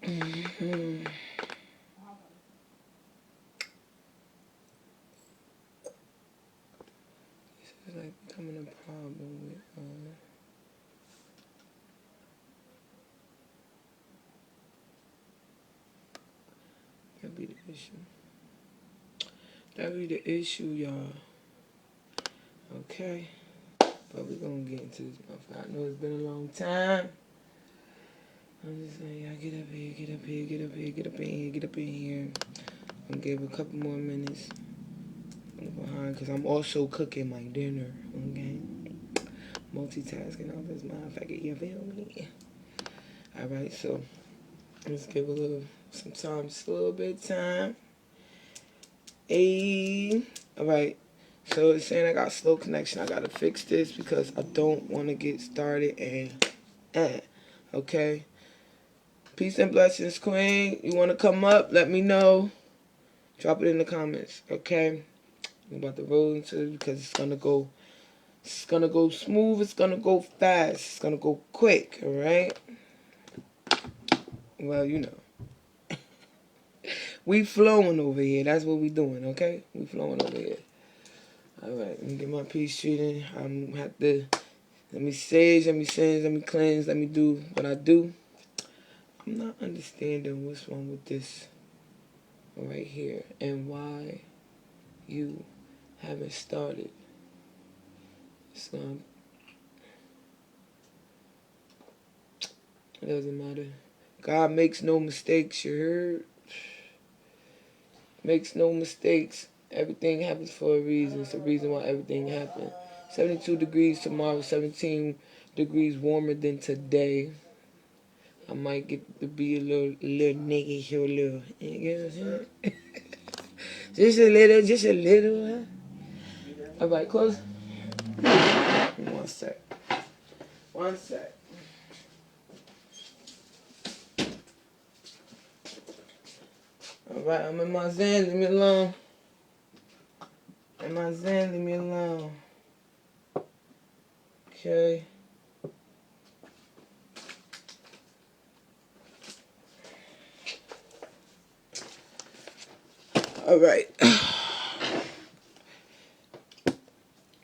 Mm-hmm. This is like becoming a problem with, that be the issue. That be the issue, y'all. Okay. But we're gonna get into this motherfucker. I know it's been a long time. I'm just saying, y'all get up here, get up here, get up here, get up in here, get up in here. I'm gonna give a couple more minutes. I'm behind because I'm also cooking my dinner. Okay. Multitasking off this motherfucker, you feel me? Alright, so let's give some time, just a little bit of time. Alright, so it's saying I got slow connection. I gotta fix this because I don't want to get started and okay. Peace and blessings, Queen. You want to come up? Let me know. Drop it in the comments, okay? I'm about to roll into it because it's gonna go smooth. It's gonna go fast. It's gonna go quick, all right? Well, you know, we flowing over here. That's what we doing, okay? We flowing over here. All right, let me get my peace treating. I'm have to let me sage, let me cleanse, let me do what I do. I'm not understanding what's wrong with this right here and why you haven't started. So it doesn't matter. God makes no mistakes, you heard? Makes no mistakes. Everything happens for a reason. It's the reason why everything happened. 72 degrees tomorrow, 17 degrees warmer than today. I might get to be a little naked here, a little. You get what I'm saying? Just a little, huh? All right, close. One sec. One sec. All right, I'm in my zen. Leave me alone. In my zen, leave me alone. Okay. All right.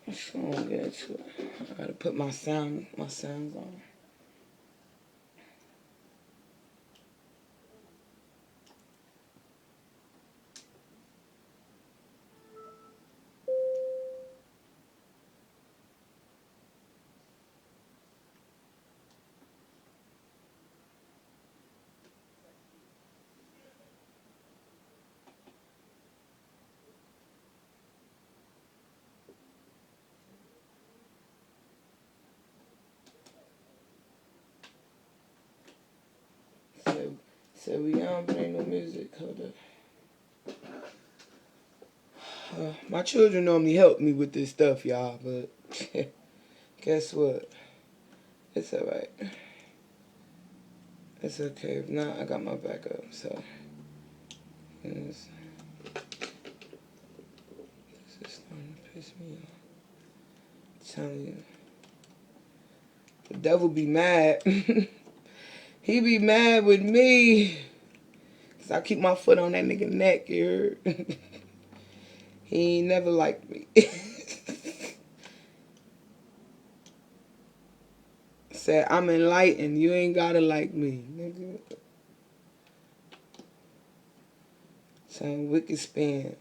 Let's go and get into it. I gotta put my sounds on. So we don't play no music. Hold up. My children normally help me with this stuff, y'all, but guess what? It's alright. It's okay. If not, I got my backup. So, this is starting to piss me off. I'm telling you. The devil be mad. He be mad with me. Cause I keep my foot on that nigga neck, you heard? He ain't never liked me. Said, I'm enlightened. You ain't gotta like me, nigga. Some wicked spin.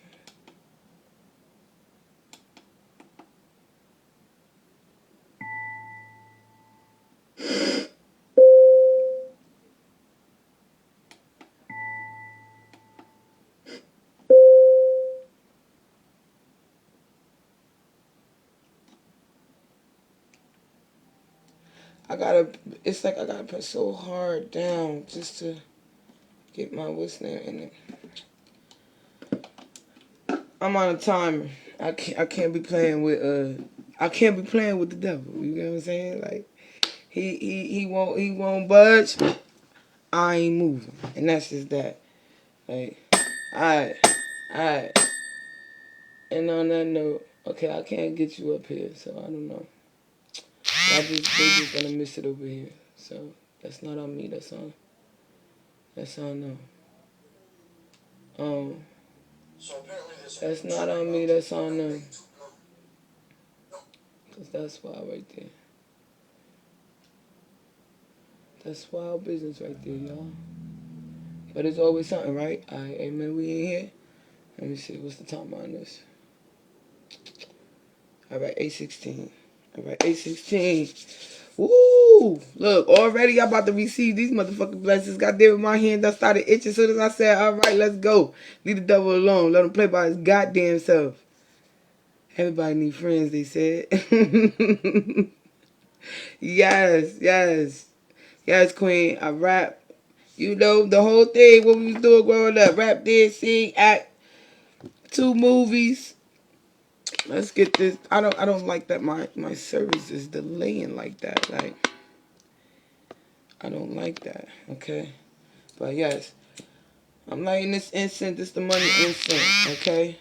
It's like I gotta put so hard down just to get my whistler in it. I'm on a timer. I can't be playing with the devil. You know what I'm saying? Like he won't budge. I ain't moving, and that's just that. Like, alright, alright. And on that note, okay, I can't get you up here, so I don't know. They just gonna miss it over here. So that's not on me. That's on That's on them. That's not on me, that's on them. Cause that's wild right there. That's wild business right there, y'all. But it's always something, right? Alright, amen, we in here. Let me see, what's the time on this? Alright, 8:16. Alright, 8:16. Woo! Look, already I'm about to receive these motherfucking blessings. Goddamn it, my hand done started itching as soon as I said, alright, let's go. Leave the devil alone. Let him play by his goddamn self. Everybody need friends, they said. Yes, yes. Yes, Queen. I rap. You know, the whole thing, what we was doing growing up. Rap, did, sing, act, 2 movies. Let's get this. I don't like that my service is delaying like that. Like, I don't like that. Okay? But yes. I'm lighting this incense. This the money incense. Okay?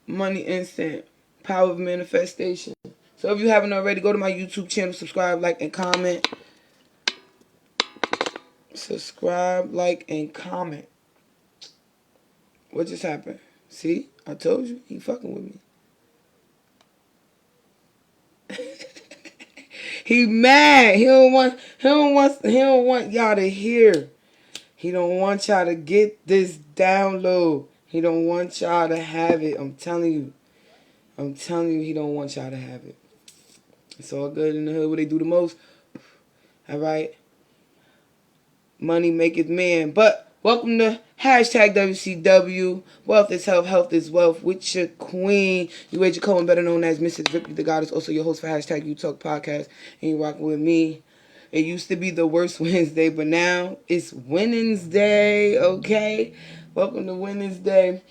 Money instant. Power of manifestation. So if you haven't already, go to my YouTube channel, subscribe, like, and comment. Subscribe, like, and comment. What just happened? See? I told you. He fucking with me. He mad. He don't want y'all to hear. He don't want y'all to get this download. He don't want y'all to have it. I'm telling you. He don't want y'all to have it. It's all good in the hood where they do the most. Alright? Money maketh man. But welcome to hashtag WCW. Wealth is health, health is wealth. With your queen, Uaja Cohen, better known as Mrs. Ripley the Goddess, also your host for hashtag You Talk Podcast. And you're rocking with me. It used to be the worst Wednesday, but now it's Winnings Day, okay? Welcome to Winnings Day.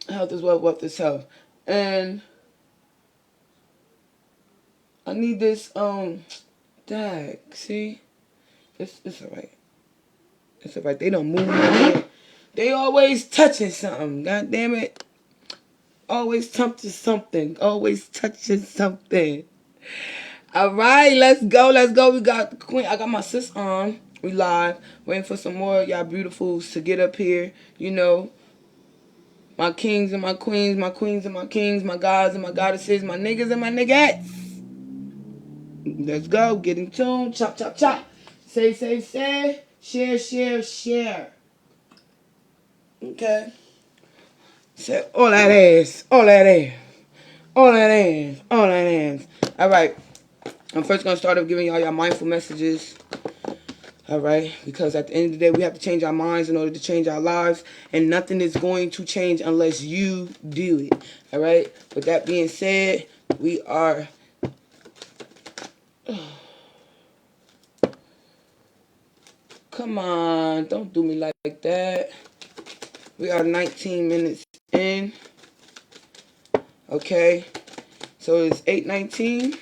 Health is wealth, wealth is health. And I need this, dag, see? It's alright. It's alright. They don't move my head. They always touching something. God damn it. Always touching something. Always touching something. Alright, let's go. Let's go. We got the queen. I got my sis on. We live. Waiting for some more of y'all beautifuls to get up here. You know. My kings and my queens. My queens and my kings. My gods and my goddesses. My niggas and my niggas. Let's go. Get in tune. Chop, chop, chop. Say, say, say. Share, share, share. Okay. Say all that ass. All that ass. All that ass. All that ass. Alright. I'm first going to start off giving y'all mindful messages. Alright. Because at the end of the day, we have to change our minds in order to change our lives. And nothing is going to change unless you do it. Alright. With that being said, we are... Come on. Don't do me like that. We are 19 minutes in. Okay. So it's 8:19.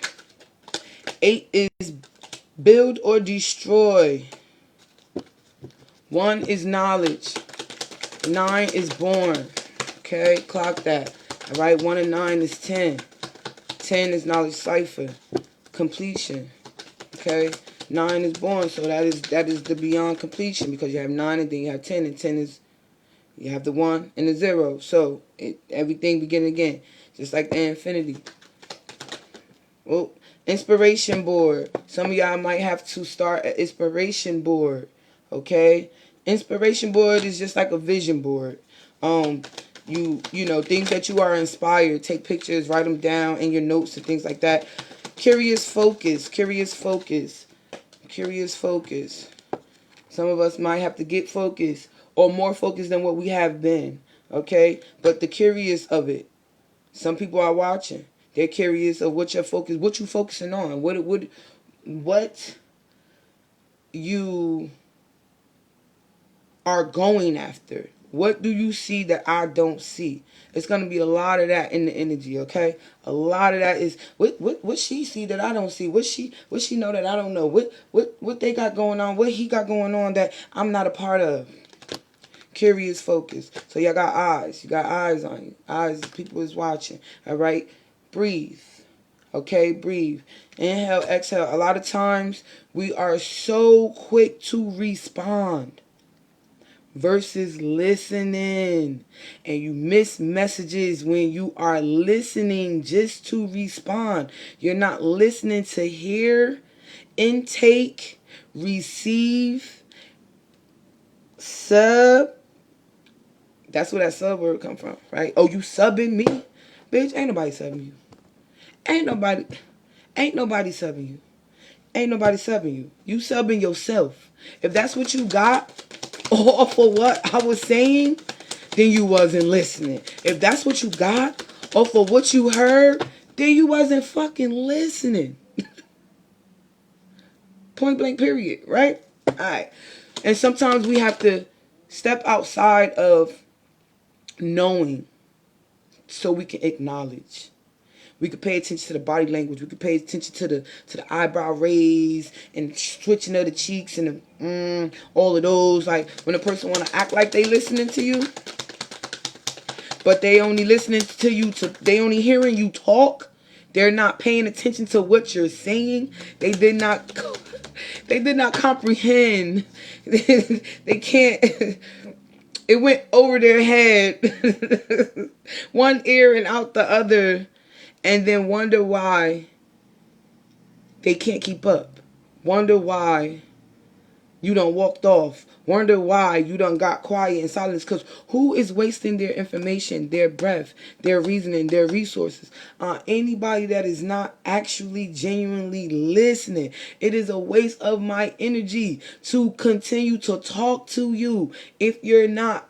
8 is build or destroy. 1 is knowledge. 9 is born. Okay, clock that. Alright, 1 and 9 is 10. 10 is knowledge cipher. Completion. Okay, 9 is born, so that is the beyond completion, because you have 9 and then you have 10, and 10 is, you have the 1 and the 0. So everything begin again. Just like the infinity. Oh, inspiration board. Some of y'all might have to start an inspiration board. Okay? Inspiration board is just like a vision board. You know, things that you are inspired, take pictures, write them down in your notes and things like that. Curious focus, curious focus, curious focus. Some of us might have to get focused, or more focused than what we have been. Okay? But the curious of it. Some people are watching. They're curious of what your focus, what you focusing on, what you are going after. What do you see that I don't see? It's gonna be a lot of that in the energy, okay? A lot of that is what she see that I don't see. What she know that I don't know. What they got going on. What he got going on that I'm not a part of. Curious focus. So y'all got eyes. You got eyes on you. Eyes. People is watching. All right. Breathe. Okay, breathe. Inhale, exhale. A lot of times we are so quick to respond versus listening. And you miss messages when you are listening just to respond. You're not listening to hear, intake, receive, sub. That's where that sub word come from, right? Oh, you subbing me? Bitch, ain't nobody subbing you. Ain't nobody subbing you. Ain't nobody subbing you. You subbing yourself. If that's what you got off of what I was saying, then you wasn't listening. If that's what you got off of what you heard, then you wasn't fucking listening. Point blank period, right? Alright. And sometimes we have to step outside of knowing so we can acknowledge. We could pay attention to the body language. We could pay attention to the eyebrow raise and switching of the cheeks and the all of those. Like when a person want to act like they listening to you, but they only listening to you they only hearing you talk. They're not paying attention to what you're saying. They did not comprehend. They can't. It went over their head, one ear and out the other, and then wonder why they can't keep up. Wonder why you done walked off. Wonder why you done got quiet in silence. Because who is wasting their information, their breath, their reasoning, their resources on anybody that is not actually genuinely listening? It is a waste of my energy to continue to talk to you if you're not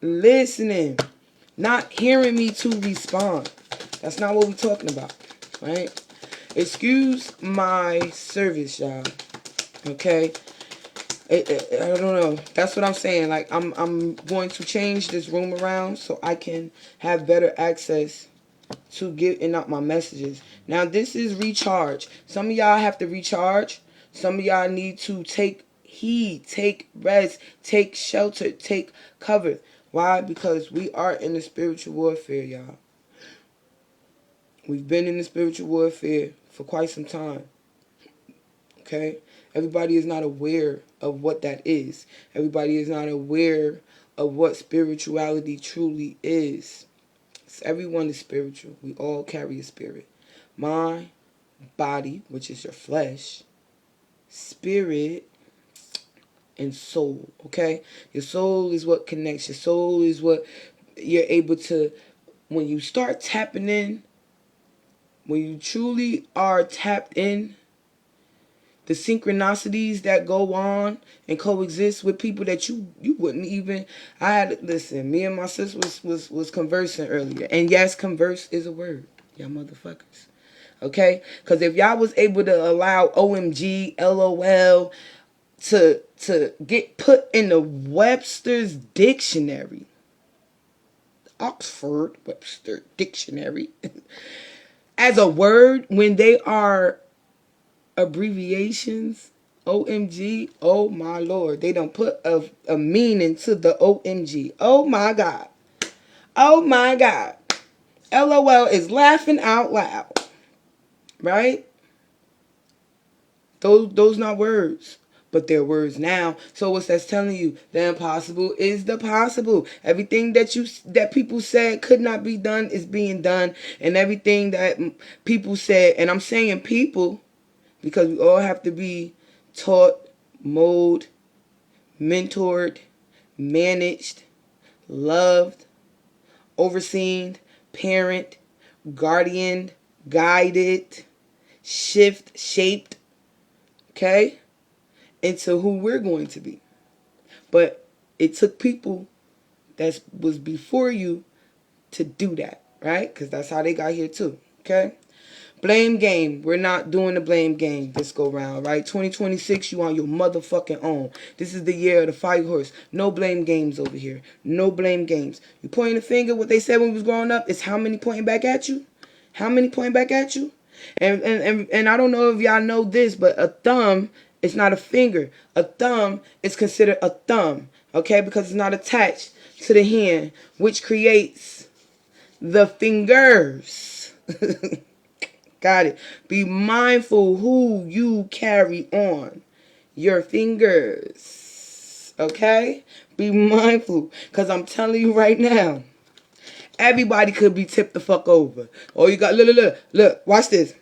listening, not hearing me to respond. That's not what we're talking about, right? Excuse my service, y'all. Okay? I don't know. That's what I'm saying. Like, I'm going to change this room around so I can have better access to getting out my messages. Now, this is recharge. Some of y'all have to recharge. Some of y'all need to take heed, take rest, take shelter, take cover. Why? Because we are in the spiritual warfare, y'all. We've been in the spiritual warfare for quite some time. Okay? Everybody is not aware of what that is. Everybody is not aware of what spirituality truly is. Everyone is spiritual. We all carry a spirit. Mind, body, which is your flesh, spirit, and soul. Okay? Your soul is what connects. Your soul is what you're able to, when you start tapping in, when you truly are tapped in, the synchronicities that go on and coexist with people that you wouldn't even. Listen, me and my sister was conversing earlier. And yes, converse is a word. Y'all motherfuckers. Okay? Because if y'all was able to allow OMG, LOL to get put in the Webster's dictionary, Oxford Webster Dictionary, as a word, when they are abbreviations, OMG, oh my lord, they don't put a meaning to the OMG. Oh my god. Oh my god. LOL is laughing out loud. Right? Those not words, but they're words now. So what's that's telling you? The impossible is the possible. Everything that people said could not be done is being done, and everything that people said, and I'm saying people because we all have to be taught, molded, mentored, managed, loved, overseen, parent, guardian, guided, shaped, okay, into who we're going to be. But it took people that was before you to do that, right? Because that's how they got here too, okay? Blame game. We're not doing the blame game this go round, right? 2026, you on your motherfucking own. This is the year of the fight horse. No blame games over here. No blame games. You pointing the finger, what they said when we was growing up is how many pointing back at you? How many pointing back at you? And I don't know if y'all know this, but a thumb is not a finger. A thumb is considered a thumb, okay? Because it's not attached to the hand, which creates the fingers. Got it. Be mindful who you carry on your fingers. Okay? Be mindful. Because I'm telling you right now, everybody could be tipped the fuck over. Oh, you got, look, watch this.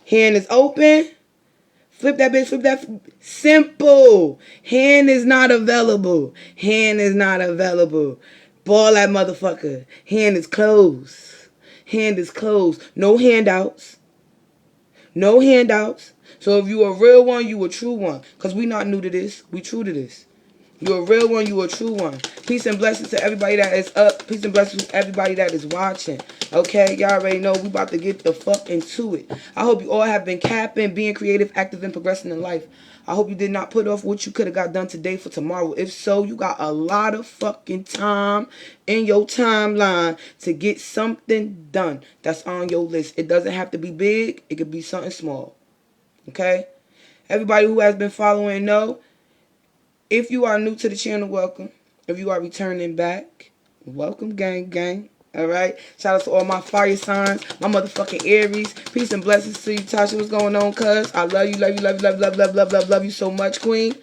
Hand is open. Flip that bitch, flip that. Simple. Hand is not available. Hand is not available. Ball that motherfucker. Hand is closed. Hand is closed. No handouts. No handouts. So if you a real one, you a true one. Because we not new to this. We true to this. You a real one, you a true one. Peace and blessings to everybody that is up. Peace and blessings to everybody that is watching. Okay, y'all already know we about to get the fuck into it. I hope you all have been capping, being creative, active, and progressing in life. I hope you did not put off what you could have got done today for tomorrow. If so, you got a lot of fucking time in your timeline to get something done that's on your list. It doesn't have to be big. It could be something small. Okay? Everybody who has been following know. If you are new to the channel, welcome. If you are returning back, welcome, gang. All right. Shout out to all my fire signs, my motherfucking Aries. Peace and blessings to you, Tasha. What's going on, cuz? I love you you so much, queen.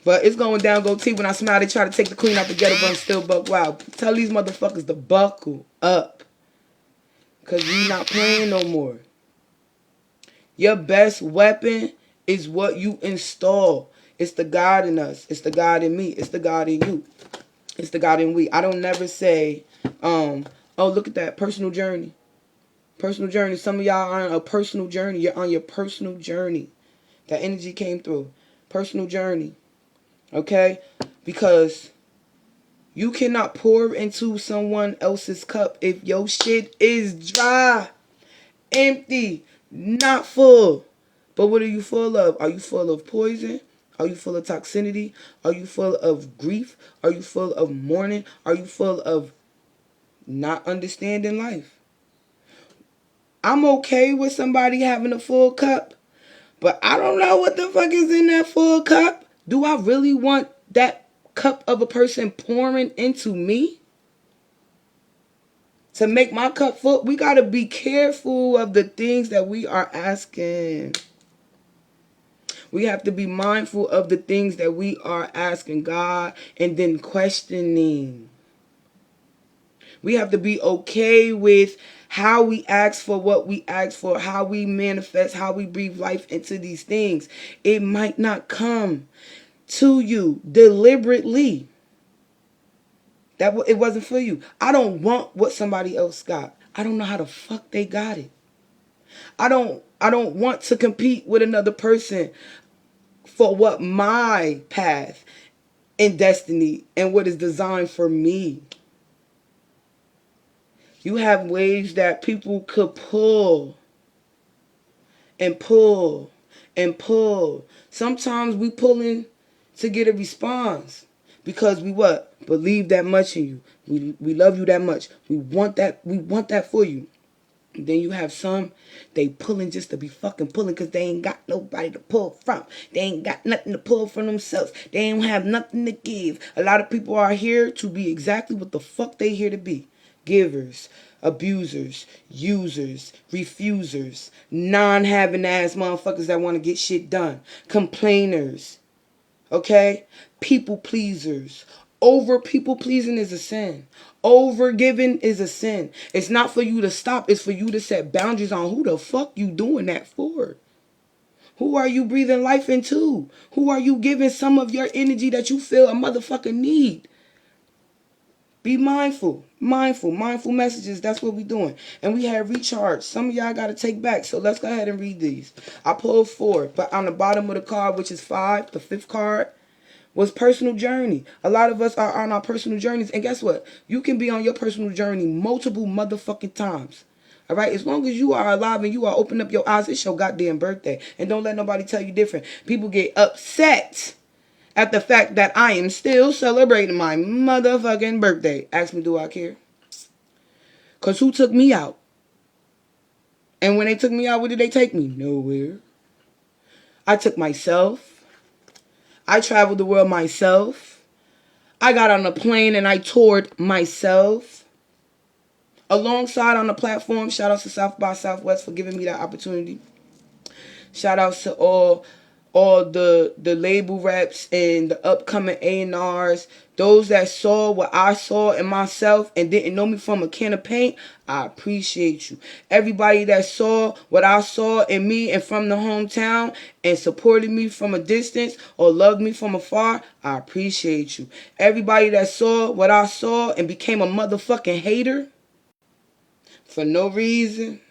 But it's going down, go T. When I smile, they try to take the queen out the ghetto, but I'm still buck wild. Tell these motherfuckers to buckle up. Because we not playing no more. Your best weapon is what you install. It's the God in us. It's the God in me. It's the God in you. It's the God in we. I don't never say, oh, look at that personal journey. Personal journey. Some of y'all are on a personal journey. You're on your personal journey. That energy came through. Personal journey. Okay? Because you cannot pour into someone else's cup if your shit is dry, empty, not full. But what are you full of? Are you full of poison? Are you full of toxicity? Are you full of grief? Are you full of mourning? Are you full of not understanding life? I'm okay with somebody having a full cup, but I don't know what the fuck is in that full cup. Do I really want that cup of a person pouring into me to make my cup full? We got to be careful of the things that we are asking. We have to be mindful of the things that we are asking God and then questioning. We have to be okay with how we ask for what we ask for, how we manifest, how we breathe life into these things. It might not come to you deliberately. That it wasn't for you. I don't want what somebody else got. I don't know how the fuck they got it. I don't want to compete with another person for what my path and destiny and what is designed for me. You have ways that people could pull and pull and pull. Sometimes we pulling to get a response because we what? Believe that much in you. We love you that much. We want that for you. Then you have some, they pulling just to be fucking pulling because they ain't got nobody to pull from. They ain't got nothing to pull from themselves. They ain't have nothing to give. A lot of people are here to be exactly what the fuck they here to be. Givers, abusers, users, refusers, non-having ass motherfuckers that want to get shit done. Complainers. Okay? People pleasers. Over people pleasing is a sin. Over giving is a sin. It's not for you to stop. It's for you to set boundaries on who the fuck you doing that for. Who are you breathing life into? Who are you giving some of your energy that you feel a motherfucker need? Be mindful. Mindful messages. That's what we doing. And we have recharge. Some of y'all got to take back. So let's go ahead and read these. I pulled 4. But on the bottom of the card, which is 5, the 5th card, was personal journey. A lot of us are on our personal journeys. And guess what? You can be on your personal journey multiple motherfucking times. All right? As long as you are alive and you are open up your eyes, it's your goddamn birthday. And don't let nobody tell you different. People get upset at the fact that I am still celebrating my motherfucking birthday. Ask me, do I care? Because who took me out? And when they took me out, where did they take me? Nowhere. I took myself. I traveled the world myself. I got on a plane and I toured myself. alongside on the platform. Shout out to South by Southwest for giving me that opportunity. Shout out to all the label reps and the upcoming A&Rs, those that saw what I saw in myself and didn't know me from a can of paint. I appreciate you. Everybody that saw what I saw in me and from the hometown and supported me from a distance or loved me from afar, I appreciate you. Everybody that saw what I saw and became a motherfucking hater for no reason,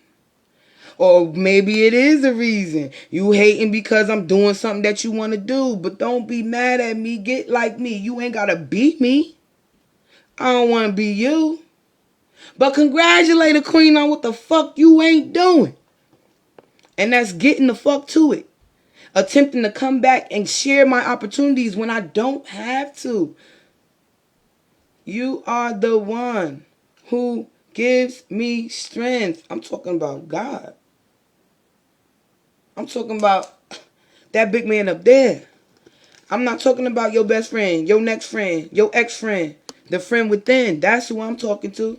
or maybe it is a reason. You hating because I'm doing something that you want to do. But don't be mad at me. Get like me. You ain't got to beat me. I don't want to be you. But congratulate a queen on what the fuck you ain't doing. And that's getting the fuck to it. Attempting to come back and share my opportunities when I don't have to. You are the one who gives me strength. I'm talking about God. I'm talking about that big man up there. I'm not talking about your best friend, your next friend, your ex-friend, the friend within. That's who I'm talking to.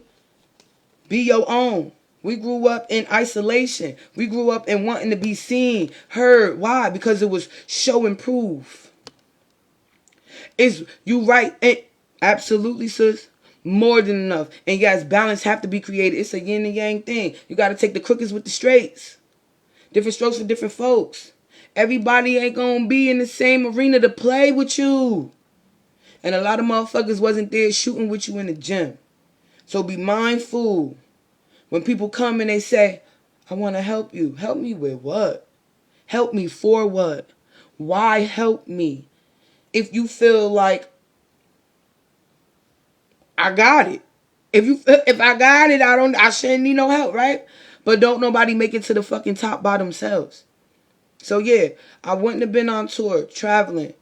Be your own. We grew up in isolation. We grew up in wanting to be seen, heard. Why? Because it was show and prove. Is you right? And absolutely, sis. More than enough. And yes, balance have to be created. It's a yin and yang thing. You got to take the crookeds with the straights. Different strokes for different folks. Everybody ain't gonna be in the same arena to play with you. And a lot of motherfuckers wasn't there shooting with you in the gym. So be mindful. When people come and they say, I want to help you. Help me with what? Help me for what? Why help me? If you feel like I got it. If I got it, I shouldn't need no help, right? But don't nobody make it to the fucking top by themselves. So yeah, I wouldn't have been on tour, traveling,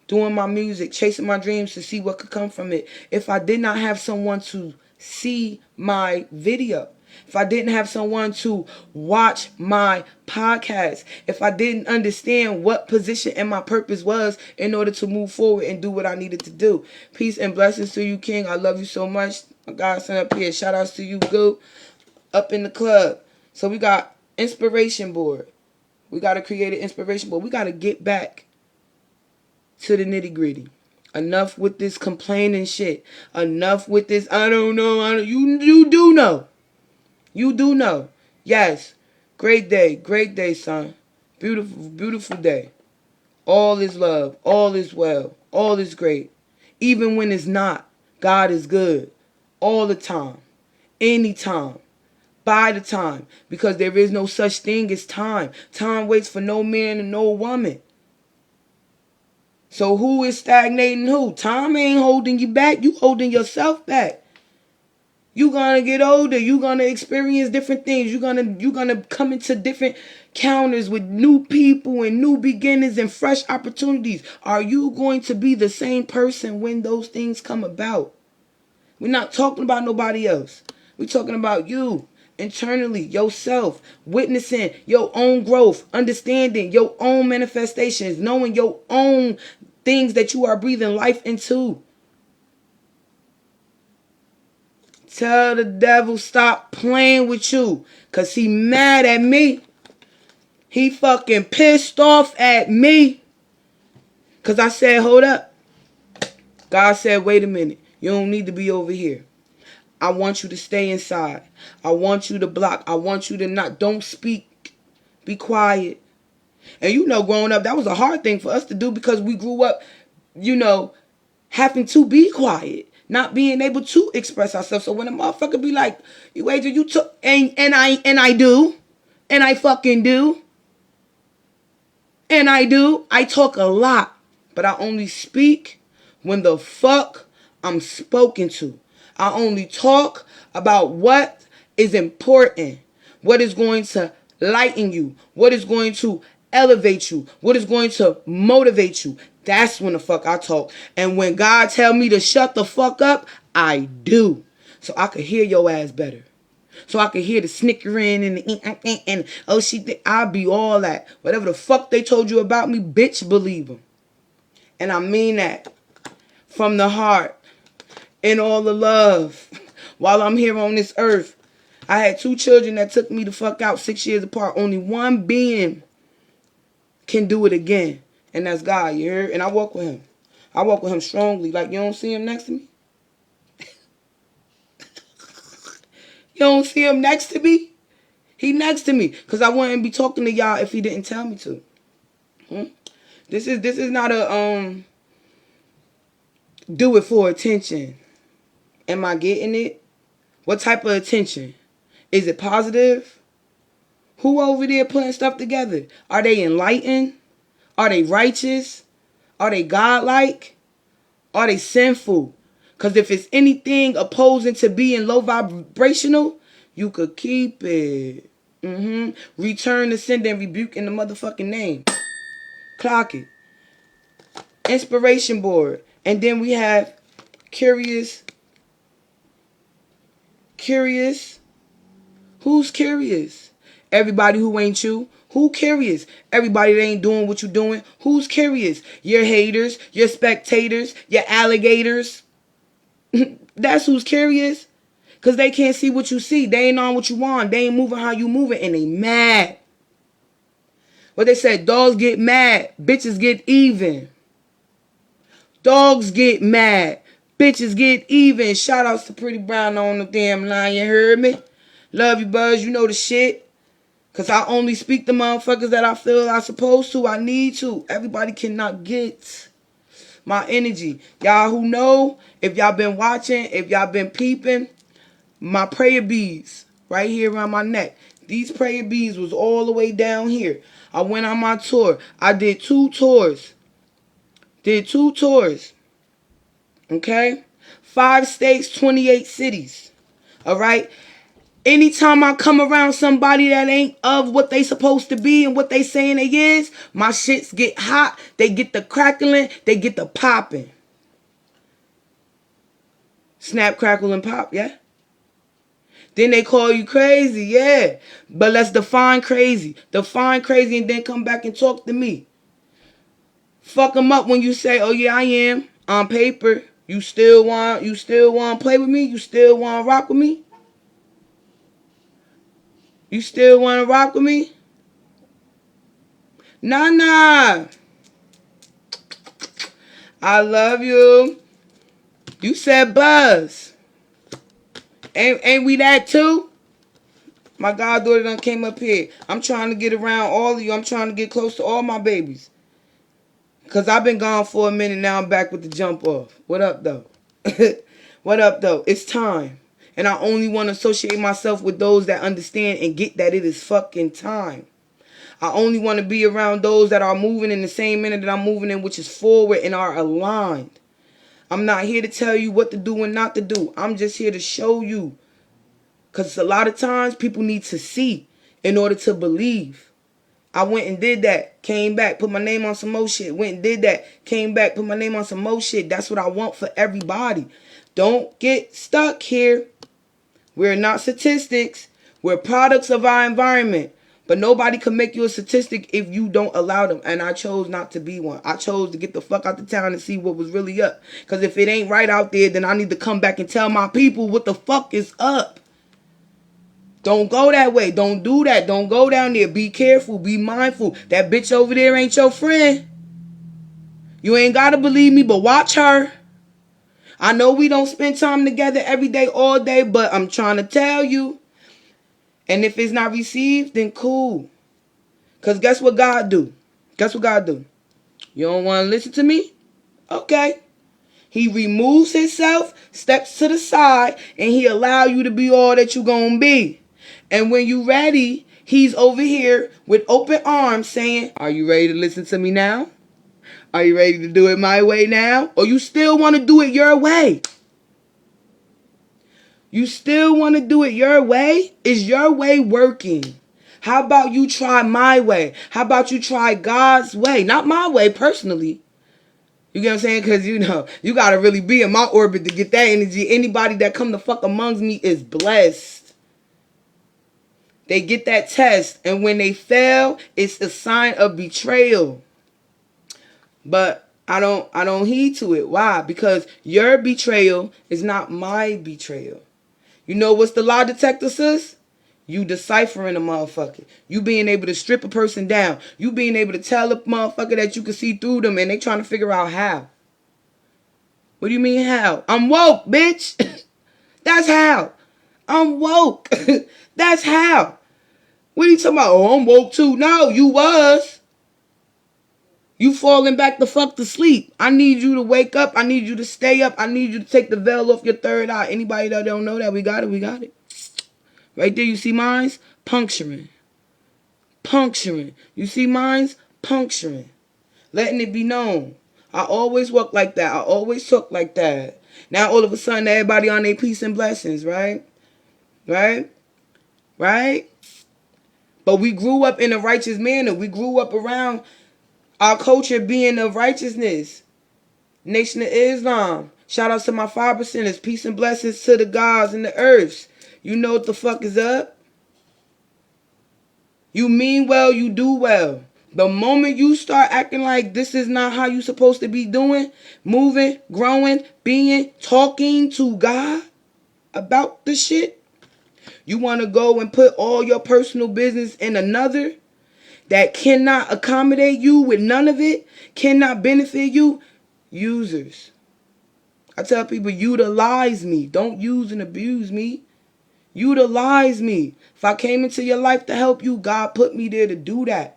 doing my music, chasing my dreams to see what could come from it if I did not have someone to see my video. If I didn't have someone to watch my podcast. If I didn't understand what position and my purpose was in order to move forward and do what I needed to do. Peace and blessings to you, King. I love you so much. My godson up here. Shout outs to you, Goo. Up in the club. So we got inspiration board. We got to create an inspiration, but we got to get back to the nitty gritty. Enough with this complaining shit. Enough with this, I don't know. You do know. You do know. Yes. Great day, son. Beautiful, beautiful day. All is love. All is well. All is great. Even when it's not, God is good. All the time. Anytime. By the time, because there is no such thing as time. Time waits for no man and no woman. So who is stagnating who? Time ain't holding you back. You holding yourself back. You gonna get older. You gonna experience different things. You gonna come into different counters with new people and new beginnings and fresh opportunities. Are you going to be the same person when those things come about? We're not talking about nobody else. We're talking about you. Internally, yourself, witnessing your own growth, understanding your own manifestations, knowing your own things that you are breathing life into. Tell the devil stop playing with you, because he mad at me. He fucking pissed off at me. Because I said, hold up. God said, wait a minute. You don't need to be over here. I want you to stay inside. I want you to block. I want you to not. Don't speak. Be quiet. And you know, growing up, that was a hard thing for us to do because we grew up, you know, having to be quiet. Not being able to express ourselves. So when a motherfucker be like, you Adrian, you took, and I do. And I fucking do. And I do. I talk a lot. But I only speak when the fuck I'm spoken to. I only talk about what is important, what is going to lighten you, what is going to elevate you, what is going to motivate you. That's when the fuck I talk. And when God tell me to shut the fuck up, I do. So I could hear your ass better. So I could hear the snickering and the and oh shit, I'll be all that. Whatever the fuck they told you about me, bitch, believe them. And I mean that from the heart. In all the love, while I'm here on this earth, I had 2 children that took me the fuck out 6 years apart. Only one being can do it again. And that's God, you heard? And I walk with him. I walk with him strongly. Like, you don't see him next to me? You don't see him next to me? He next to me. Because I wouldn't be talking to y'all if he didn't tell me to. This is not a do it for attention. Am I getting it? What type of attention? Is it positive? Who over there putting stuff together? Are they enlightened? Are they righteous? Are they godlike? Are they sinful? Because if it's anything opposing to being low vibrational, you could keep it. Return the sender and rebuke in the motherfucking name. Clock it. Inspiration board. And then we have curious. Curious. Who's curious? Everybody who ain't you. Who curious? Everybody that ain't doing what you doing. Who's curious? Your haters, your spectators, your alligators. That's who's curious. Because they can't see what you see. They ain't on what you want. They ain't moving how you moving. And they mad. What they said, dogs get mad. Bitches get even. Dogs get mad. Bitches get even. Shout outs to Pretty Brown on the damn line. You heard me? Love you, Buzz. You know the shit. Because I only speak to motherfuckers that I feel I'm supposed to. I need to. Everybody cannot get my energy. Y'all who know, if y'all been watching, if y'all been peeping, my prayer beads right here around my neck. These prayer beads was all the way down here. I went on my tour. I did 2 tours. Okay? 5 states, 28 cities. Alright? Anytime I come around somebody that ain't of what they supposed to be and what they saying they is, my shits get hot. They get the crackling. They get the popping. Snap, crackle, and pop, yeah? Then they call you crazy, yeah. But let's define crazy. Define crazy and then come back and talk to me. Fuck them up when you say, oh yeah, I am. On paper, you still want to play with me? You still want to rock with me? You still want to rock with me? Nah. I love you. You said Buzz. Ain't we that too? My goddaughter done came up here. I'm trying to get around all of you. I'm trying to get close to all my babies. Because I've been gone for a minute. Now I'm back with the jump off. What up, though? What up, though? It's time. And I only want to associate myself with those that understand and get that it is fucking time. I only want to be around those that are moving in the same manner that I'm moving in, which is forward and are aligned. I'm not here to tell you what to do and not to do. I'm just here to show you. Because a lot of times people need to see in order to believe. I went and did that. Came back. Put my name on some more shit. Went and did that. Came back. Put my name on some more shit. That's what I want for everybody. Don't get stuck here. We're not statistics. We're products of our environment. But nobody can make you a statistic if you don't allow them. And I chose not to be one. I chose to get the fuck out the town and see what was really up. Because if it ain't right out there, then I need to come back and tell my people what the fuck is up. Don't go that way. Don't do that. Don't go down there. Be careful. Be mindful. That bitch over there ain't your friend. You ain't got to believe me, but watch her. I know we don't spend time together every day, all day, but I'm trying to tell you. And if it's not received, then cool. Because guess what God do? Guess what God do? You don't want to listen to me? Okay. He removes himself, steps to the side, and he allow you to be all that you gonna be. And when you ready, he's over here with open arms saying, are you ready to listen to me now? Are you ready to do it my way now? Or you still want to do it your way? You still want to do it your way? Is your way working? How about you try my way? How about you try God's way? Not my way personally. You get what I'm saying? Because, you know, you got to really be in my orbit to get that energy. Anybody that come the fuck amongst me is blessed. They get that test. And when they fail, it's a sign of betrayal. But I don't heed to it. Why? Because your betrayal is not my betrayal. You know what's the lie detector, sis? You deciphering a motherfucker. You being able to strip a person down. You being able to tell a motherfucker that you can see through them and they trying to figure out how. What do you mean how? I'm woke, bitch. That's how. I'm woke. That's how. What are you talking about? Oh, I'm woke too. No, you was. You falling back the fuck to sleep. I need you to wake up. I need you to stay up. I need you to take the veil off your third eye. Anybody that don't know that, we got it. We got it. Right there, you see mines? Puncturing. Puncturing. You see mines? Puncturing. Letting it be known. I always walk like that. I always talk like that. Now all of a sudden everybody on their peace and blessings, right? Right? Right? But we grew up in a righteous manner. We grew up around our culture being of righteousness. Nation of Islam. Shout out to my 5%ers. Peace and blessings to the gods and the earths. You know what the fuck is up? You mean well, you do well. The moment you start acting like this is not how you supposed to be doing, moving, growing, being, talking to God about the shit, you want to go and put all your personal business in another that cannot accommodate you with none of it, cannot benefit you. Users. I tell people, utilize me. Don't use and abuse me. Utilize me. If I came into your life to help you, God put me there to do that.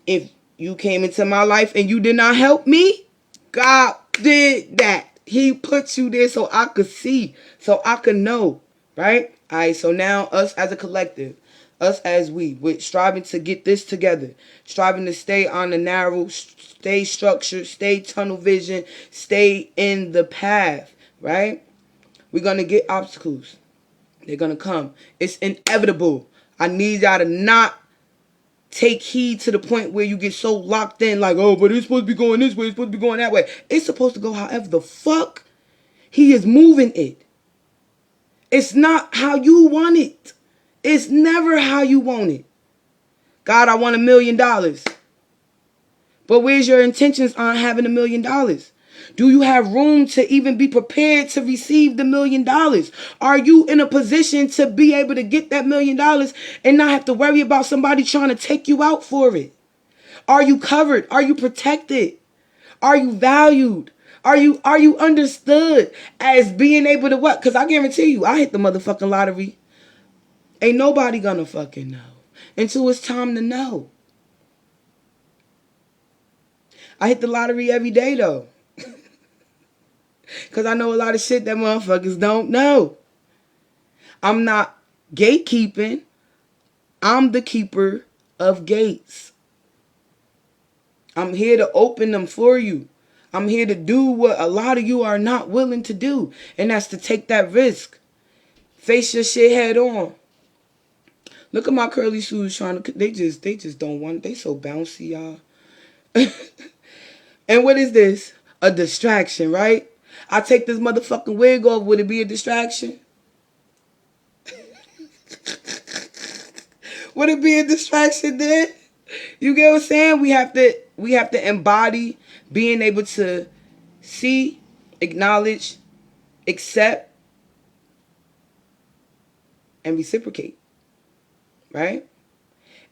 If you came into my life and you did not help me, God did that. He put you there so I could see, so I could know, right? All right, so now us as a collective, us as we're striving to get this together, striving to stay on the narrow, stay structured, stay tunnel vision, stay in the path, right? We're going to get obstacles. They're going to come. It's inevitable. I need y'all to not take heed to the point where you get so locked in like, oh, but it's supposed to be going this way, it's supposed to be going that way. It's supposed to go however the fuck he is moving it. It's not how you want it. It's never how you want it. God, I want $1 million. But where's your intentions on having $1 million? Do you have room to even be prepared to receive the $1 million? Are you in a position to be able to get that $1 million and not have to worry about somebody trying to take you out for it? Are you covered? Are you protected? Are you valued? Are you understood as being able to what? Because I guarantee you, I hit the motherfucking lottery. Ain't nobody gonna fucking know until it's time to know. I hit the lottery every day though. Because I know a lot of shit that motherfuckers don't know. I'm not gatekeeping. I'm the keeper of gates. I'm here to open them for you. I'm here to do what a lot of you are not willing to do. And that's to take that risk. Face your shit head on. Look at my curly shoes trying to... They just don't want it. They so bouncy, y'all. And what is this? A distraction, right? I take this motherfucking wig off. Would it be a distraction? Would it be a distraction then? You get what I'm saying? We have to embody being able to see, acknowledge, accept, and reciprocate. Right?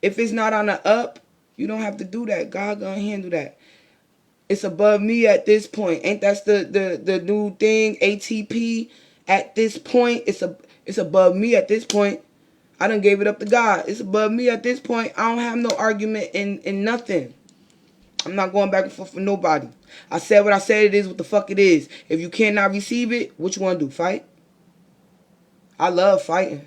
If it's not on the up, you don't have to do that. God gonna handle that. It's above me at this point. Ain't that the new thing? ATP at this point. It's above me at this point. I done gave it up to God. It's above me at this point. I don't have no argument in nothing. I'm not going back and forth with nobody. I said what I said. It is what the fuck it is. If you cannot receive it, what you want to do? Fight? I love fighting.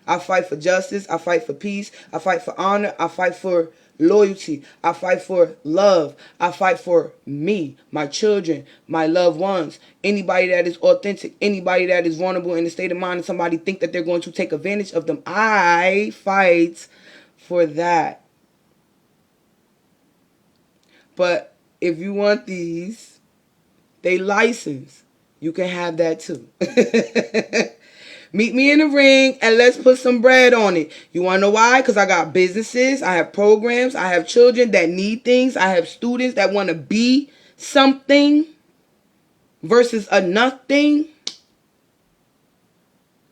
I fight for justice. I fight for peace. I fight for honor. I fight for loyalty. I fight for love. I fight for me, my children, my loved ones, anybody that is authentic, anybody that is vulnerable in the state of mind and somebody think that they're going to take advantage of them. I fight for that. But if you want these, they license. You can have that too. Meet me in the ring and let's put some bread on it. You want to know why? Because I got businesses, I have programs, I have children that need things, I have students that want to be something versus a nothing.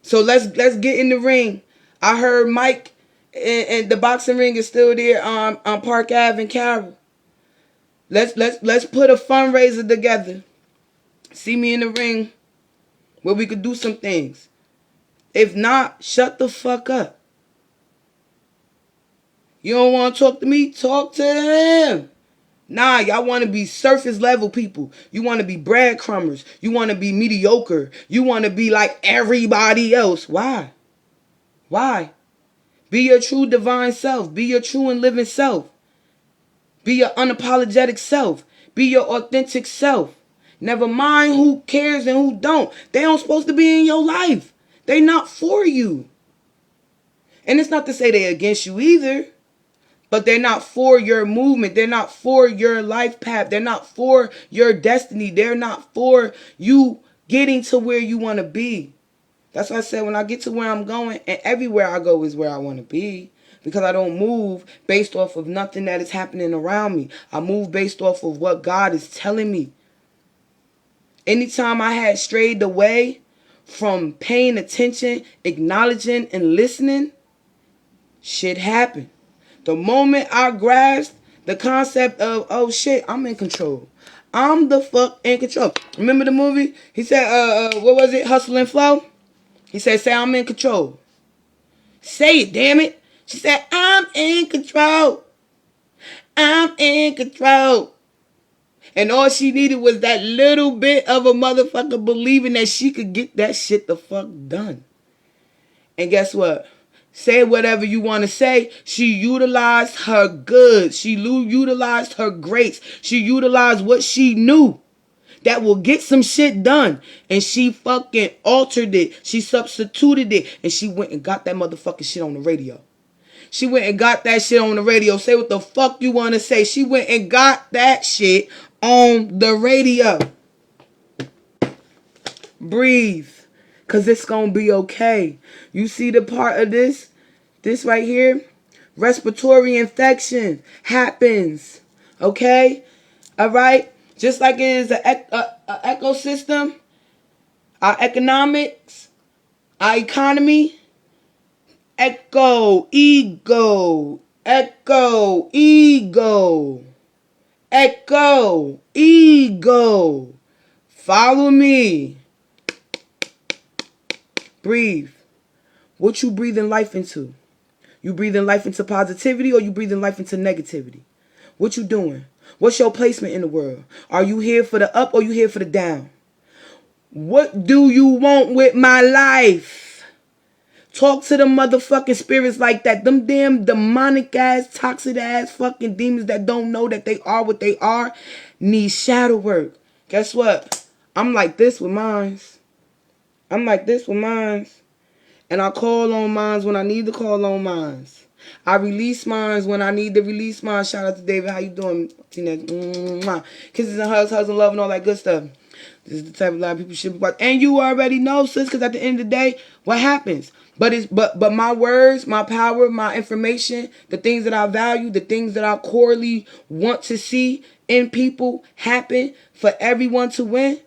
So let's get in the ring. I heard Mike and the boxing ring is still there on Park Ave in Carroll. Let's put a fundraiser together. See me in the ring where we could do some things. If not, shut the fuck up. You don't want to talk to me? Talk to him. Nah, y'all want to be surface level people. You want to be breadcrumbers. You want to be mediocre. You want to be like everybody else. Why? Why? Be your true divine self. Be your true and living self. Be your unapologetic self. Be your authentic self. Never mind who cares and who don't. They don't supposed to be in your life. They not for you. And it's not to say they're against you either. But they're not for your movement. They're not for your life path. They're not for your destiny. They're not for you getting to where you want to be. That's why I said when I get to where I'm going, and everywhere I go is where I want to be. Because I don't move based off of nothing that is happening around me. I move based off of what God is telling me. Anytime I had strayed away from paying attention, acknowledging, and listening, shit happened. The moment I grasped the concept of, oh shit, I'm in control. I'm the fuck in control. Remember the movie? He said, what was it? Hustle and Flow? He said, say I'm in control. Say it, damn it. She said, I'm in control. I'm in control. And all she needed was that little bit of a motherfucker believing that she could get that shit the fuck done. And guess what? Say whatever you want to say. She utilized her goods. She utilized her grace. She utilized what she knew that will get some shit done. And she fucking altered it. She substituted it. And she went and got that motherfucking shit on the radio. She went and got that shit on the radio. Say what the fuck you want to say. She went and got that shit on the radio. Breathe. Because it's going to be okay. You see the part of this? This right here? Respiratory infection happens. Okay? All right? Just like it is an ecosystem, our economics, our economy, ego, ego, ego. Follow me. Breathe. What you breathing life into? You breathing life into positivity or you breathing life into negativity? What you doing? What's your placement in the world? Are you here for the up or you here for the down? What do you want with my life? Talk to the motherfucking spirits like that. Them damn demonic ass, toxic ass fucking demons that don't know that they are what they are need shadow work. Guess what? I'm like this with mines. I'm like this with mines. And I call on mines when I need to call on mines. I release mines when I need to release mines. Shout out to David. How you doing? Kisses and hugs, and love and all that good stuff. This is the type of life people should be watching. And you already know, sis, because at the end of the day, what happens? But my words, my power, my information, the things that I value, the things that I corely want to see in people happen for everyone to win,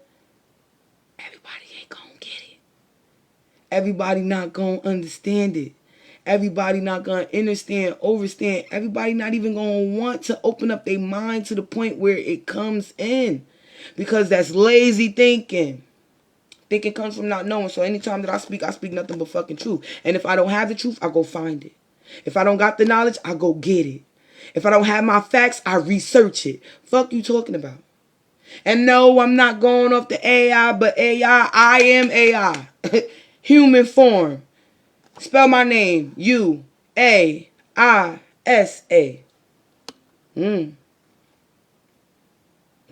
everybody ain't gonna get it. Everybody not gonna understand it. Everybody not gonna understand, overstand. Everybody not even gonna want to open up their mind to the point where it comes in. Because that's lazy thinking. Thinking comes from not knowing. So anytime that I speak nothing but fucking truth. And if I don't have the truth, I go find it. If I don't got the knowledge, I go get it. If I don't have my facts, I research it. Fuck you talking about? And no, I'm not going off the AI, but AI, I am AI. Human form. Spell my name. U-A-I-S-A.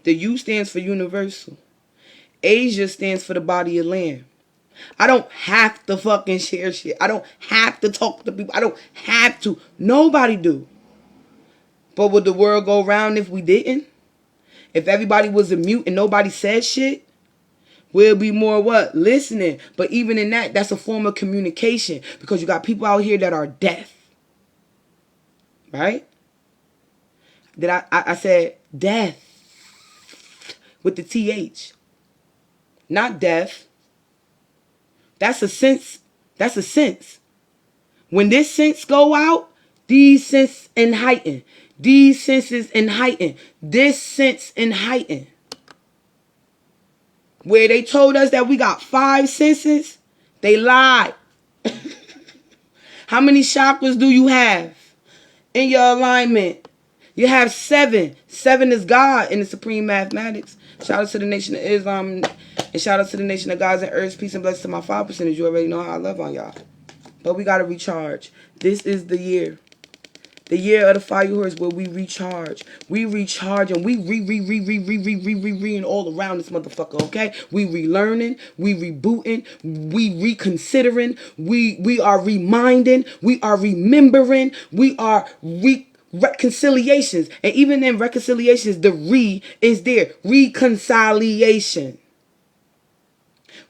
The U stands for universal. Asia stands for the body of land. I don't have to fucking share shit. I don't have to talk to people. I don't have to. Nobody do. But would the world go round if we didn't? If everybody was a mute and nobody said shit? We'll be more what? Listening. But even in that, that's a form of communication. Because you got people out here that are deaf. Right? I said deaf. With the TH. Not deaf. That's a sense That's a sense. When this sense go out, these sense and heighten. These senses and heighten. This sense and heighten. Where they told us that we got 5 senses, they lied. How many chakras do you have in your alignment? You have 7. 7 is God in the supreme mathematics. Shout out to the Nation of Islam and shout out to the Nation of Gods and Earths. Peace and blessings to my 5%. You already know how I love on y'all. But we got to recharge. This is the year. The year of the fire horse where we recharge. We recharge and we re and all around this motherfucker, okay? We relearning, we rebooting, we reconsidering, we are reminding, we are remembering, we are reconciliations. And even in reconciliations, the re is there. Reconciliation.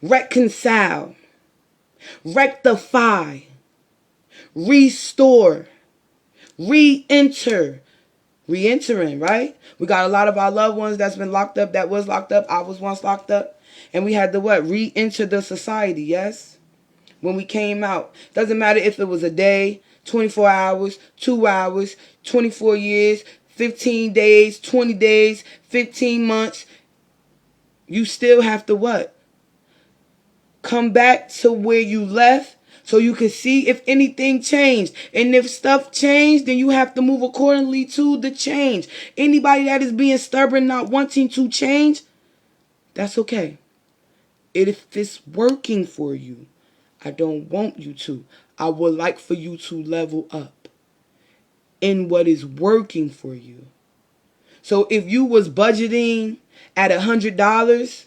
Reconcile. Rectify. Restore. Re-entering, right? We got a lot of our loved ones that's been locked up, that was locked up. I was once locked up. And we had to what? Re-enter the society, yes? When we came out. Doesn't matter if it was a day, 24 hours, 2 hours, 24 years, 15 days, 20 days, 15 months. You still have to what? Come back to where you left. So you can see if anything changed. And if stuff changed, then you have to move accordingly to the change. Anybody that is being stubborn, not wanting to change, that's okay. If it's working for you, I don't want you to. I would like for you to level up in what is working for you. So if you was budgeting at $100,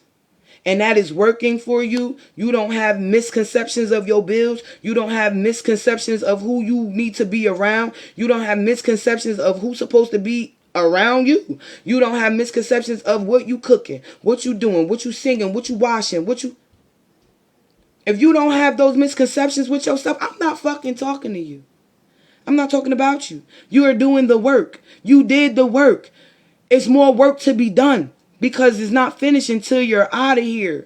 and that is working for you, you don't have misconceptions of your bills. You don't have misconceptions of who you need to be around. You don't have misconceptions of who's supposed to be around you. You don't have misconceptions of what you cooking, what you doing, what you singing, what you washing, If you don't have those misconceptions with your stuff, I'm not fucking talking to you. I'm not talking about you. You are doing the work. You did the work. It's more work to be done. Because it's not finished until you're out of here.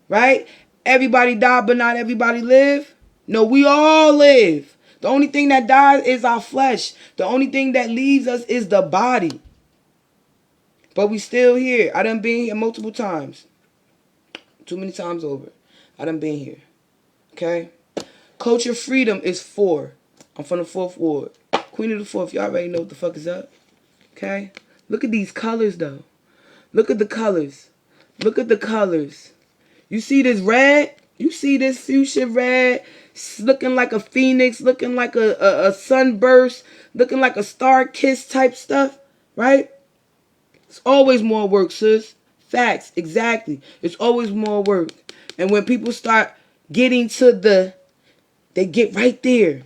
Right? Everybody died, but not everybody live. No, we all live. The only thing that dies is our flesh. The only thing that leaves us is the body. But we still here. I done been here multiple times. Too many times over. I done been here. Okay? Culture freedom is 4. I'm from the 4th ward. Queen of the 4th. Y'all already know what the fuck is up. Okay? Look at these colors though. Look at the colors. Look at the colors. You see this red? You see this fuchsia red? Looking like a phoenix. Looking like a sunburst. Looking like a star kiss type stuff. Right? It's always more work, sis. Facts. Exactly. It's always more work. And when people start getting to they get right there.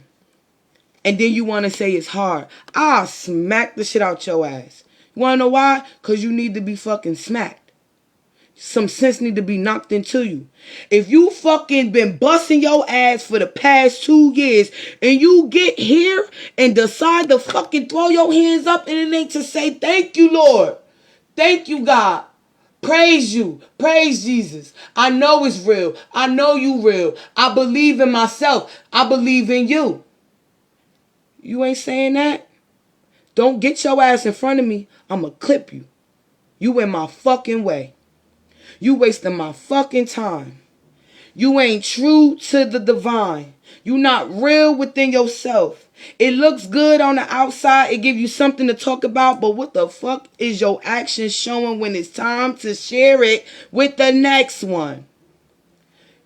And then you want to say it's hard. I'll smack the shit out your ass. You want to know why? Because you need to be fucking smacked. Some sense need to be knocked into you. If you fucking been busting your ass for the past 2 years and you get here and decide to fucking throw your hands up and it ain't to say thank you, Lord. Thank you, God. Praise you. Praise Jesus. I know it's real. I know you real. I believe in myself. I believe in you. You ain't saying that? Don't get your ass in front of me. I'ma clip you. You in my fucking way. You wasting my fucking time. You ain't true to the divine. You not real within yourself. It looks good on the outside. It gives you something to talk about. But what the fuck is your actions showing when it's time to share it with the next one?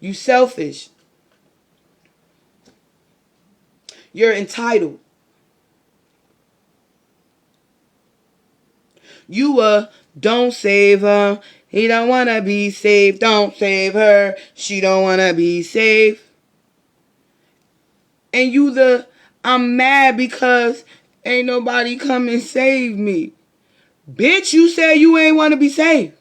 You selfish. You're entitled. You don't save her. He don't want to be saved. Don't save her. She don't want to be saved. And you I'm mad because ain't nobody come and save me. Bitch, you said you ain't want to be saved.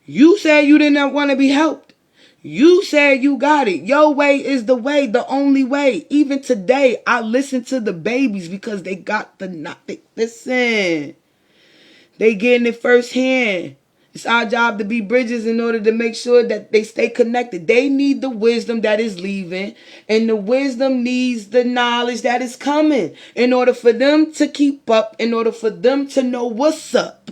You said you didn't want to be helped. You said you got it. Your way is the way, the only way. Even today, I listen to the babies because they got the... Listen. They getting it firsthand. It's our job to be bridges in order to make sure that they stay connected. They need the wisdom that is leaving, and the wisdom needs the knowledge that is coming in order for them to keep up, in order for them to know what's up.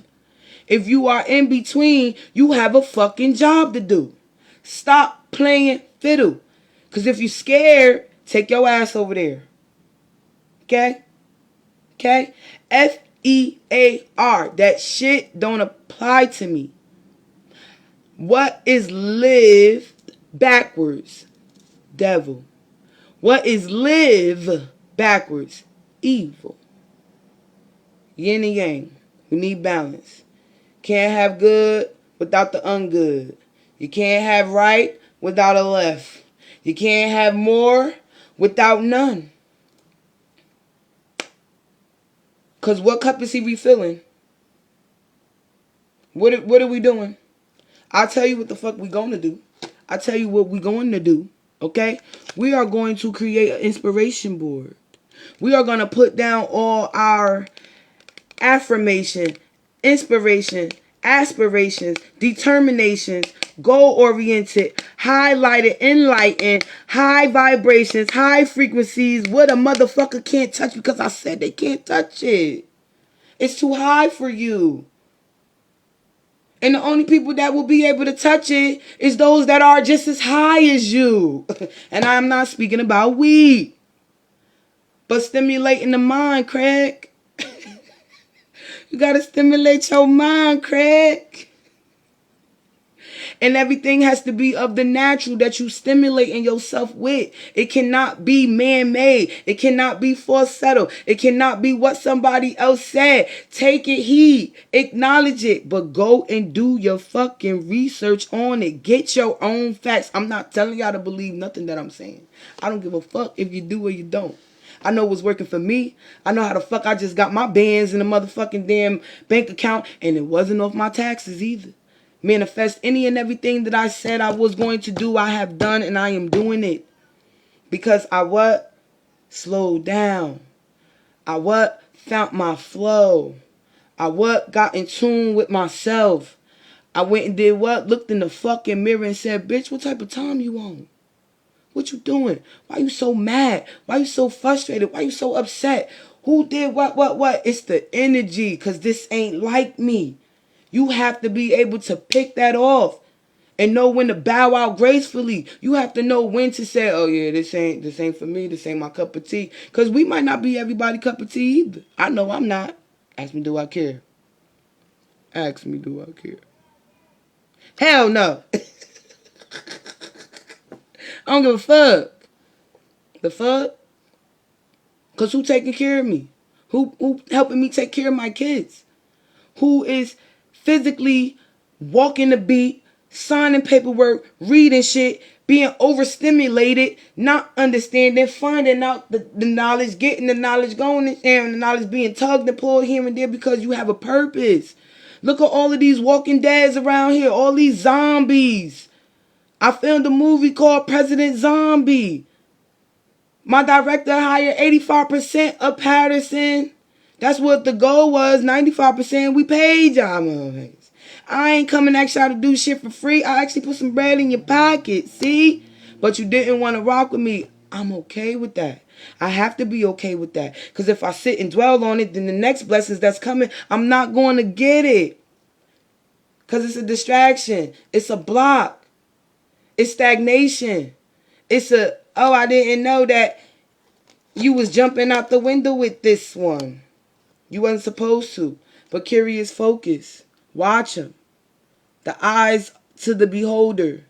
If you are in between, you have a fucking job to do. Stop playing fiddle. Because if you're scared, take your ass over there. Okay? Okay? FEAR. That shit don't apply to me. What is live backwards? Devil. What is live backwards? Evil. Yin and yang. We need balance. Can't have good without the ungood. You can't have right without a left. You can't have more without none. Because what cup is he refilling? What are we doing? I'll tell you what the fuck we going to do. I'll tell you what we going to do. Okay? We are going to create an inspiration board. We are going to put down all our affirmation, inspiration, aspirations, determinations, goal-oriented, highlighted, enlightened, high vibrations, high frequencies. What a motherfucker can't touch because I said they can't touch it. It's too high for you. And the only people that will be able to touch it is those that are just as high as you. And I'm not speaking about weed. But stimulating the mind, Craig. You gotta stimulate your mind, Craig. And everything has to be of the natural that you stimulating yourself with. It cannot be man-made. It cannot be falsetto. It cannot be what somebody else said. Take it, heed, acknowledge it, but go and do your fucking research on it. Get your own facts. I'm not telling y'all to believe nothing that I'm saying. I don't give a fuck if you do or you don't. I know what's working for me. I know how the fuck I just got my bands in the motherfucking damn bank account, and it wasn't off my taxes either. Manifest any and everything that I said I was going to do, I have done, and I am doing it. Because I what? Slowed down. I what? Found my flow. I what? Got in tune with myself. I went and did what? Looked in the fucking mirror and said, bitch, what type of time you on? What you doing? Why you so mad? Why you so frustrated? Why you so upset? Who did what? It's the energy, because this ain't like me. You have to be able to pick that off and know when to bow out gracefully. You have to know when to say, oh yeah, this ain't for me. This ain't my cup of tea. Because we might not be everybody's cup of tea either. I know I'm not. Ask me, do I care? Ask me, do I care? Hell no. I don't give a fuck. The fuck? Because who taking care of me? Who helping me take care of my kids? Who is physically walking the beat, signing paperwork, reading shit, being overstimulated, not understanding, finding out the knowledge, getting the knowledge going, and sharing the knowledge, being tugged and pulled here and there because you have a purpose. Look at all of these walking deads around here, all these zombies. I filmed a movie called President Zombie. My director hired 85% of Patterson. That's what the goal was. 95% we paid y'all motherfuckers. I ain't coming ask y'all to do shit for free. I actually put some bread in your pocket. See? But you didn't want to rock with me. I'm okay with that. I have to be okay with that. Because if I sit and dwell on it, then the next blessings that's coming, I'm not going to get it. Because it's a distraction. It's a block. It's stagnation. It's a, oh, I didn't know that you was jumping out the window with this one. You wasn't supposed to. But curious focus. Watch them. The eyes to the beholder.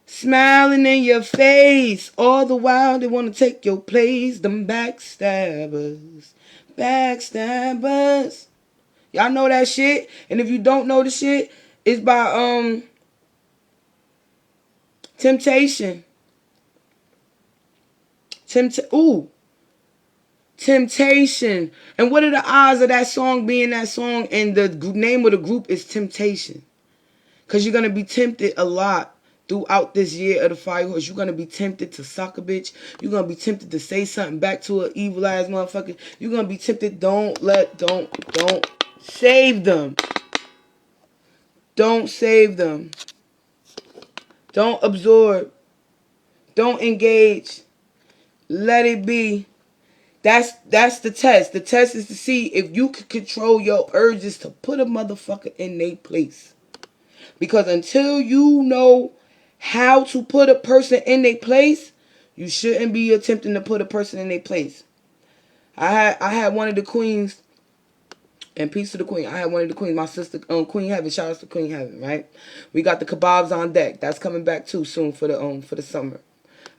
Smiling in your face. All the while they want to take your place. Them backstabbers. Backstabbers. Y'all know that shit? And if you don't know the shit, it's by Temptation. Temptation. And what are the odds of that song being that song? And the name of the group is Temptation. Because you're going to be tempted a lot throughout this year of the fire horse. You're going to be tempted to suck a bitch. You're going to be tempted to say something back to an evil ass motherfucker. You're going to be tempted. Don't save them. Don't save them. Don't absorb. Don't engage. Let it be. That's the test. The test is to see if you can control your urges to put a motherfucker in their place. Because until you know how to put a person in their place, you shouldn't be attempting to put a person in their place. I had one of the queens, and peace to the queen. I had one of the queens, my sister, Queen Heaven. Shout out to Queen Heaven, right? We got the kebabs on deck. That's coming back too soon for the summer.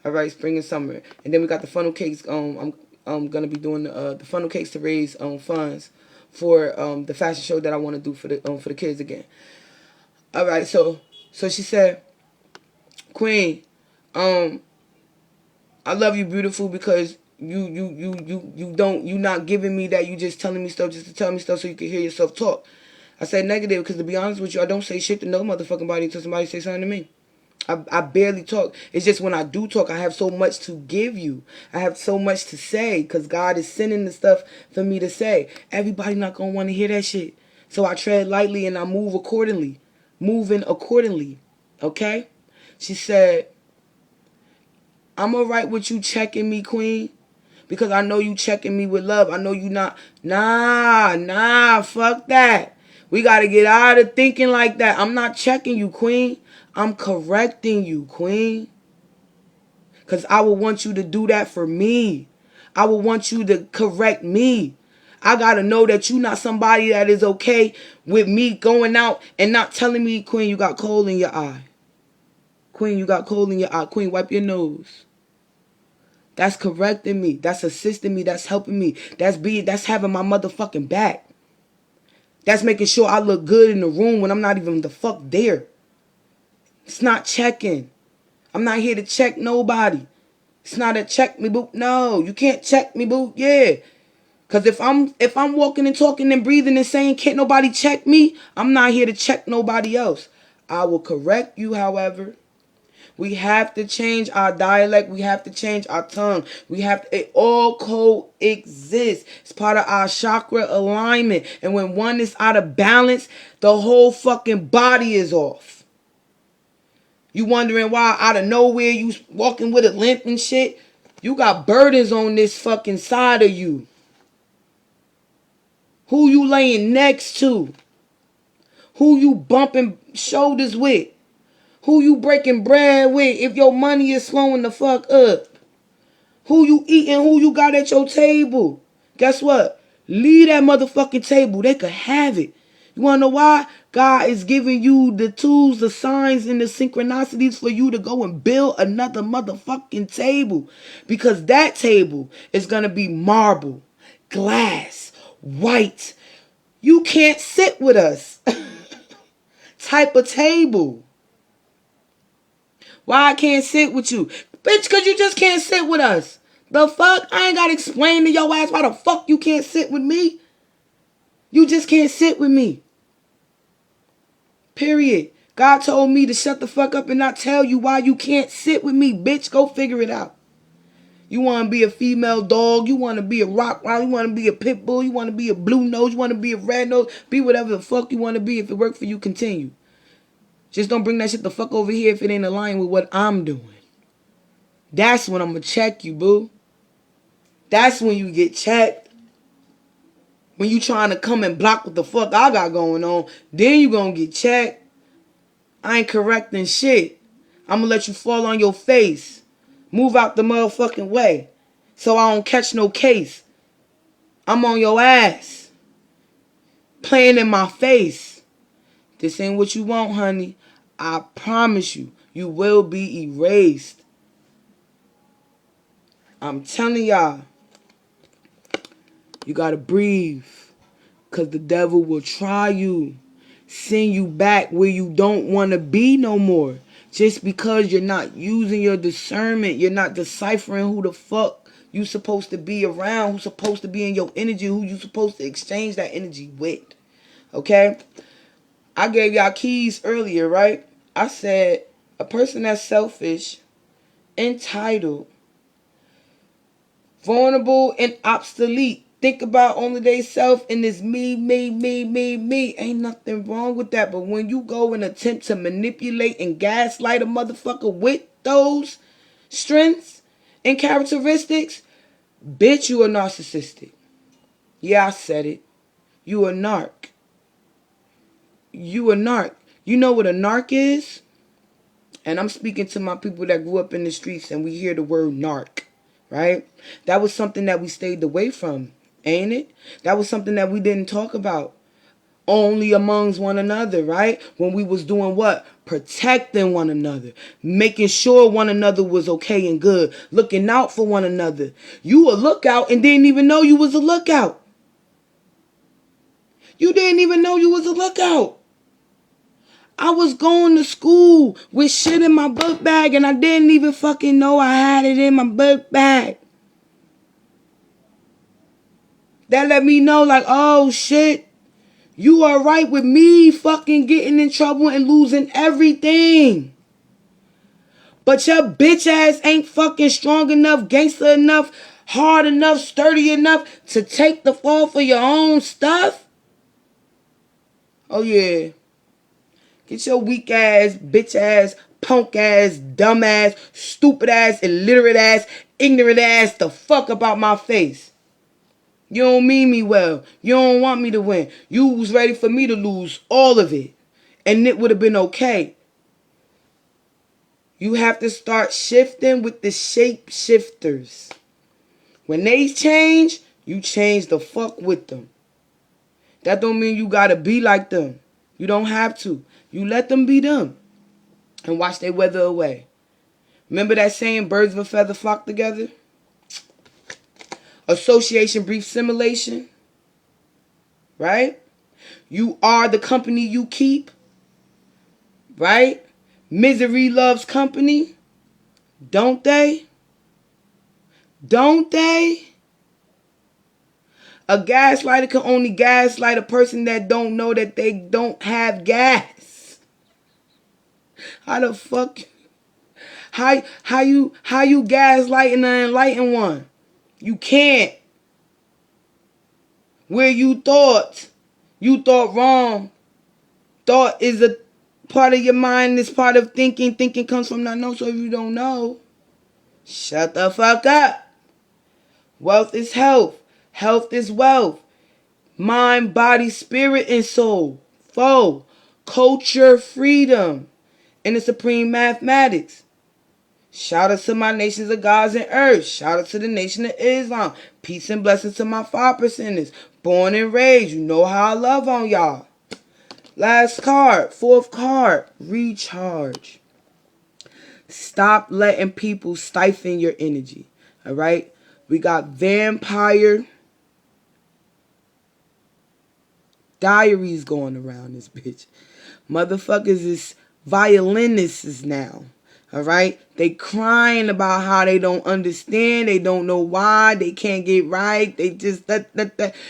All right, spring and summer, and then we got the funnel cakes. I'm gonna be doing the funnel cakes to raise funds for the fashion show that I want to do for the kids again. All right, so she said, Queen, I love you, beautiful, because you not giving me that. You just telling me stuff just to tell me stuff so you can hear yourself talk. I said negative because, to be honest with you, I don't say shit to no motherfucking body until somebody say something to me. I barely talk. It's just when I do talk, I have so much to give you. I have so much to say because God is sending the stuff for me to say. Everybody not going to want to hear that shit. So I tread lightly and I move accordingly. Moving accordingly. Okay? She said, I'm alright with you checking me, Queen. Because I know you checking me with love. I know you not. Nah, fuck that. We got to get out of thinking like that. I'm not checking you, Queen. I'm correcting you, Queen. Because I would want you to do that for me. I would want you to correct me. I got to know that you not somebody that is okay with me going out and not telling me, Queen, you got coal in your eye. Queen, you got coal in your eye. Queen, wipe your nose. That's correcting me. That's assisting me. That's helping me. That's having my motherfucking back. That's making sure I look good in the room when I'm not even the fuck there. It's not checking. I'm not here to check nobody. It's not a check me, boo. No, you can't check me, boo. Yeah. Because if I'm walking and talking and breathing and saying can't nobody check me, I'm not here to check nobody else. I will correct you, however. We have to change our dialect. We have to change our tongue. It all coexists. It's part of our chakra alignment. And when one is out of balance, the whole fucking body is off. You wondering why out of nowhere you walking with a limp and shit? You got burdens on this fucking side of you. Who you laying next to? Who you bumping shoulders with? Who you breaking bread with if your money is slowing the fuck up? Who you eating? Who you got at your table? Guess what? Leave that motherfucking table. They could have it. You want to know why? God is giving you the tools, the signs, and the synchronicities for you to go and build another motherfucking table. Because that table is going to be marble, glass, white. You can't sit with us. Type of table. Why I can't sit with you? Bitch, because you just can't sit with us. The fuck? I ain't got to explain to your ass why the fuck you can't sit with me. You just can't sit with me. Period. God told me to shut the fuck up and not tell you why you can't sit with me, bitch. Go figure it out. You want to be a female dog. You want to be a Rottweiler. You want to be a pit bull. You want to be a blue nose. You want to be a red nose. Be whatever the fuck you want to be. If it worked for you, continue. Just don't bring that shit the fuck over here if it ain't aligned with what I'm doing. That's when I'm going to check you, boo. That's when you get checked. When you trying to come and block what the fuck I got going on, then you going to get checked. I ain't correcting shit. I'm going to let you fall on your face. Move out the motherfucking way so I don't catch no case. I'm on your ass. Playing in my face. This ain't what you want, honey. I promise you, you will be erased. I'm telling y'all, you gotta breathe. Because the devil will try you. Send you back where you don't want to be no more. Just because you're not using your discernment. You're not deciphering who the fuck you supposed to be around. Who's supposed to be in your energy. Who you supposed to exchange that energy with. Okay? I gave y'all keys earlier, right? I said a person that's selfish, entitled, vulnerable, and obsolete think about only they self and it's me, me, me, me, me. Ain't nothing wrong with that. But when you go and attempt to manipulate and gaslight a motherfucker with those strengths and characteristics, bitch, you are narcissistic. Yeah, I said it. You a narc. You a narc. You know what a narc is? And I'm speaking to my people that grew up in the streets and we hear the word narc, right? That was something that we stayed away from, ain't it? That was something that we didn't talk about. Only amongst one another, right? When we was doing what? Protecting one another. Making sure one another was okay and good. Looking out for one another. You a lookout and didn't even know you was a lookout. You didn't even know you was a lookout. I was going to school with shit in my book bag and I didn't even fucking know I had it in my book bag. That let me know like, oh shit, you are right with me fucking getting in trouble and losing everything. But your bitch ass ain't fucking strong enough, gangster enough, hard enough, sturdy enough to take the fall for your own stuff. Oh yeah. Get your weak ass, bitch ass, punk ass, dumb ass, stupid ass, illiterate ass, ignorant ass the fuck about my face. You don't mean me well. You don't want me to win. You was ready for me to lose all of it. And it would have been okay. You have to start shifting with the shape shifters. When they change, you change the fuck with them. That don't mean you gotta be like them. You don't have to. You let them be them. And watch they weather away. Remember that saying, birds of a feather flock together? Association breeds simulation. Right? You are the company you keep. Right? Misery loves company. Don't they? Don't they? A gaslighter can only gaslight a person that don't know that they don't have gas. How the fuck? How you gaslighting an enlightened one? You can't. Where you thought wrong. Thought is a part of your mind. It's part of thinking. Thinking comes from not know. So if you don't know, shut the fuck up. Wealth is health. Health is wealth. Mind, body, spirit, and soul. Foe. Culture, freedom. And the supreme mathematics. Shout out to my nations of gods and earth. Shout out to the nation of Islam. Peace and blessings to my 5%ers. Born and raised. You know how I love on y'all. Last card. Fourth card. Recharge. Stop letting people stifle your energy. Alright? We got vampire diaries going around this bitch. Motherfuckers is violinists now. Alright? They crying about how they don't understand. They don't know why. They can't get right. They just that.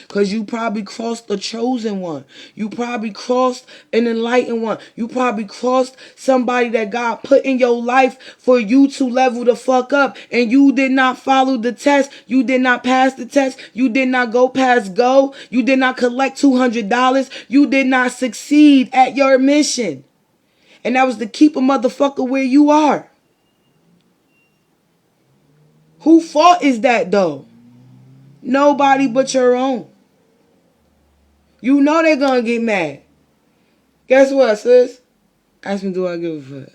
Because you probably crossed the chosen one. You probably crossed an enlightened one. You probably crossed somebody that God put in your life for you to level the fuck up. And you did not follow the test. You did not pass the test. You did not go past go. You did not collect $200. You did not succeed at your mission. And that was to keep a motherfucker where you are. Who fault is that though? Nobody but your own. You know they're gonna get mad. Guess what, sis? Ask me, do I give a fuck?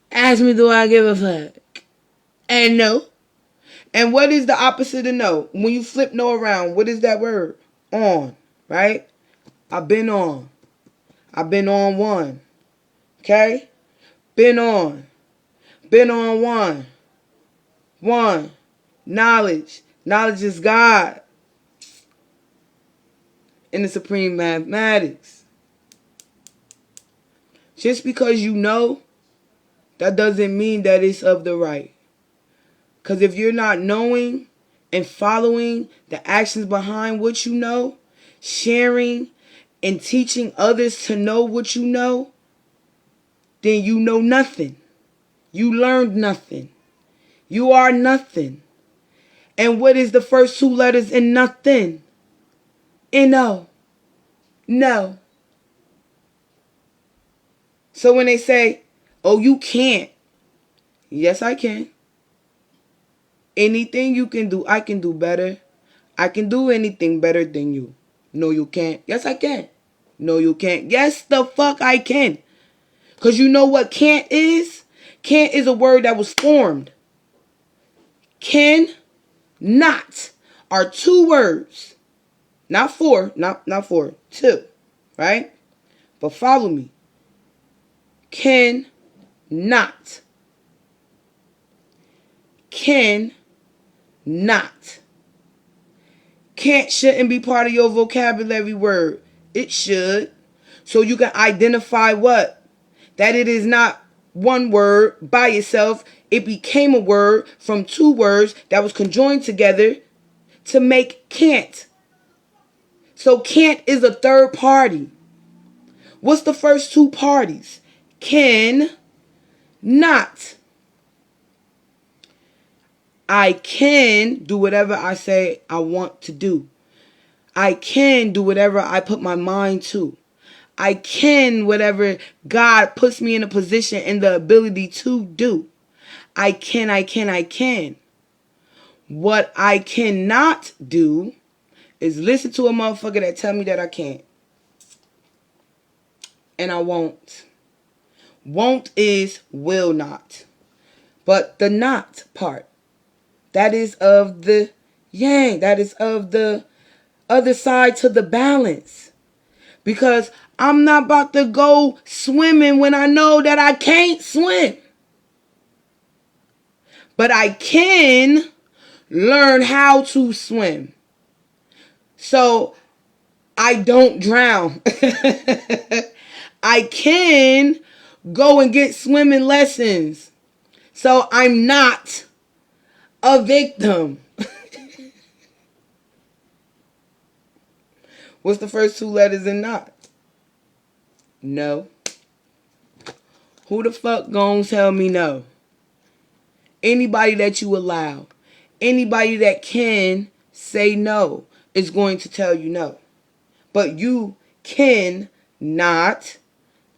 Ask me, do I give a fuck? And no. And what is the opposite of no? When you flip no around, what is that word? On, right? I've been on. I've been on one. Okay? Been on. Been on one. One. Knowledge. Knowledge is God. In the supreme mathematics. Just because you know, that doesn't mean that it's of the right. Because if you're not knowing and following the actions behind what you know, sharing and teaching others to know what you know, then you know nothing. You learned nothing. You are nothing. And what is the first two letters in nothing? N-O. No. So when they say, oh, you can't. Yes, I can. Anything you can do, I can do better. I can do anything better than you. No, you can't. Yes, I can. No, you can't. Yes, the fuck I can. Because you know what can't is? Can't is a word that was formed. Can, not are two words. Not four. Not four. Two. Right? But follow me. Can, not. Can, not. Can't shouldn't be part of your vocabulary word. It should. So you can identify what? That it is not one word by itself. It became a word from two words that was conjoined together to make can't. So can't is a third party. What's the first two parties? Can, not. I can do whatever I say I want to do. I can do whatever I put my mind to. I can whatever God puts me in a position and the ability to do. I can. What I cannot do is listen to a motherfucker that tell me that I can't. And I won't. Won't is will not. But the not part, that is of the yang. That is of the other side to the balance. Because I'm not about to go swimming when I know that I can't swim. But I can learn how to swim. So I don't drown. I can go and get swimming lessons. So I'm not a victim. What's the first two letters in not? No. Who the fuck gonna tell me no? Anybody that you allow. Anybody that can say no is going to tell you no. But you can not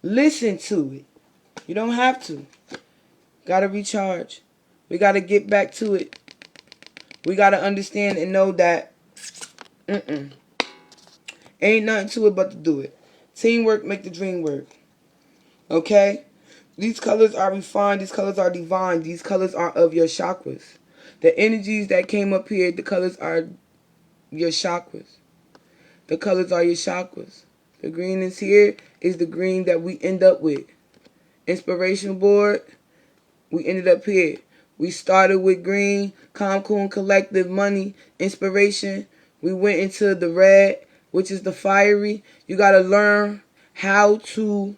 listen to it. You don't have to. Gotta recharge. We gotta get back to it. We gotta understand and know that ain't nothing to it but to do it. Teamwork make the dream work. Okay? These colors are refined. These colors are divine. These colors are of your chakras. The energies that came up here, the colors are your chakras. The colors are your chakras. The green is here is the green that we end up with. Inspiration board, we ended up here. We started with green, Calm Cool and Collective, money, inspiration. We went into the red, which is the fiery. You got to learn how to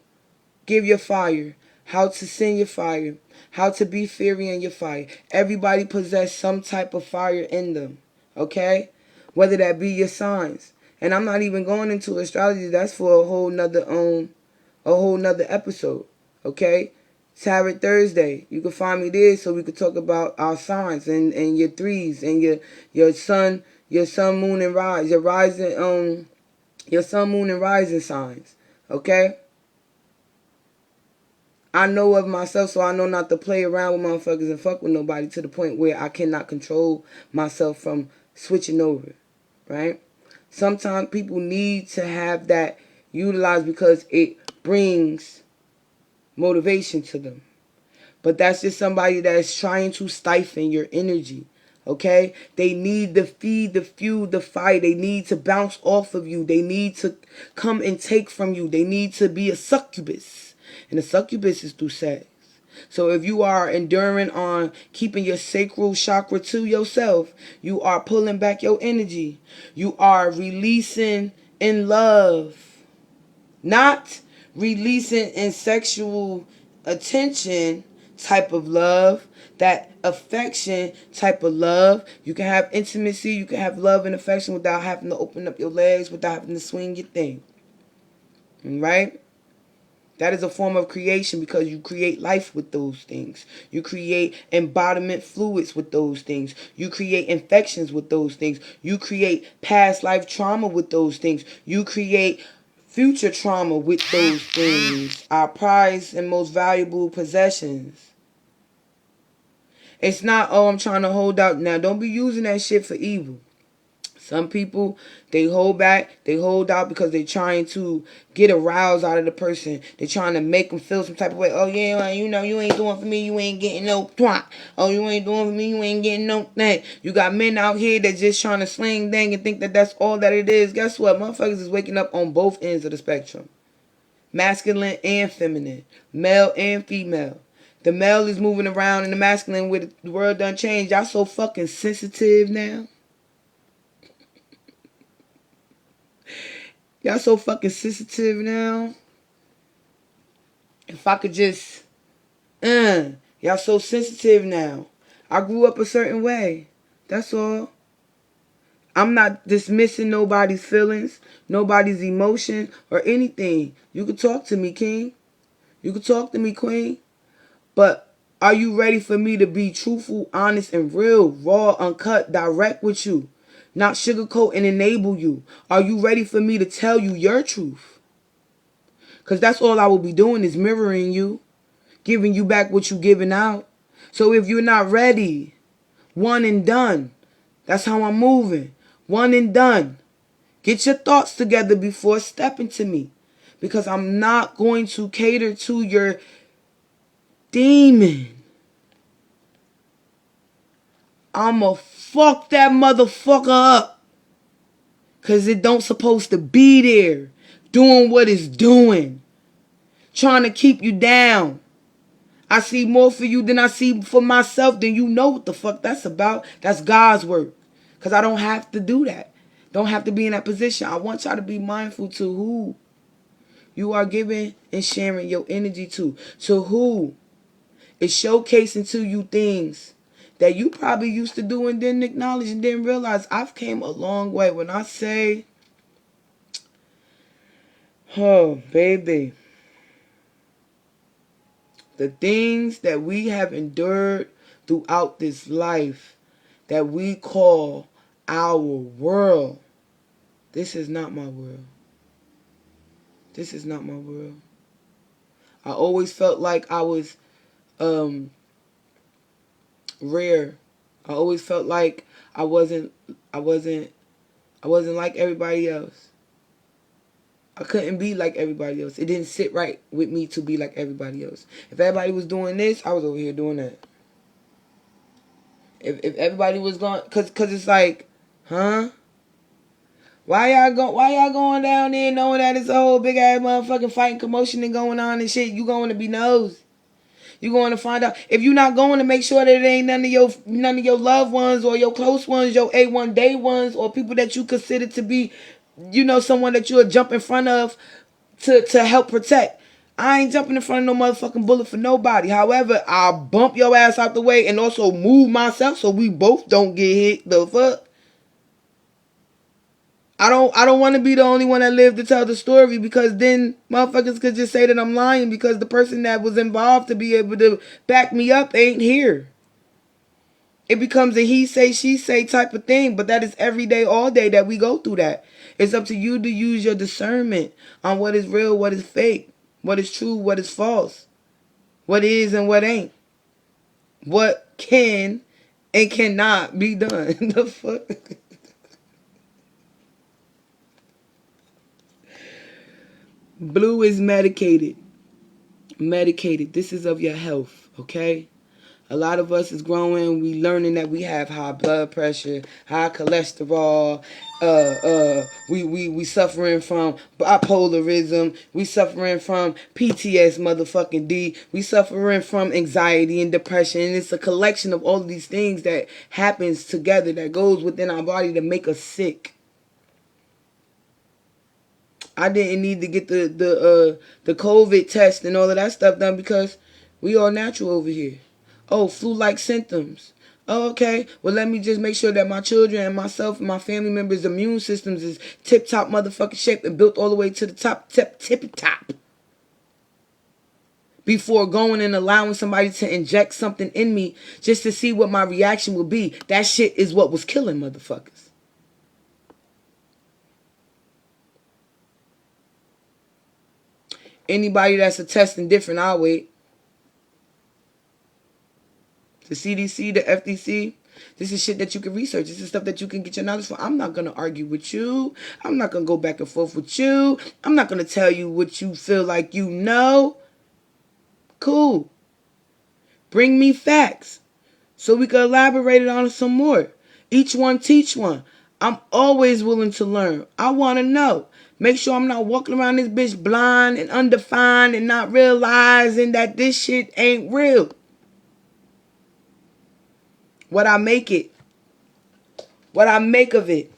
give your fire, how to send your fire, how to be fiery in your fire. Everybody possess some type of fire in them, okay? Whether that be your signs. And I'm not even going into astrology. That's for a whole nother episode, okay? Tarot Thursday. You can find me there so we could talk about our signs and your threes and your sun, moon, and rise, your rising your sun, moon, and rising signs, okay? I know of myself, so I know not to play around with motherfuckers and fuck with nobody to the point where I cannot control myself from switching over, right? Sometimes people need to have that utilized because it brings motivation to them. But that's just somebody that's trying to stifle your energy, okay? They need to feed, the fuel, the fire. They need to bounce off of you. They need to come and take from you. They need to be a succubus. And the succubus is through sex. So if you are enduring on keeping your sacral chakra to yourself, you are pulling back your energy. You are releasing in love. Not releasing in sexual attention type of love. That affection type of love. You can have intimacy. You can have love and affection without having to open up your legs, without having to swing your thing. Right? That is a form of creation because you create life with those things. You create embodiment fluids with those things. You create infections with those things. You create past life trauma with those things. You create future trauma with those things. Our prized and most valuable possessions. It's not, oh, I'm trying to hold out. Now, don't be using that shit for evil. Some people, they hold back, they hold out because they're trying to get aroused out of the person. They're trying to make them feel some type of way. Oh, yeah, you know, you ain't doing for me, you ain't getting no twat. Oh, you ain't doing for me, you ain't getting no thing. You got men out here that just trying to sling thing and think that that's all that it is. Guess what? Motherfuckers is waking up on both ends of the spectrum. Masculine and feminine. Male and female. The male is moving around in the masculine with the world done changed. Y'all so fucking sensitive now. Y'all so fucking sensitive now. If I could just, y'all so sensitive now. I grew up a certain way. That's all. I'm not dismissing nobody's feelings, nobody's emotion, or anything. You can talk to me, king. You can talk to me, queen. But are you ready for me to be truthful, honest, and real, raw, uncut, direct with you? Not sugarcoat and enable you. Are you ready for me to tell you your truth? Because that's all I will be doing is mirroring you, giving you back what you giving out. So if you're not ready, one and done. That's how I'm moving. One and done. Get your thoughts together before stepping to me. Because I'm not going to cater to your demon. I'ma fuck that motherfucker up. Cause it don't supposed to be there. Doing what it's doing. Trying to keep you down. I see more for you than I see for myself. Then you know what the fuck that's about. That's God's work. Cause I don't have to do that. Don't have to be in that position. I want y'all to be mindful to who you are giving and sharing your energy to. To who is showcasing to you things that you probably used to do and didn't acknowledge and didn't realize. I've came a long way. When I say, oh, baby, the things that we have endured throughout this life that we call our world, this is not my world. This is not my world. I always felt like I was rare. I always felt like I wasn't like everybody else. I couldn't be like everybody else. It didn't sit right with me to be like everybody else. If everybody was doing this, I was over here doing that. If everybody was going, cause it's like, huh? Why y'all going down there knowing that it's a whole big ass motherfucking fighting commotion and going on and shit? You going to be nosed. You going to find out. If you're not going to make sure that it ain't none of your loved ones or your close ones, your A1 day ones, or people that you consider to be, you know, someone that you'll jump in front of to help protect. I ain't jumping in front of no motherfucking bullet for nobody. However, I'll bump your ass out the way and also move myself so we both don't get hit. The fuck? I don't want to be the only one that lived to tell the story, because then motherfuckers could just say that I'm lying because the person that was involved to be able to back me up ain't here. It becomes a he say, she say type of thing, but that is every day, all day that we go through that. It's up to you to use your discernment on what is real, what is fake, what is true, what is false, what is and what ain't, what can and cannot be done. The fuck? Blue is medicated. Medicated. This is of your health, okay? A lot of us is growing. We learning that we have high blood pressure, high cholesterol. We suffering from bipolarism. We suffering from PTS motherfucking D. We suffering from anxiety and depression. And it's a collection of all of these things that happens together that goes within our body to make us sick. I didn't need to get the COVID test and all of that stuff done because we all natural over here. Oh, flu-like symptoms. Oh, okay. Well, let me just make sure that my children and myself and my family members' immune systems is tip-top motherfucking shape and built all the way to the top, tippy top. before going and allowing somebody to inject something in me just to see what my reaction will be. That shit is what was killing motherfuckers. Anybody that's attesting different, I'll wait. The CDC, the FDC, this is shit that you can research. This is stuff that you can get your knowledge from. I'm not going to argue with you. I'm not going to go back and forth with you. I'm not going to tell you what you feel like you know. Cool. Bring me facts so we can elaborate it on some more. Each one teach one. I'm always willing to learn. I want to know. Make sure I'm not walking around this bitch blind and undefined and not realizing that this shit ain't real. What I make it. What I make of it.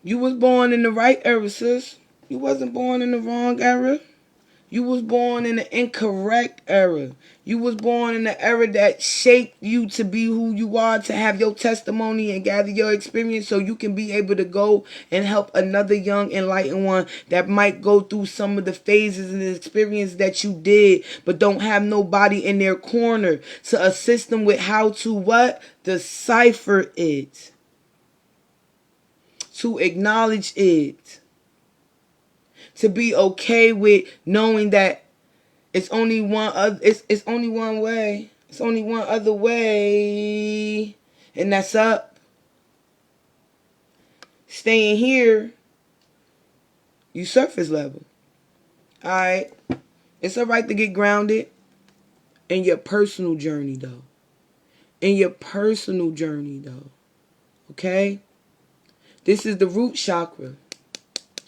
You was born in the right era, sis. You wasn't born in the wrong era. You was born in the incorrect era. You was born in the era that shaped you to be who you are, to have your testimony and gather your experience so you can be able to go and help another young enlightened one that might go through some of the phases and the experience that you did, but don't have nobody in their corner to assist them with how to what? Decipher it. To acknowledge it. To be okay with knowing that it's only one other, it's only one way. It's only one other way. And that's up. Staying here, you surface level. Alright? It's alright to get grounded in your personal journey though. In your personal journey though. Okay? This is the root chakra.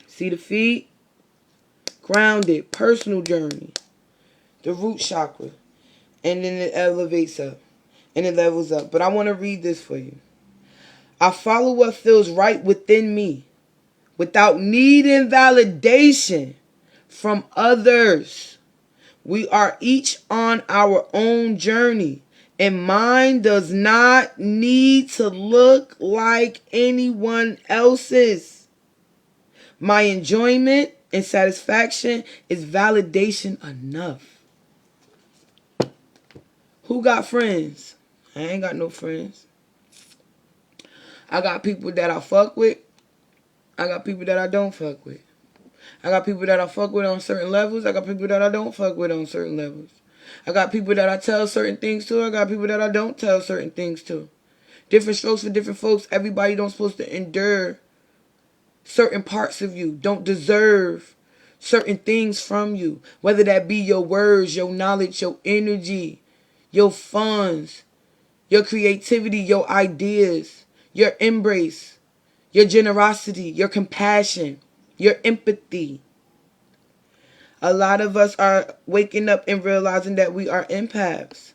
See the feet? Grounded, personal journey. The root chakra. And then it elevates up. And it levels up. But I want to read this for you. I follow what feels right within me without needing validation from others. We are each on our own journey. And mine does not need to look like anyone else's. My enjoyment and satisfaction is validation enough. Who got friends? I ain't got no friends. I got people that I fuck with. I got people that I don't fuck with. I got people that I fuck with on certain levels. I got people that I don't fuck with on certain levels. I got people that I tell certain things to. I got people that I don't tell certain things to. Different strokes for different folks. Everybody don't supposed to endure certain parts of you. Don't deserve certain things from you. Whether that be your words, your knowledge, your energy, your funds, your creativity, your ideas, your embrace, your generosity, your compassion, your empathy. A lot of us are waking up and realizing that we are empaths.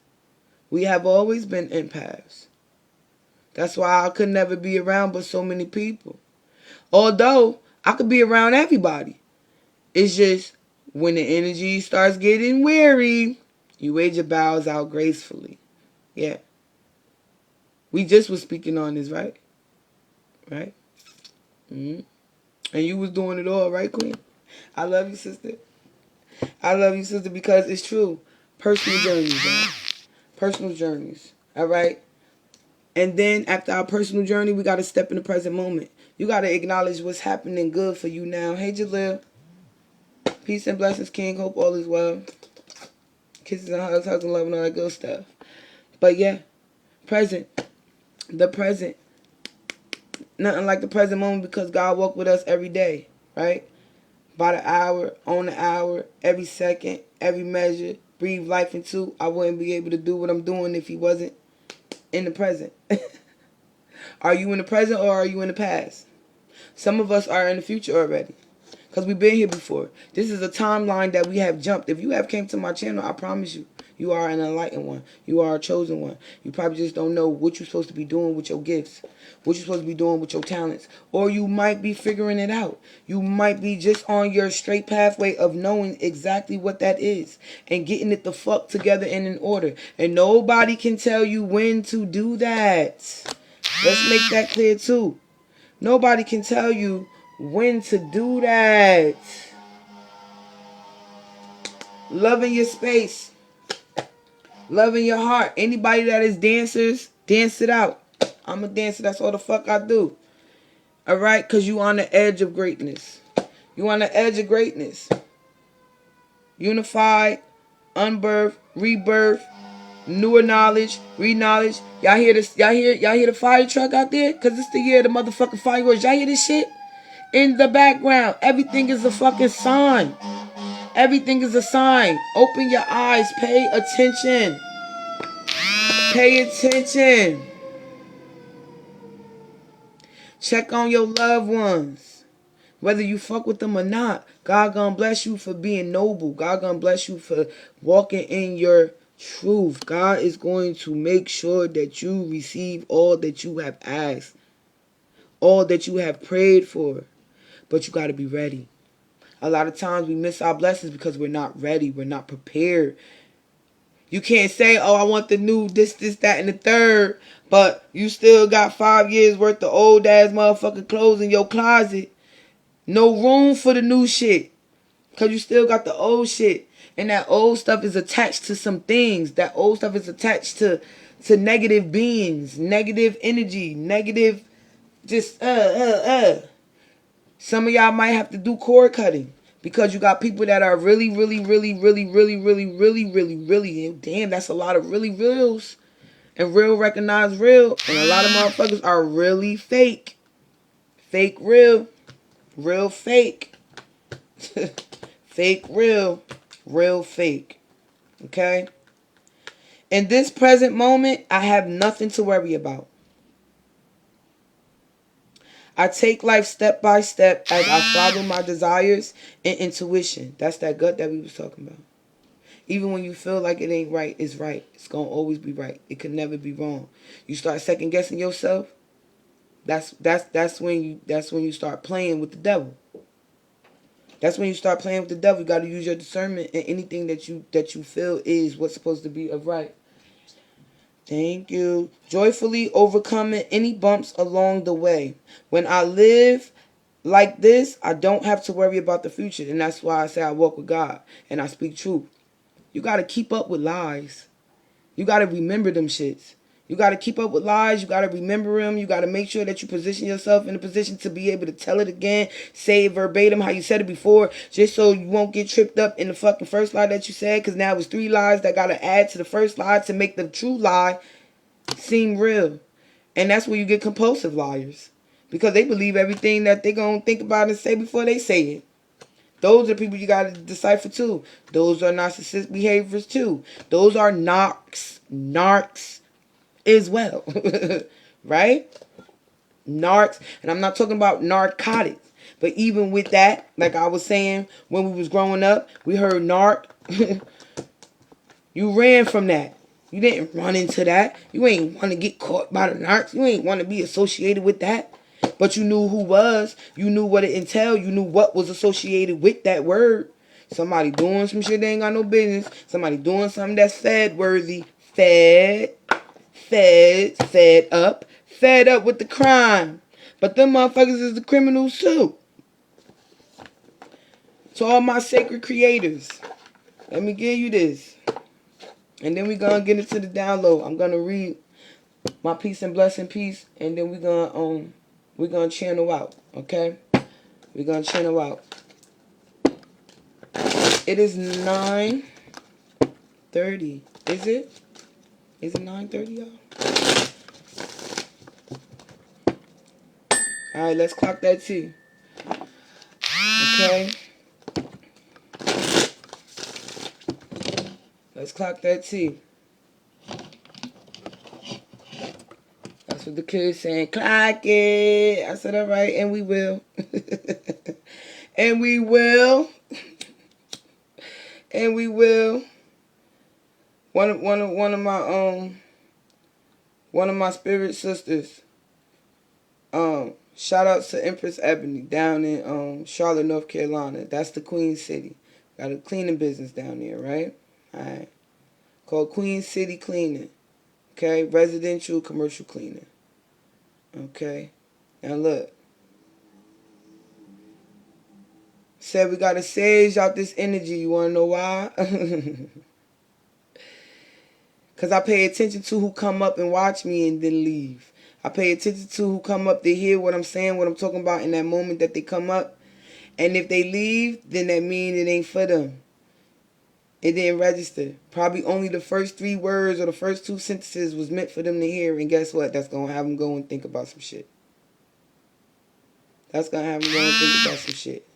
We have always been empaths. That's why I could never be around but so many people. Although I could be around everybody. It's just when the energy starts getting weary, you wage your bows out gracefully. Yeah. We just was speaking on this, right? Right? Mm-hmm. And you was doing it all, right, Queen? I love you, sister. I love you, sister, because it's true. Personal journeys, man. Personal journeys. All right? And then after our personal journey, we got to step in the present moment. You got to acknowledge what's happening good for you now. Hey, Jalil. Peace and blessings, King. Hope all is well. Kisses and hugs, hugs and love and all that good stuff. But yeah, present. The present. Nothing like the present moment because God walked with us every day, right? By the hour, on the hour, every second, every measure. Breathe life into. I wouldn't be able to do what I'm doing if he wasn't in the present. Are you in the present or are you in the past? Some of us are in the future already. Because we've been here before. This is a timeline that we have jumped. If you have came to my channel, I promise you, you are an enlightened one. You are a chosen one. You probably just don't know what you're supposed to be doing with your gifts. What you're supposed to be doing with your talents. Or you might be figuring it out. You might be just on your straight pathway of knowing exactly what that is. And getting it the fuck together and in order. And nobody can tell you when to do that. Let's make that clear too. Nobody can tell you when to do that. Loving your space. Loving your heart. Anybody that is dancers, dance it out. I'm a dancer. That's all the fuck I do. All right? Because you on the edge of greatness. You on the edge of greatness. Unified, unbirth, rebirth, newer knowledge, re-knowledge. Y'all hear this? Y'all hear the fire truck out there? Because it's the year of the motherfucking fireworks. Y'all hear this shit? In the background. Everything is a fucking sign. Everything is a sign. Open your eyes. Pay attention. Pay attention. Check on your loved ones. Whether you fuck with them or not, God gonna bless you for being noble. God gonna bless you for walking in your truth. God is going to make sure that you receive all that you have asked, all that you have prayed for. But you got to be ready. A lot of times we miss our blessings because we're not ready. We're not prepared. You can't say, oh, I want the new this, that, and the third, but you still got 5 years worth of old ass motherfucking clothes in your closet. No room for the new shit. Because you still got the old shit. And that old stuff is attached to some things. That old stuff is attached to negative beings, negative energy, negative just Some of y'all might have to do cord cutting. Because you got people that are really, damn, that's a lot of really reals. And real recognize real. And a lot of motherfuckers are really fake. Fake real. Real fake. Fake real. Real fake. Okay? In this present moment, I have nothing to worry about. I take life step by step as I follow my desires and intuition. That's that gut that we was talking about. Even when you feel like it ain't right, it's right. It's going to always be right. It can never be wrong. You start second guessing yourself, that's when you start playing with the devil. That's when you start playing with the devil. You got to use your discernment, and anything that you feel is what's supposed to be of right. Thank you. Joyfully overcoming any bumps along the way. When I live like this, I don't have to worry about the future. And that's why I say I walk with God and I speak truth. You got to keep up with lies. You got to remember them shits. You got to keep up with lies. You got to remember them. You got to make sure that you position yourself in a position to be able to tell it again. Say it verbatim how you said it before. Just so you won't get tripped up in the fucking first lie that you said. Because now it's 3 lies that got to add to the first lie to make the true lie seem real. And that's where you get compulsive liars. Because they believe everything that they going to think about and say before they say it. Those are people you got to decipher too. Those are narcissistic behaviors too. Those are narcs. Narcs as well. Right? Narcs. And I'm not talking about narcotics. But even with that, like I was saying, when we was growing up, we heard narc. You ran from that. You didn't run into that. You ain't want to get caught by the narcs. You ain't want to be associated with that. But you knew who was. You knew what it entailed. You knew what was associated with that word. Somebody doing some shit they ain't got no business. Somebody doing something that's fed worthy. Fed up. Fed up with the crime. But them motherfuckers is the criminals too. To all my sacred creators, let me give you this. And then we're going to get into the download. I'm going to read my peace and blessing piece. And then we're going to channel out. Okay? We're going to channel out. It is 9:30. Is it? Is it 9:30, y'all? Alright, let's clock that T. Okay? Let's clock that T. That's what the kids saying. Clock it. I said, alright, and we will. And we will. And we will. One of my spirit sisters. Shout out to Empress Ebony down in Charlotte, North Carolina. That's the Queen City. Got a cleaning business down there, right? Alright. Called Queen City Cleaning. Okay? Residential, commercial cleaning. Okay? Now look. Said we gotta sage out this energy. You wanna know why? Cause I pay attention to who come up and watch me and then leave. I pay attention to who come up to hear what I'm saying, what I'm talking about in that moment that they come up. And if they leave, then that means it ain't for them. It didn't register. Probably only the first 3 words or the first 2 sentences was meant for them to hear. And guess what? That's going to have them go and think about some shit. That's going to have them go and think about some shit.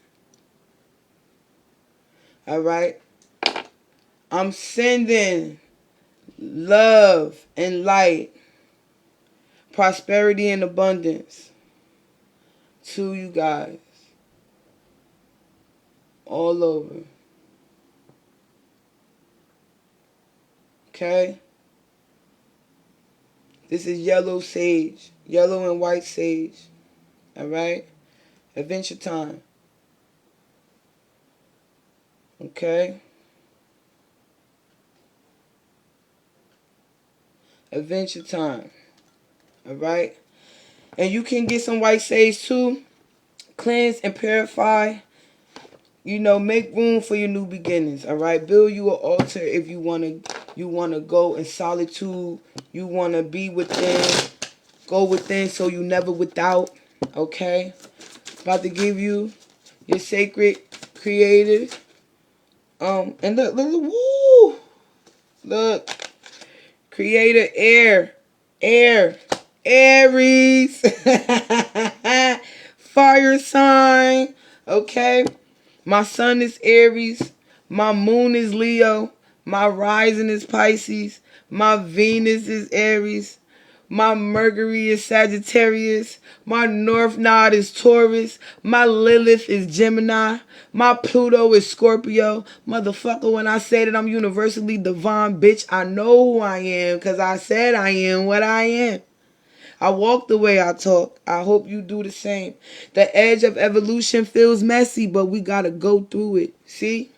Alright? I'm sending love and light, prosperity and abundance to you guys. All over. Okay? This is yellow sage. Yellow and white sage. Alright? Adventure time. Okay? Adventure time. Alright? And you can get some white sage too. Cleanse and purify. You know, make room for your new beginnings. Alright? Build you an altar if you wanna go in solitude. You wanna be within. Go within so you never without. Okay? About to give you your sacred creator. And look, woo! Look. Creator air, Aries, fire sign, okay? My sun is Aries, my moon is Leo, my rising is Pisces, my Venus is Aries, my Mercury is Sagittarius, my North Node is Taurus, my Lilith is Gemini, my Pluto is Scorpio. Motherfucker, when I say that I'm universally divine, bitch, I know who I am because I said I am what I am. I walk the way I talk. I hope you do the same. The edge of evolution feels messy, but we got to go through it. See?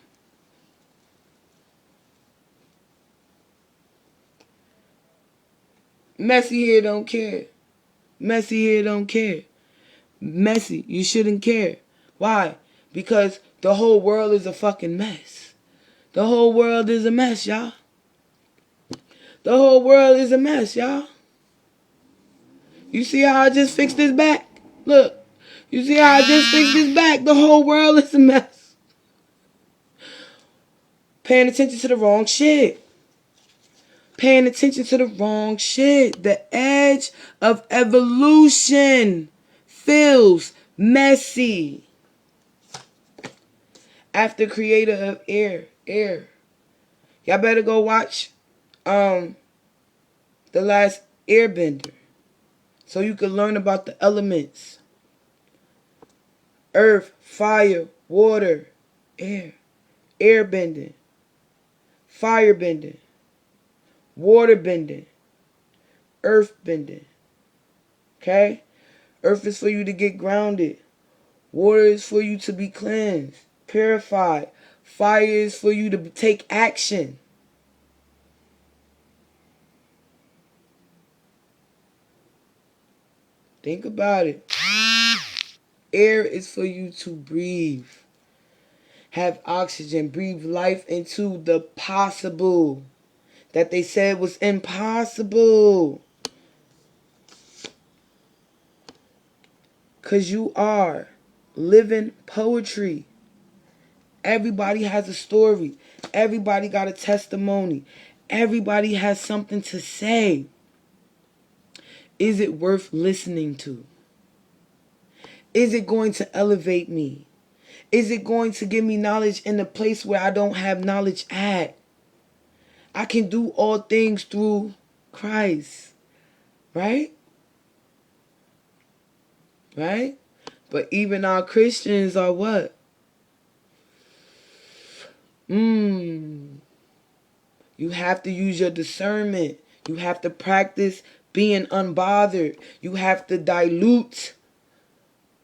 Messy here don't care. Messy here don't care. Messy, you shouldn't care. Why? Because the whole world is a fucking mess. The whole world is a mess, y'all. The whole world is a mess, y'all. You see how I just fixed this back? Look. You see how I just fixed this back? The whole world is a mess. Paying attention to the wrong shit. Paying attention to the wrong shit. The edge of evolution feels messy. After creator of air. Y'all better go watch The Last Airbender so you can learn about the elements. Earth, fire, water, air. Airbending. Firebending. Waterbending. Earthbending. Okay? Earth is for you to get grounded. Water is for you to be cleansed, purified. Fire is for you to take action. Think about it. Air is for you to breathe. Have oxygen. Breathe life into the possible that they said was impossible. Because you are living poetry. Everybody has a story. Everybody got a testimony. Everybody has something to say. Is it worth listening to? Is it going to elevate me? Is it going to give me knowledge in a place where I don't have knowledge at? I can do all things through Christ. Right? Right? But even our Christians are what? You have to use your discernment. You have to practice being unbothered. You have to dilute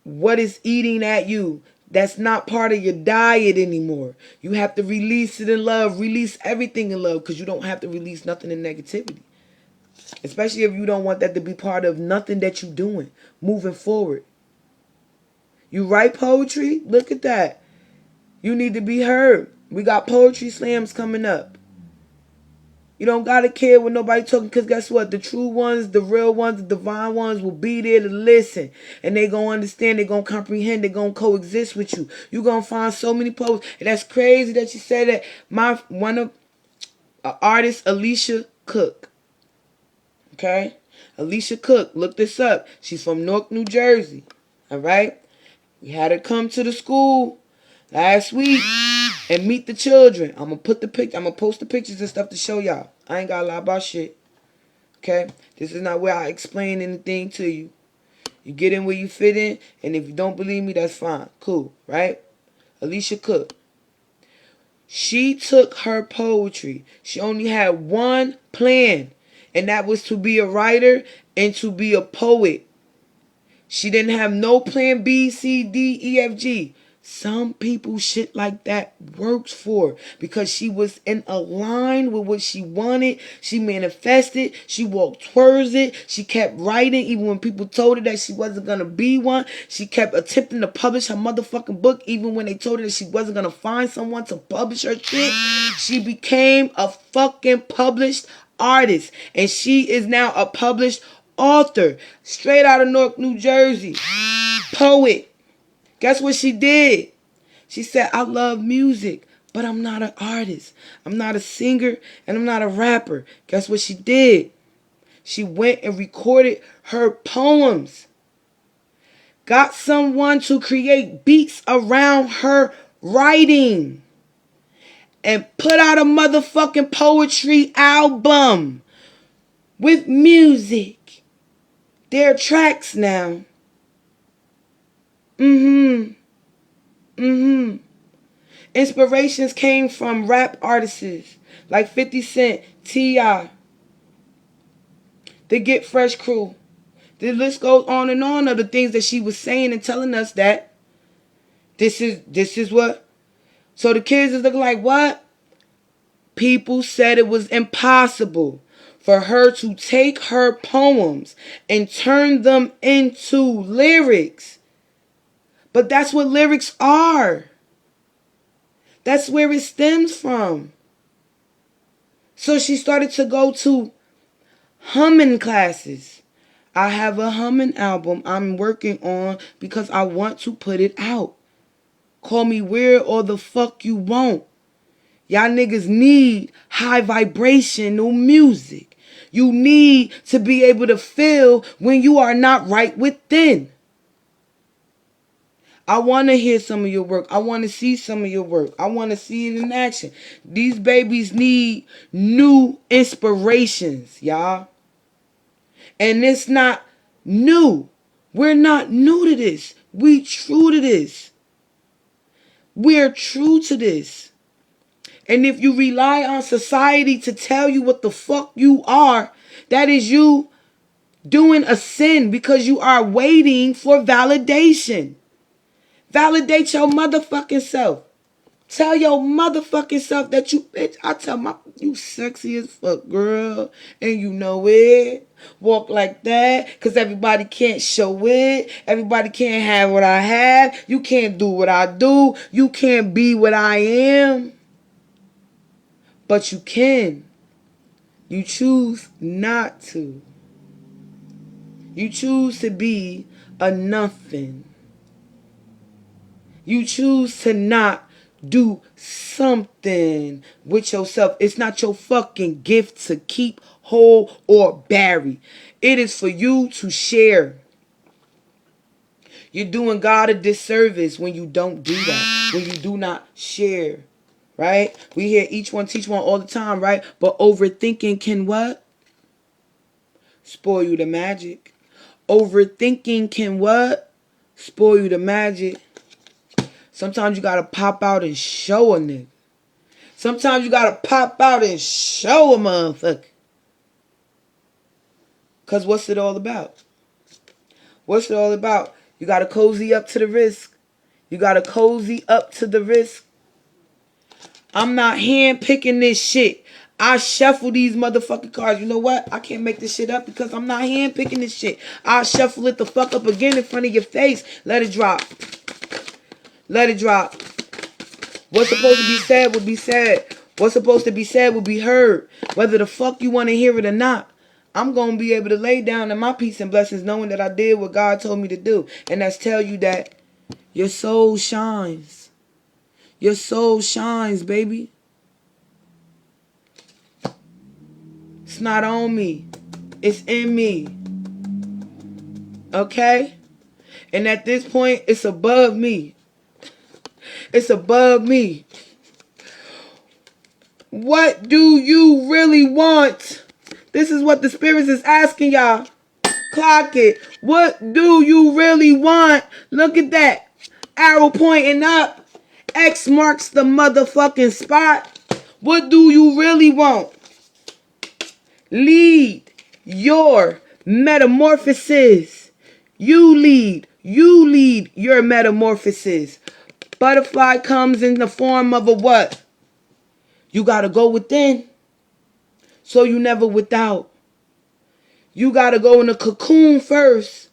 what is eating at you. That's not part of your diet anymore. You have to release it in love. Release everything in love because you don't have to release nothing in negativity. Especially if you don't want that to be part of nothing that you're doing moving forward. You write poetry? Look at that. You need to be heard. We got poetry slams coming up. You don't gotta care what nobody talking, because guess what? The true ones, the real ones, the divine ones will be there to listen. And they gonna understand, they gonna comprehend, they gonna coexist with you. You gonna find so many poets. And that's crazy that you said that. One of artist, Alicia Cook. Okay? Alicia Cook, look this up. She's from Newark, New Jersey. Alright? We had her come to the school last week and meet the children. I'm gonna post the pictures and stuff to show y'all. I ain't gotta lie about shit. Okay? This is not where I explain anything to you. You get in where you fit in, and if you don't believe me, that's fine. Cool, right? Alicia Cook. She took her poetry. She only had one plan, and that was to be a writer and to be a poet. She didn't have no plan B, C, D, E, F, G. Some people shit like that works for, because she was in a line with what she wanted. She manifested. She walked towards it. She kept writing even when people told her that she wasn't going to be one. She kept attempting to publish her motherfucking book even when they told her that she wasn't going to find someone to publish her shit. She became a fucking published artist, and she is now a published author, straight out of Newark, New Jersey. Poet. Guess what she did? She said, I love music, but I'm not an artist. I'm not a singer, and I'm not a rapper. Guess what she did? She went and recorded her poems. Got someone to create beats around her writing. And put out a motherfucking poetry album with music. There are tracks now. Inspirations came from rap artists like 50 Cent, T.I., the Get Fresh crew. The list goes on and on of the things that she was saying and telling us that this is what. So the kids is looking like, what? People said it was impossible for her to take her poems and turn them into lyrics. But that's what lyrics are. That's where it stems from. So she started to go to humming classes. I have a humming album I'm working on because I want to put it out. Call me weird or the fuck you want. Y'all niggas need high vibrational music. You need to be able to feel when you are not right within. I want to hear some of your work. I want to see some of your work. I want to see it in action. These babies need new inspirations, y'all. And it's not new. We're not new to this. We true to this. We're true to this. And if you rely on society to tell you what the fuck you are, that is you doing a sin, because you are waiting for validation. Validate your motherfucking self. Tell your motherfucking self that you, bitch, you sexy as fuck, girl. And you know it. Walk like that, because everybody can't show it. Everybody can't have what I have. You can't do what I do. You can't be what I am. But you can. You choose not to. You choose to be a nothing. You choose to not do something with yourself. It's not your fucking gift to keep, hold, or bury. It is for you to share. You're doing God a disservice when you don't do that. When you do not share. Right? We hear each one teach one all the time, right? But overthinking can what? Spoil you the magic. Overthinking can what? Spoil you the magic. Sometimes you gotta pop out and show a nigga. Sometimes you gotta pop out and show a motherfucker. Because what's it all about? What's it all about? You gotta cozy up to the risk. You gotta cozy up to the risk. I'm not hand picking this shit. I shuffle these motherfucking cards. You know what? I can't make this shit up because I'm not hand picking this shit. I'll shuffle it the fuck up again in front of your face. Let it drop. Let it drop. What's supposed to be said will be said. What's supposed to be said will be heard. Whether the fuck you want to hear it or not. I'm going to be able to lay down in my peace and blessings knowing that I did what God told me to do. And that's tell you that your soul shines. Your soul shines, baby. It's not on me. It's in me. Okay? And at this point, it's above me. It's above me. What do you really want? This is what the spirits is asking y'all. Clock it. What do you really want? Look at that. Arrow pointing up. X marks the motherfucking spot. What do you really want? Lead your metamorphosis. You lead your metamorphosis. Butterfly comes in the form of a what? You gotta go within, so you never without. You gotta go in the cocoon first.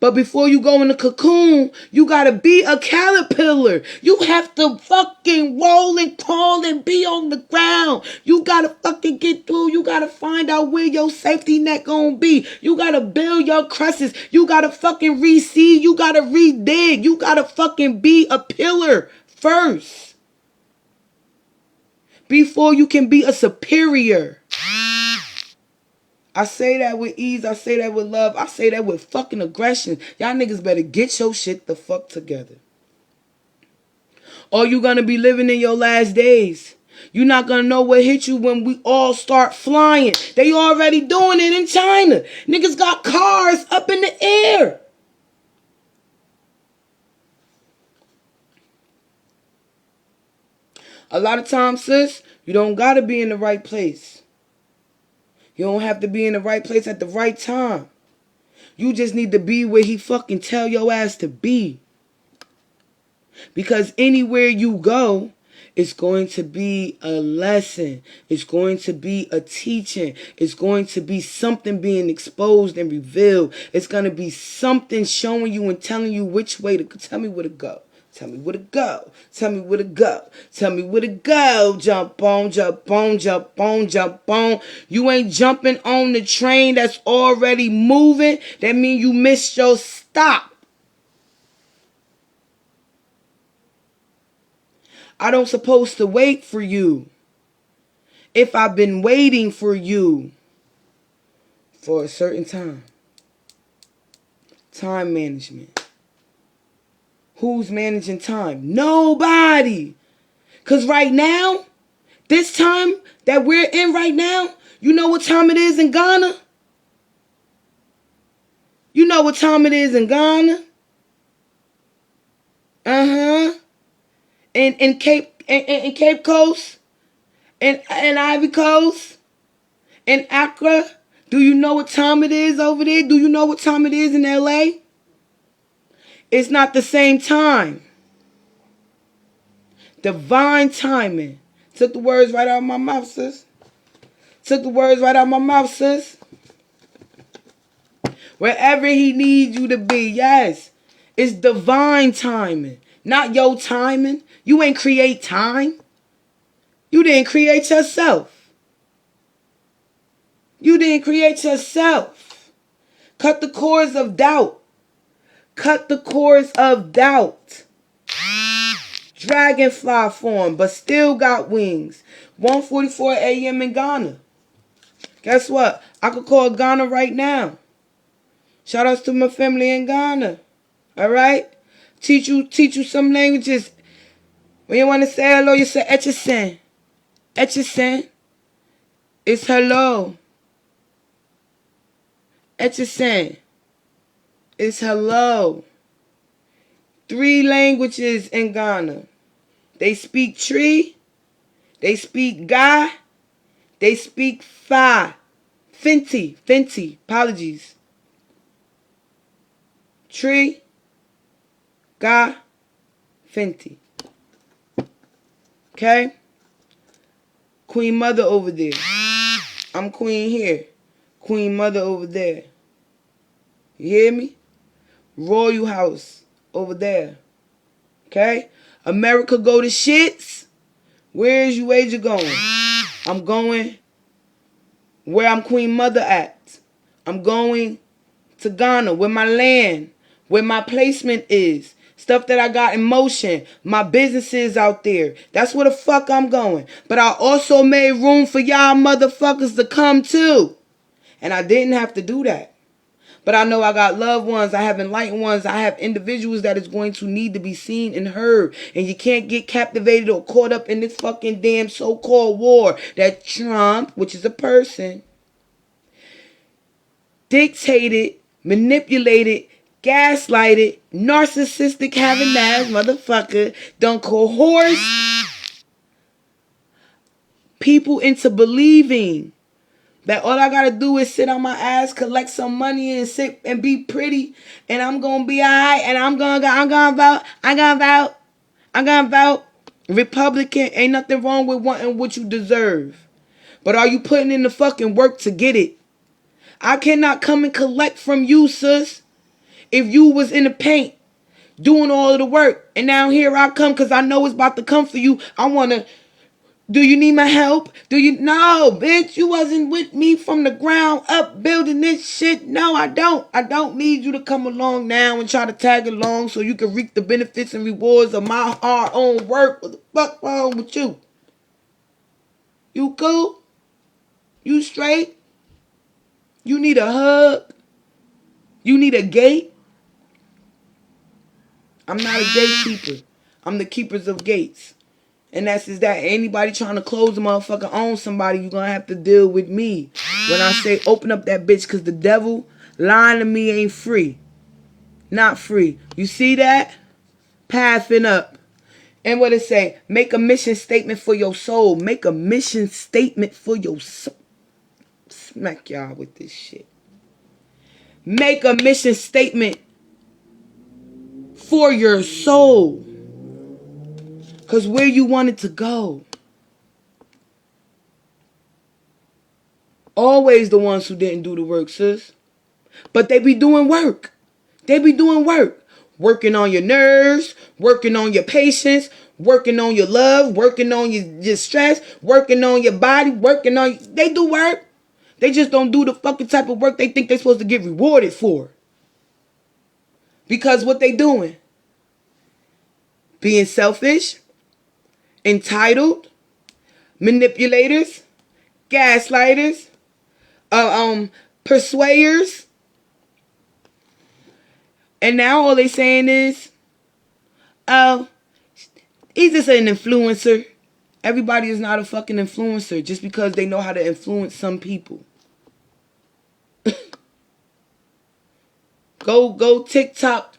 But before you go in the cocoon, you gotta be a caterpillar. You have to fucking roll and crawl and be on the ground. You gotta fucking get through. You gotta find out where your safety net gonna be. You gotta build your crevices. You gotta fucking reseed. You gotta redig. You gotta fucking be a pillar first. Before you can be a superior. I say that with ease. I say that with love. I say that with fucking aggression. Y'all niggas better get your shit the fuck together. Or you gonna be living in your last days. You're not gonna know what hit you when we all start flying. They already doing it in China. Niggas got cars up in the air. A lot of times, sis, you don't gotta be in the right place. You don't have to be in the right place at the right time. You just need to be where he fucking tell your ass to be. Because anywhere you go, it's going to be a lesson. It's going to be a teaching. It's going to be something being exposed and revealed. It's going to be something showing you and telling you which way to tell me where to go. Tell me where to go. Tell me where to go. Tell me where to go. Jump on, jump on, jump on, jump on. You ain't jumping on the train that's already moving. That means you missed your stop. I don't supposed to wait for you. If I've been waiting for you for a certain time. Time management. Who's managing time? Nobody. Because right now, this time that we're in right now, you know what time it is in Ghana? You know what time it is in Ghana? In Cape Coast? In Ivory Coast? In Accra? Do you know what time it is over there? Do you know what time it is in LA? It's not the same time. Divine timing. Took the words right out of my mouth, sis. Took the words right out of my mouth, sis. Wherever he needs you to be, yes. It's divine timing. Not your timing. You ain't create time. You didn't create yourself. You didn't create yourself. Cut the cords of doubt. Cut the cords of doubt. Dragonfly form, but still got wings. 1:44 a.m. in Ghana. Guess what? I could call Ghana right now. Shout outs to my family in Ghana. Alright? Teach you some languages. When you want to say hello, you say Etchesen. Etchesen. It's hello. Etchesen. It's hello. 3 languages in Ghana. They speak Tree. They speak Ga. They speak Fa. Fenty. Apologies. Tree. Ga. Fenty. Okay? Queen Mother over there. I'm Queen here. Queen Mother over there. You hear me? Royal House over there. Okay? America go to shits. Where is Uaja going? I'm going where I'm Queen Mother at. I'm going to Ghana, where my land, where my placement is. Stuff that I got in motion. My businesses out there. That's where the fuck I'm going. But I also made room for y'all motherfuckers to come too. And I didn't have to do that. But I know I got loved ones. I have enlightened ones. I have individuals that is going to need to be seen and heard. And you can't get captivated or caught up in this fucking damn so-called war that Trump, which is a person, dictated, manipulated, gaslighted, narcissistic having ass motherfucker done coerce people into believing that all I gotta do is sit on my ass, collect some money, and sit and be pretty, and I'm gonna be alright, and I'm gonna vote Republican. Ain't nothing wrong with wanting what you deserve, but are you putting in the fucking work to get it? I cannot come and collect from you, sis. If you was in the paint doing all of the work, and now here I come because I know it's about to come for you. I wanna. Do you need my help? No, bitch, you wasn't with me from the ground up building this shit. No, I don't. I don't need you to come along now and try to tag along so you can reap the benefits and rewards of my hard-earned work. What the fuck wrong with you? You cool? You straight? You need a hug? You need a gate? I'm not a gatekeeper. I'm the keepers of gates. And that's just that. Anybody trying to close a motherfucker on somebody, you're going to have to deal with me. When I say open up that bitch, because the devil lying to me ain't free. Not free. You see that? Pathing up. And what it say? Make a mission statement for your soul. Make a mission statement for your soul. Smack y'all with this shit. Make a mission statement for your soul. Because where you want it to go. Always the ones who didn't do the work, sis. But they be doing work. They be doing work. Working on your nerves. Working on your patience. Working on your love. Working on your stress. Working on your body. Working on... They do work. They just don't do the fucking type of work they think they're supposed to get rewarded for. Because what they doing? Being selfish. Entitled. Manipulators. Gaslighters. Persuaders. And now all they saying is, oh, he's just an influencer. Everybody is not a fucking influencer just because they know how to influence some people. Go TikTok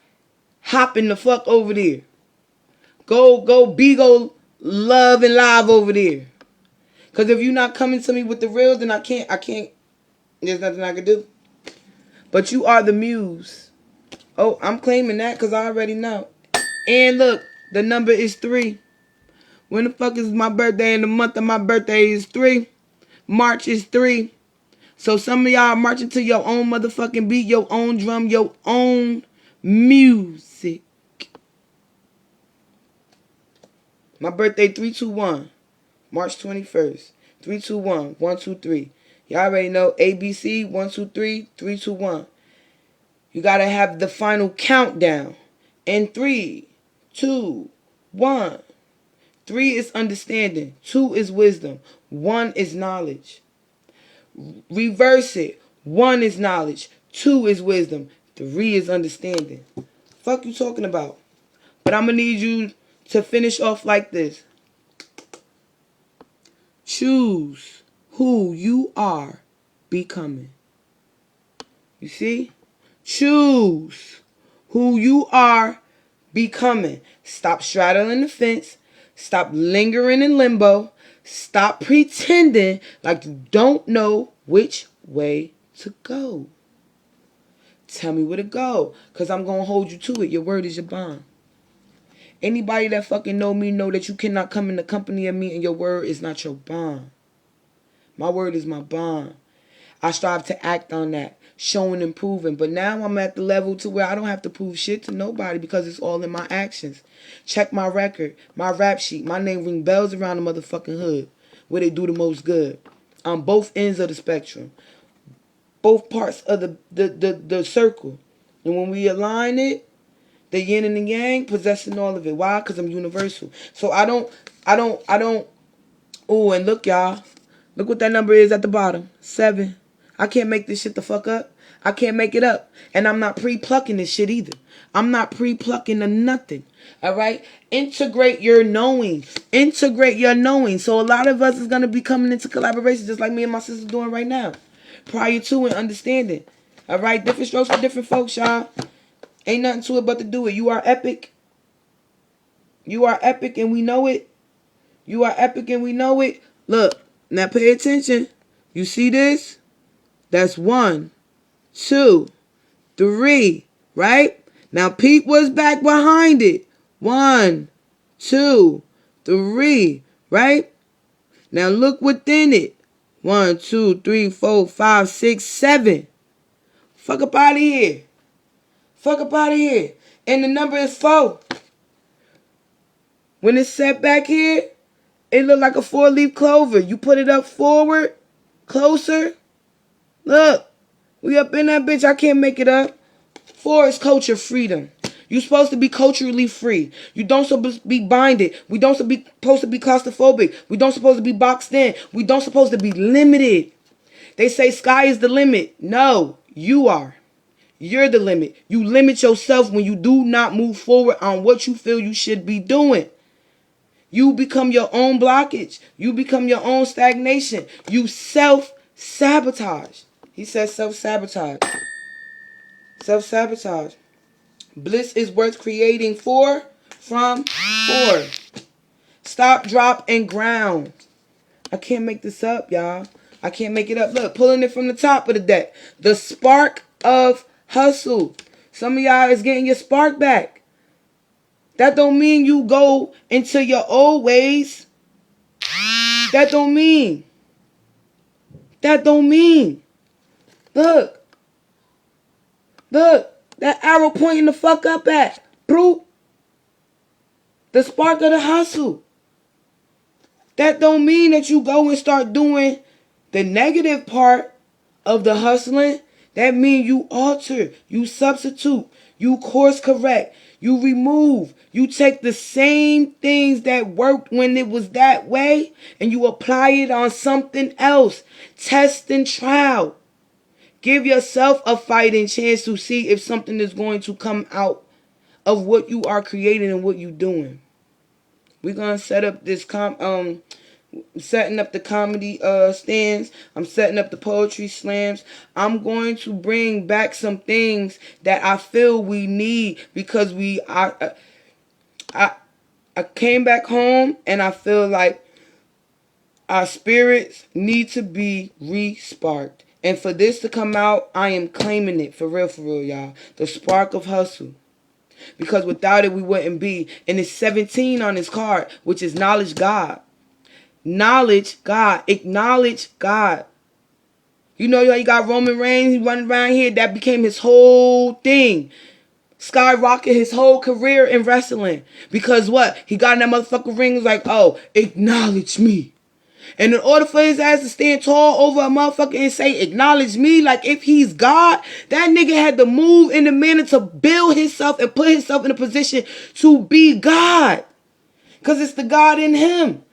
hopping the fuck over there. Go Bigo love and live over there. Cause if you're not coming to me with the real, then I can't. There's nothing I can do. But you are the muse. Oh, I'm claiming that because I already know. And look, the number is 3. When the fuck is my birthday? And the month of my birthday is 3. March is 3. So some of y'all are marching to your own motherfucking beat, your own drum, your own music. My birthday 321. March 21st. 321. 1, 2, 3. Y'all already know ABC. 1, 2, 3. 3, 2, 1. You gotta have the final countdown. And 3, 2, 1. 3 is understanding. 2 is wisdom. 1 is knowledge. Reverse it. 1 is knowledge. 2 is wisdom. 3 is understanding. Fuck you talking about? But I'm gonna need you to finish off like this. Choose who you are becoming. You see? Choose who you are becoming. Stop straddling the fence. Stop lingering in limbo. Stop pretending like you don't know which way to go. Tell me where to go, because I'm going to hold you to it. Your word is your bond. Anybody that fucking know me know that you cannot come in the company of me and your word is not your bond. My word is my bond. I strive to act on that, showing and proving. But now I'm at the level to where I don't have to prove shit to nobody because it's all in my actions. Check my record, my rap sheet. My name ring bells around the motherfucking hood where they do the most good. On both ends of the spectrum. Both parts of the circle. And when we align it, the yin and the yang, possessing all of it. Why? Because I'm universal. So I don't. Oh, and look, y'all. Look what that number is at the bottom. 7. I can't make this shit the fuck up. I can't make it up. And I'm not pre-plucking this shit either. I'm not pre-plucking to nothing. Alright? Integrate your knowing. Integrate your knowing. So a lot of us is going to be coming into collaboration just like me and my sister doing right now. Prior to and understanding. Alright? Different strokes for different folks, y'all. Ain't nothing to it but to do it. You are epic. You are epic and we know it. You are epic and we know it. Look, now pay attention. You see this? That's 1, 2, 3, right? Now peep what's back behind it. 1, 2, 3, right? Now look within it. 1, 2, 3, 4, 5, 6, 7. Fuck up out of here. Fuck up out of here. And the number is 4. When it's set back here, it look like a 4-leaf clover. You put it up forward, closer. Look, we up in that bitch. I can't make it up. 4 is culture freedom. You supposed to be culturally free. You don't supposed to be binded. We don't supposed to be claustrophobic. We don't supposed to be boxed in. We don't supposed to be limited. They say sky is the limit. No, you are. You're the limit. You limit yourself when you do not move forward on what you feel you should be doing. You become your own blockage. You become your own stagnation. You self-sabotage. He says self-sabotage. Self-sabotage. Bliss is worth creating from 4. Stop, drop, and ground. I can't make this up, y'all. I can't make it up. Look, pulling it from the top of the deck. The spark of hustle. Some of y'all is getting your spark back. That don't mean you go into your old ways. That don't mean. That don't mean. Look. Look. That arrow pointing the fuck up at. Bro. The spark of the hustle. That don't mean that you go and start doing the negative part of the hustling. That means you alter. You substitute. You course correct. You remove. You take the same things that worked when it was that way and you apply it on something else. Test and trial. Give yourself a fighting chance to see if something is going to come out of what you are creating and what you're doing. We're going to set up this setting up the comedy stands. I'm setting up the poetry slams. I'm going to bring back some things that I feel we need because I came back home and I feel like our spirits need to be re-sparked. And for this to come out, I am claiming it for real, y'all. The spark of hustle. Because without it, we wouldn't be. And it's 17 on his card, which is knowledge God. Knowledge God. Acknowledge God. You know, you got Roman Reigns running around here. That became his whole thing. Skyrocket his whole career in wrestling. Because what? He got in that motherfucking ring. Was like, oh, acknowledge me. And in order for his ass to stand tall over a motherfucker and say, acknowledge me, like if he's God, that nigga had to move in the manner to build himself and put himself in a position to be God. Because it's the God in him.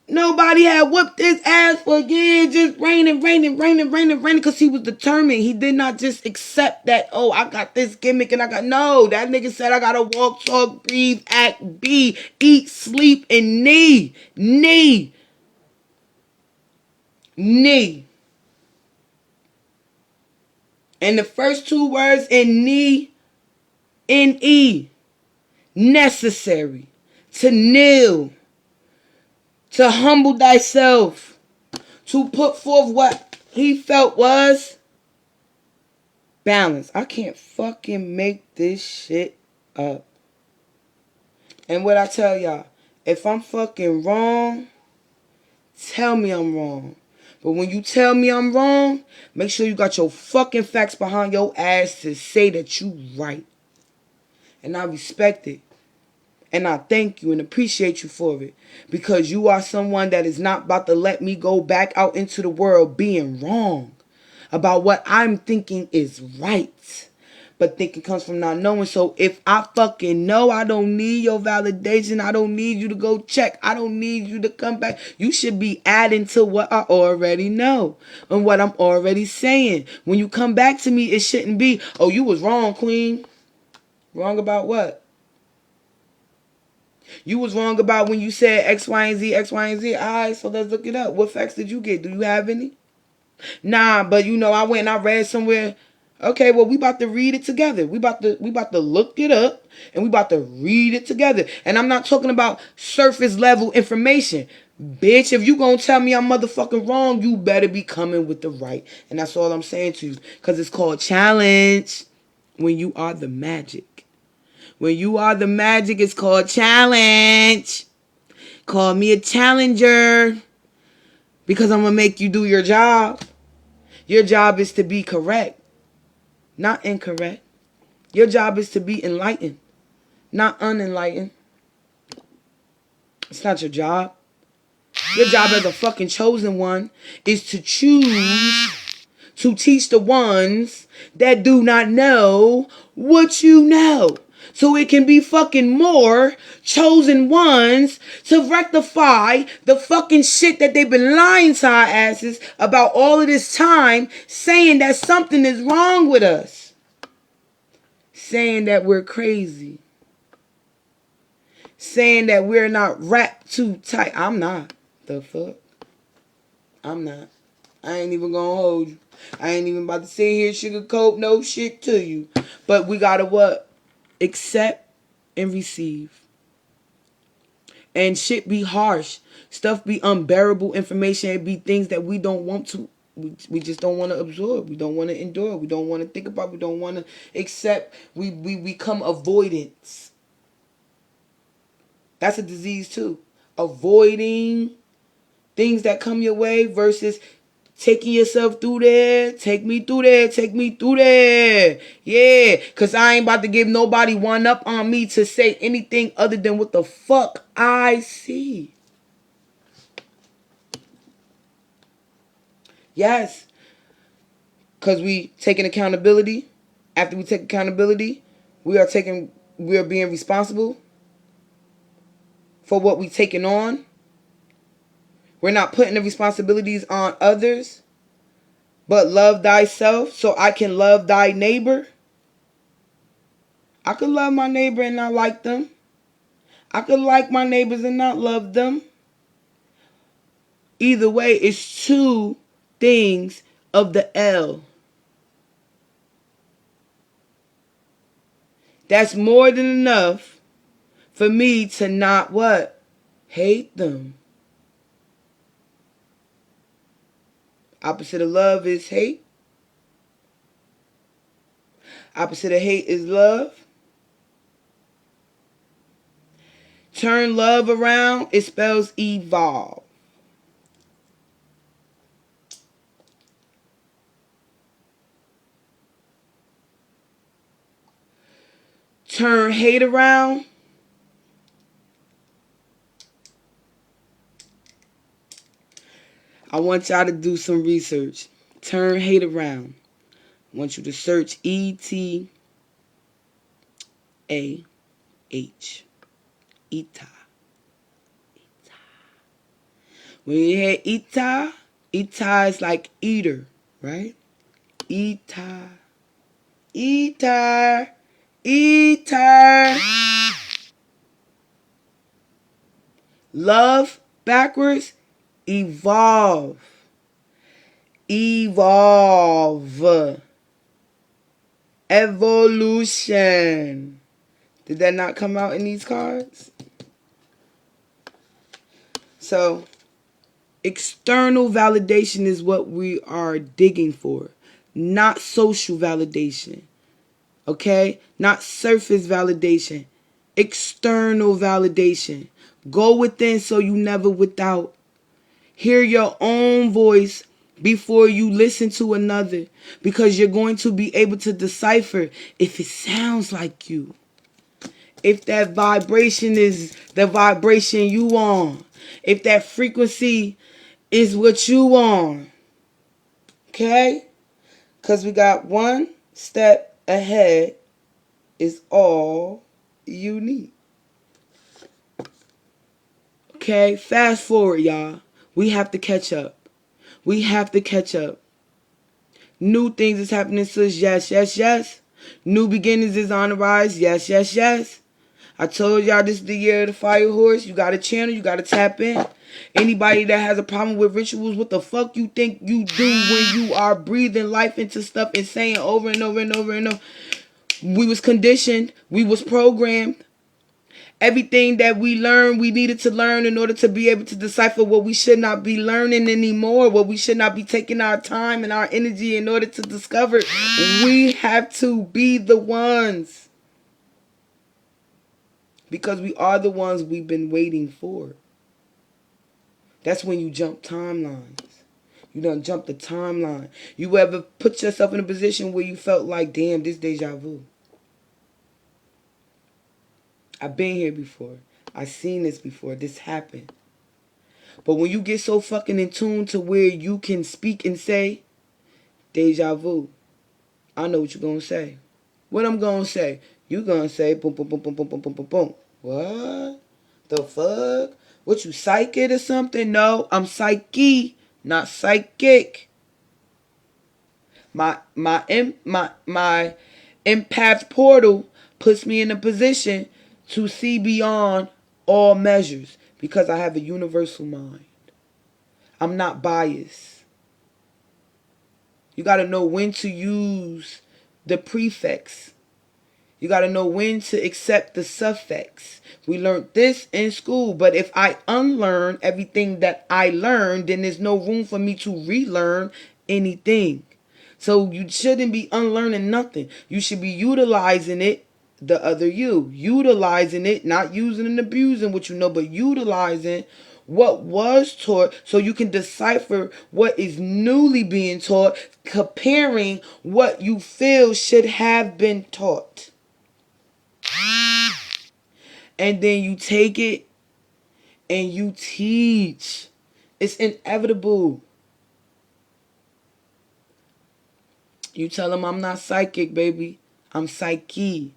Nobody had whooped his ass for years, just raining, because he was determined. He did not just accept that, oh, I got this gimmick and no, that nigga said I gotta walk, talk, breathe, act, be, eat, sleep, and knee. And the first 2 words in knee, N-E, necessary, to kneel, to humble thyself, to put forth what he felt was balance. I can't fucking make this shit up. And what I tell y'all, if I'm fucking wrong, tell me I'm wrong. But when you tell me I'm wrong, make sure you got your fucking facts behind your ass to say that you right. And I respect it. And I thank you and appreciate you for it. Because you are someone that is not about to let me go back out into the world being wrong about what I'm thinking is right. But thinking comes from not knowing. So if I fucking know, I don't need your validation. I don't need you to go check. I don't need you to come back. You should be adding to what I already know and what I'm already saying. When you come back to me, it shouldn't be, oh, you was wrong, queen. Wrong about what? You was wrong about when you said X, Y, and Z, X, Y, and Z. All right, so let's look it up. What facts did you get? Do you have any? Nah, but you know, I went and I read somewhere. Okay, well, we about to read it together. We about to look it up and we about to read it together. And I'm not talking about surface level information. Bitch, if you gonna tell me I'm motherfucking wrong, you better be coming with the right. And that's all I'm saying to you. Because it's called challenge when you are the magic. When you are the magic, it's called challenge. Call me a challenger. Because I'm going to make you do your job. Your job is to be correct, not incorrect. Your job is to be enlightened, not unenlightened. It's not your job. Your job as a fucking chosen one is to choose to teach the ones that do not know what you know. So it can be fucking more chosen ones to rectify the fucking shit that they've been lying to our asses about all of this time, saying that something is wrong with us. Saying that we're crazy. Saying that we're not wrapped too tight. I'm not. The fuck? I'm not. I ain't even gonna hold you. I ain't even about to sit here sugarcoat no shit to you. But we gotta what? Accept and receive. And shit be harsh. Stuff be unbearable information. It be things that we don't want to. We just don't want to absorb. We don't want to endure. We don't want to think about. We don't want to accept. We become avoidance. That's a disease too. Avoiding things that come your way versus taking yourself through there. Take me through there. Take me through there. Yeah. Because I ain't about to give nobody one up on me to say anything other than what the fuck I see. Yes. Because we taking accountability. After we take accountability, we are being responsible for what we taking on. We're not putting the responsibilities on others, but love thyself so I can love thy neighbor. I could love my neighbor and not like them. I could like my neighbors and not love them. Either way, it's two things of the L. That's more than enough for me to not what? Hate them. Opposite of love is hate. Opposite of hate is love. Turn love around, it spells evolve. Turn hate around, I want y'all to do some research. Turn hate around. I want you to search ETAH. Eta. When you hear Eta, Eta is like eater, right? Eta. Eater. Eater. Love backwards. Evolve. Evolve. Evolution. Did that not come out in these cards? So, external validation is what we are digging for, not social validation. Okay? Not surface validation. External validation. Go within so you never without. Hear your own voice before you listen to another, because you're going to be able to decipher if it sounds like you, if that vibration is the vibration you on, if that frequency is what you on. Okay? Because we got one step ahead is all you need. Okay? Fast forward, y'all. We have to catch up. We have to catch up. New things is happening, sis. Yes, yes, yes. New beginnings is on the rise. Yes, yes, yes. I told y'all this is the year of the fire horse. You got to channel. You got to tap in. Anybody that has a problem with rituals, what the fuck you think you do when you are breathing life into stuff and saying over and over and over and over? We was conditioned. We was programmed. Everything that we learned, we needed to learn in order to be able to decipher what we should not be learning anymore, what we should not be taking our time and our energy in order to discover. We have to be the ones. Because we are the ones we've been waiting for. That's when you jump timelines. You done jump the timeline. You ever put yourself in a position where you felt like, damn, this deja vu. I've been here before. I've seen this before. This happened. But when you get so fucking in tune to where you can speak and say, deja vu, I know what you're going to say. What I'm going to say? You going to say, boom, boom, boom, boom, boom, boom, boom, boom, boom. What? The fuck? What, you psychic or something? No, I'm psyche, not psychic. My empath portal puts me in a position to see beyond all measures because I have a universal mind. I'm not biased. You got to know when to use the prefix. You got to know when to accept the suffix. We learned this in school, but if I unlearn everything that I learned, then there's no room for me to relearn anything. So you shouldn't be unlearning nothing. You should be utilizing it, the other you. Utilizing it, not using and abusing what you know, but utilizing what was taught so you can decipher what is newly being taught, comparing what you feel should have been taught. And then you take it and you teach. It's inevitable. You tell them I'm not psychic, baby. I'm psyche.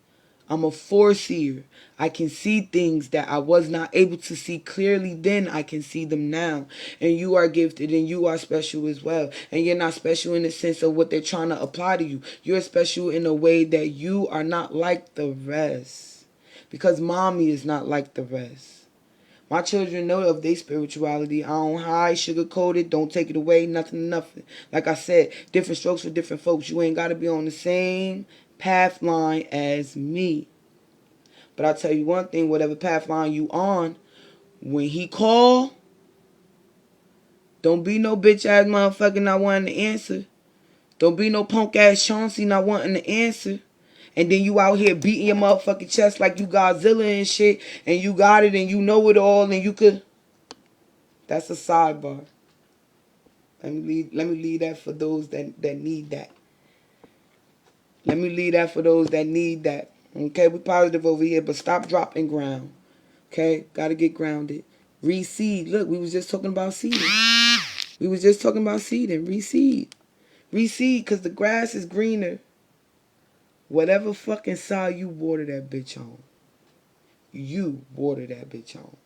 I'm a foreseer. I can see things that I was not able to see clearly then. I can see them now. And you are gifted and you are special as well. And you're not special in the sense of what they're trying to apply to you. You're special in a way that you are not like the rest. Because mommy is not like the rest. My children know of their spirituality. I don't hide, sugarcoat it, don't take it away, nothing. Like I said, different strokes for different folks. You ain't got to be on the same path line as me. But I'll tell you one thing, whatever path line you on, when he call, don't be no bitch ass motherfucker not wanting to answer. Don't be no punk ass Chauncey not wanting to answer. And then you out here beating your motherfucking chest like you Godzilla and shit. And you got it and you know it all and you could. That's a sidebar. Let me leave that for those that need that. Let me leave that for those that need that. Okay, we positive over here, but stop, dropping ground. Okay, gotta get grounded. Reseed. Look, we was just talking about seeding. Reseed. Reseed, because the grass is greener. Whatever fucking soil you water that bitch on. You water that bitch on.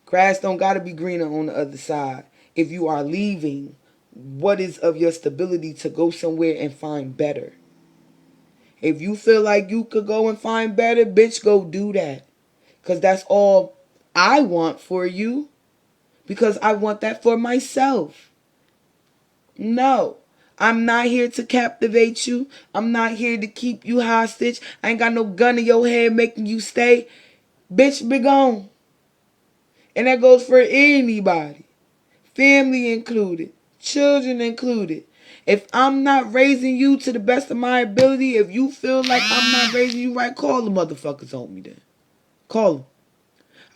Grass don't gotta be greener on the other side. If you are leaving, what is of your stability to go somewhere and find better? If you feel like you could go and find better, bitch, go do that. Because that's all I want for you. Because I want that for myself. No. I'm not here to captivate you. I'm not here to keep you hostage. I ain't got no gun in your head making you stay. Bitch, be gone. And that goes for anybody. Family included. Children included. If I'm not raising you to the best of my ability, if you feel like I'm not raising you right, call the motherfuckers on me then. Call them.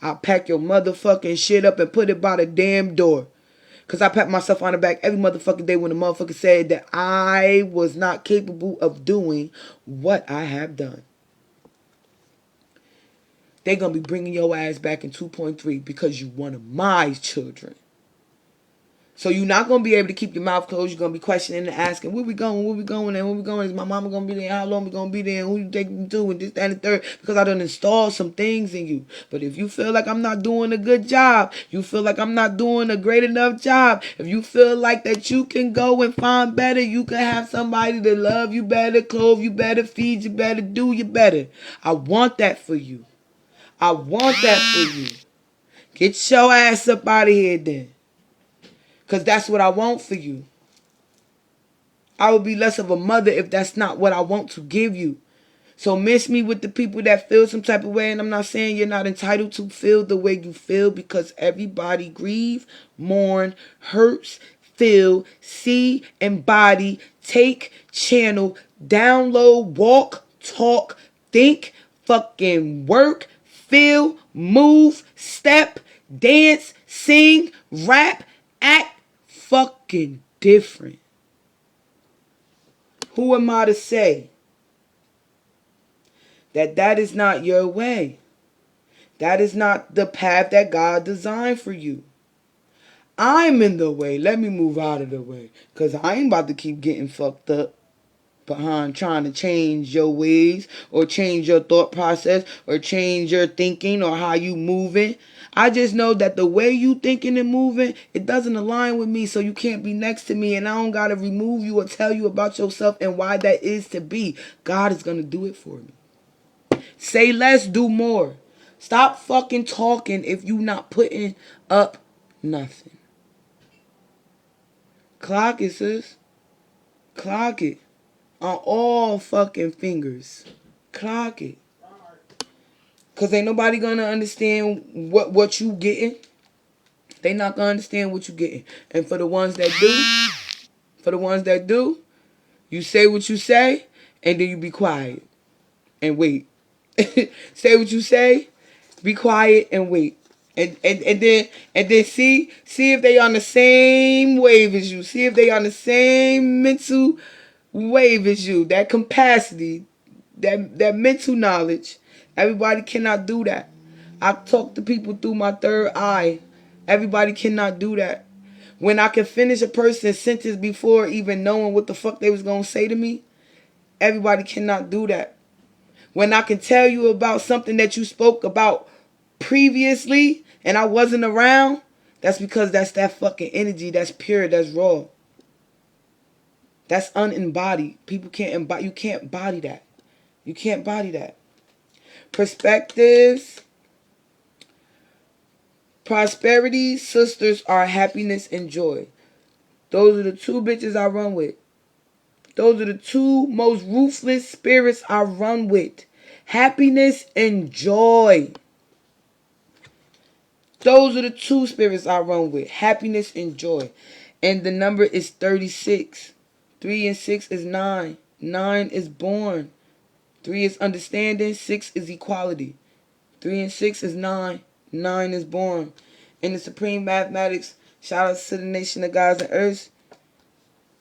I'll pack your motherfucking shit up and put it by the damn door. Because I pat myself on the back every motherfucking day when the motherfucker said that I was not capable of doing what I have done. They're going to be bringing your ass back in 2.3 because you one of my children. So you're not going to be able to keep your mouth closed. You're going to be questioning and asking, where we going, and where we going? Is my mama going to be there? How long we going to be there? And who you taking me to? And this, that, and the third. Because I done installed some things in you. But if you feel like I'm not doing a good job, you feel like I'm not doing a great enough job, if you feel like that you can go and find better, you can have somebody to love you better, clothe you better, feed you better, do you better. I want that for you. I want that for you. Get your ass up out of here then. Because that's what I want for you. I would be less of a mother if that's not what I want to give you. So miss me with the people that feel some type of way. And I'm not saying you're not entitled to feel the way you feel. Because everybody grieve, mourn, hurts, feel, see, embody, take, channel, download, walk, talk, think, fucking work, feel, move, step, dance, sing, rap, act fucking different. Who am I to say that that is not your way? That is not the path that God designed for you. I'm in the way. Let me move out of the way. Because I ain't about to keep getting fucked up behind trying to change your ways or change your thought process or change your thinking or how you moving. I just know that the way you thinking and moving, it doesn't align with me, so you can't be next to me, and I don't got to remove you or tell you about yourself and why that is to be. God is going to do it for me. Say less, do more. Stop fucking talking if you not putting up nothing. Clock it, sis. Clock it. On all fucking fingers. Clock it. Because ain't nobody going to understand what you getting. They not going to understand what you getting. And for the ones that do, you say what you say, and then you be quiet and wait. Say what you say, be quiet and wait. And then see if they on the same wave as you. See if they on the same mental wave as you. That capacity, that mental knowledge. Everybody cannot do that. I talk to people through my third eye. Everybody cannot do that. When I can finish a person's sentence before even knowing what the fuck they was gonna say to me, everybody cannot do that. When I can tell you about something that you spoke about previously and I wasn't around, that's because that's that fucking energy. That's pure. That's raw. That's unembodied. People can't embody. You can't body that. You can't body that. Perspectives. Prosperity, sisters are happiness and joy. Those are the two bitches I run with. Those are the two most ruthless spirits I run with. Happiness and joy. Those are the two spirits I run with. Happiness and joy. And the number is 36. 3 and 6 is 9. 9 is born. 3 is understanding. 6 is equality. 3 and 6 is 9. 9 is born. In the supreme mathematics, shout out to the nation of gods and earths.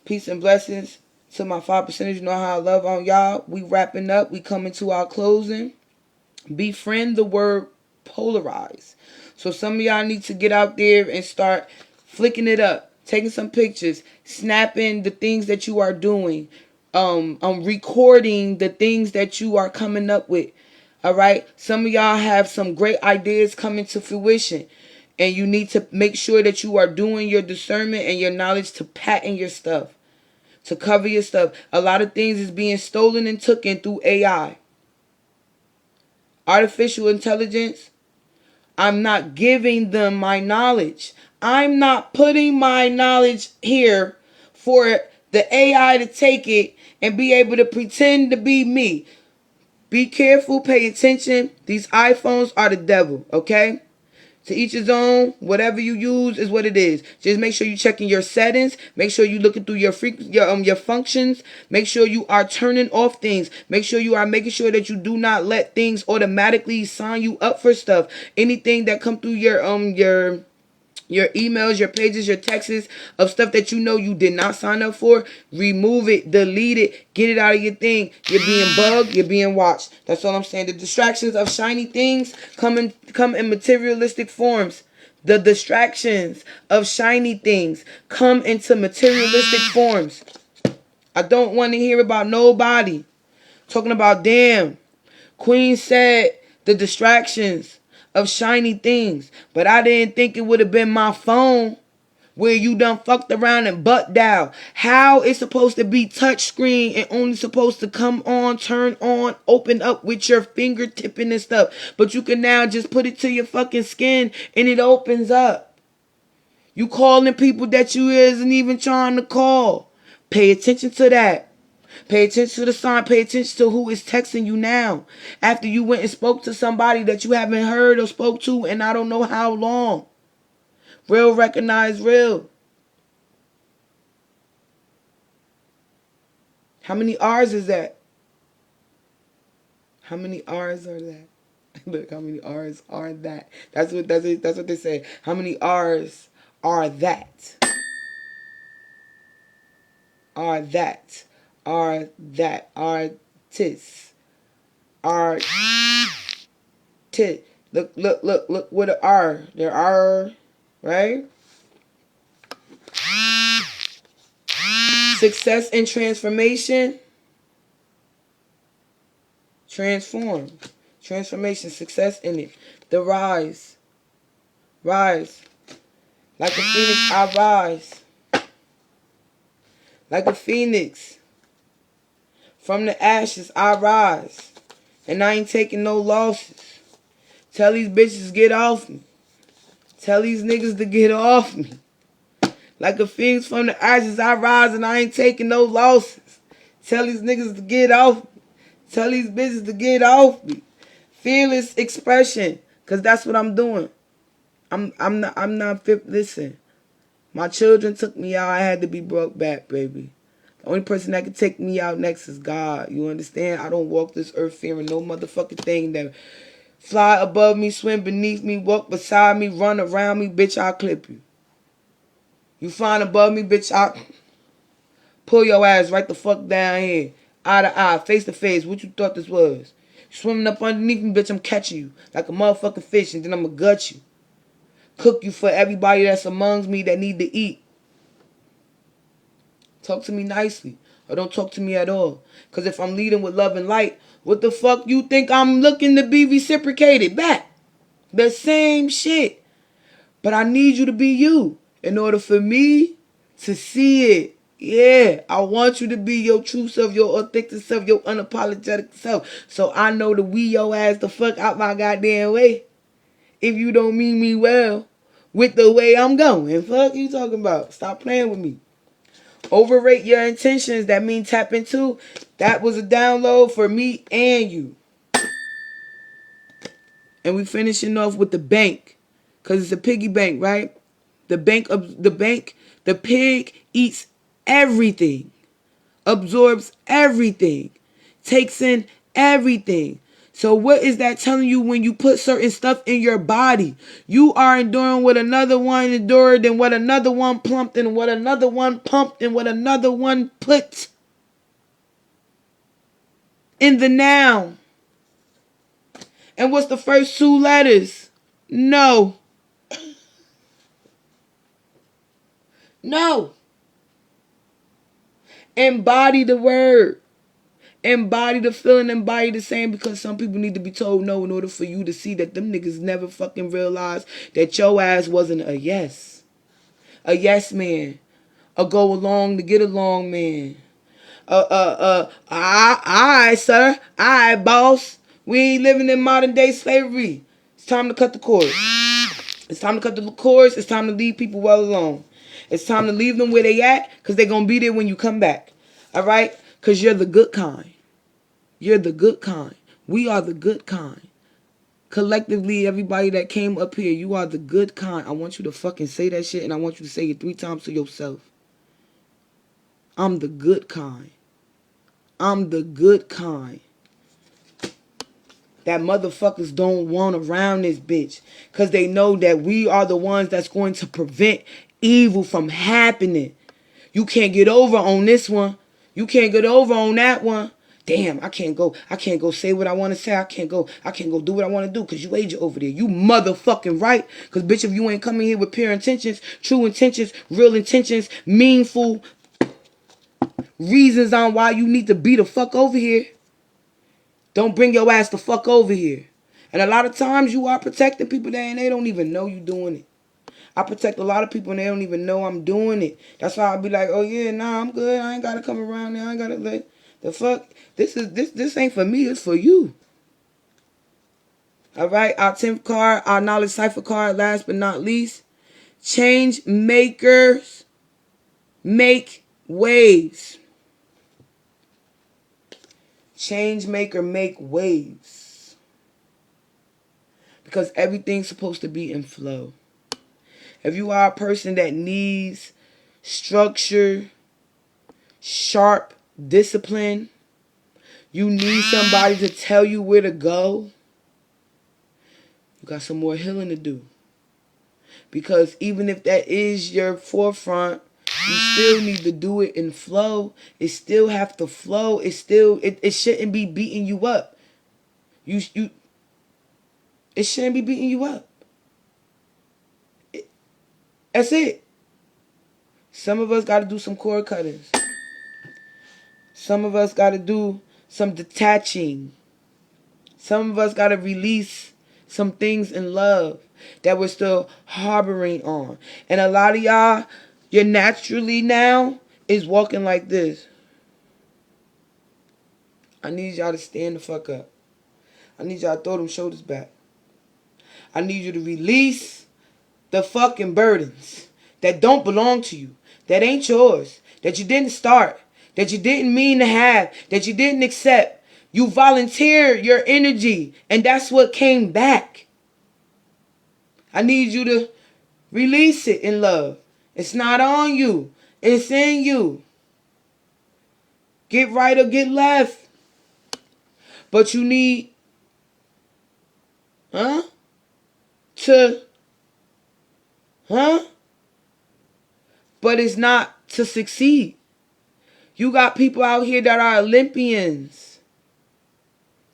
Peace and blessings to my 5%. You know how I love on y'all. We wrapping up. We coming to our closing. Befriend the word polarize. So some of y'all need to get out there and start flicking it up. Taking some pictures. Snapping the things that you are doing. Recording the things that you are coming up with. All right. Some of y'all have some great ideas coming to fruition. And you need to make sure that you are doing your discernment and your knowledge to patent your stuff. To cover your stuff. A lot of things is being stolen and taken through AI. Artificial intelligence. I'm not giving them my knowledge. I'm not putting my knowledge here for the AI to take it and be able to pretend to be me. Be careful, pay attention. These iPhones are the devil, okay? To each his own. Whatever you use is what it is. Just make sure you're checking your settings. Make sure you're looking through your functions. Make sure you are turning off things. Make sure you are making sure that you do not let things automatically sign you up for stuff. Anything that come through your Your emails, your pages, your texts of stuff that you know you did not sign up for, remove it, delete it, get it out of your thing. You're being bugged, you're being watched. That's all I'm saying. The distractions of shiny things come in materialistic forms. The distractions of shiny things come into materialistic forms. I don't want to hear about nobody talking about, damn, Queen said the distractions of shiny things, but I didn't think it would have been my phone where you done fucked around and butt dial. How it's supposed to be touch screen and only supposed to come on, turn on, open up with your finger tipping and stuff. But you can now just put it to your fucking skin and it opens up. You calling people that you isn't even trying to call. Pay attention to that. Pay attention to the sign. Pay attention to who is texting you now. After you went and spoke to somebody that you haven't heard or spoke to in I don't know how long. Real recognize real. How many R's is that? How many R's are that? Look, how many R's are that? That's what they say. How many R's are that? Are that? Are that? Artists. Art. Look with an R. There are, right? Success and transformation. Transform. Transformation. Success in it. The rise. Rise. Like a phoenix, I rise. Like a phoenix. From the ashes, I rise. And I ain't taking no losses. Tell these bitches get off me. Tell these niggas to get off me. Like a phoenix from the ashes, I rise and I ain't taking no losses. Tell these niggas to get off me. Tell these bitches to get off me. Fearless expression, cause that's what I'm doing. I'm not fit. Listen, my children took me out. I had to be brought back, baby. The only person that can take me out next is God. You understand? I don't walk this earth fearing no motherfucking thing that fly above me, swim beneath me, walk beside me, run around me, bitch, I'll clip you. You flying above me, bitch, I'll pull your ass right the fuck down here. Eye to eye, face to face. What you thought this was? Swimming up underneath me, bitch, I'm catching you like a motherfucking fish, and then I'm gonna gut you. Cook you for everybody that's amongst me that need to eat. Talk to me nicely, or don't talk to me at all. Because if I'm leading with love and light, what the fuck you think I'm looking to be reciprocated back? The same shit. But I need you to be you in order for me to see it. Yeah, I want you to be your true self, your authentic self, your unapologetic self. So I know to wee your ass the fuck out my goddamn way. If you don't mean me well with the way I'm going. Fuck you talking about? Stop playing with me. Overrate your intentions. That means tap into. That was a download for me and you. And we finishing off with the bank. Because it's a piggy bank, right? The pig eats everything. Absorbs everything. Takes in everything. So what is that telling you when you put certain stuff in your body? You are enduring what another one endured and what another one plumped and what another one pumped and what another one put in the noun. And what's the first two letters? No. No. Embody the word. Embody the feeling, embody the saying, because some people need to be told no in order for you to see that them niggas never fucking realized that your ass wasn't a yes. A yes man. A go along to get along man. Alright, sir. Alright, boss. We ain't living in modern day slavery. It's time to cut the cord. It's time to cut the cords. It's time to leave people well alone. It's time to leave them where they at, because they're going to be there when you come back. Alright? Because you're the good kind. You're the good kind. We are the good kind. Collectively, everybody that came up here, you are the good kind. I want you to fucking say that shit, and I want you to say it 3 times to yourself. I'm the good kind. I'm the good kind. that motherfuckers don't want around this bitch. Because they know that we are the ones that's going to prevent evil from happening. You can't get over on this one. You can't get over on that one. Damn, I can't go say what I want to say. I can't go do what I want to do because you agent over there. You motherfucking right. Because, bitch, if you ain't coming here with pure intentions, true intentions, real intentions, meaningful reasons on why you need to be the fuck over here, don't bring your ass the fuck over here. And a lot of times you are protecting people that and they don't even know you doing it. I protect a lot of people and they don't even know I'm doing it. That's why I'll be like, oh yeah, nah, I'm good. I ain't gotta come around there. I ain't gotta let the fuck. This ain't for me, it's for you. Alright, our 10th card, our knowledge cipher card, last but not least. Change makers make waves. Change maker make waves. Because everything's supposed to be in flow. If you are a person that needs structure, sharp discipline, you need somebody to tell you where to go, you got some more healing to do. Because even if that is your forefront, you still need to do it in flow. It still have to flow. It shouldn't be beating you up. It shouldn't be beating you up. That's it. Some of us got to do some cord cuttings. Some of us got to do some detaching. Some of us got to release some things in love that we're still harboring on. And a lot of y'all, you're naturally now is walking like this. I need y'all to stand the fuck up. I need y'all to throw them shoulders back. I need you to release the fucking burdens that don't belong to you, that ain't yours, that you didn't start, that you didn't mean to have, that you didn't accept. You volunteered your energy, and that's what came back. I need you to release it in love. It's not on you. It's in you. Get right or get left. But you need, But it's not to succeed. You got people out here that are Olympians,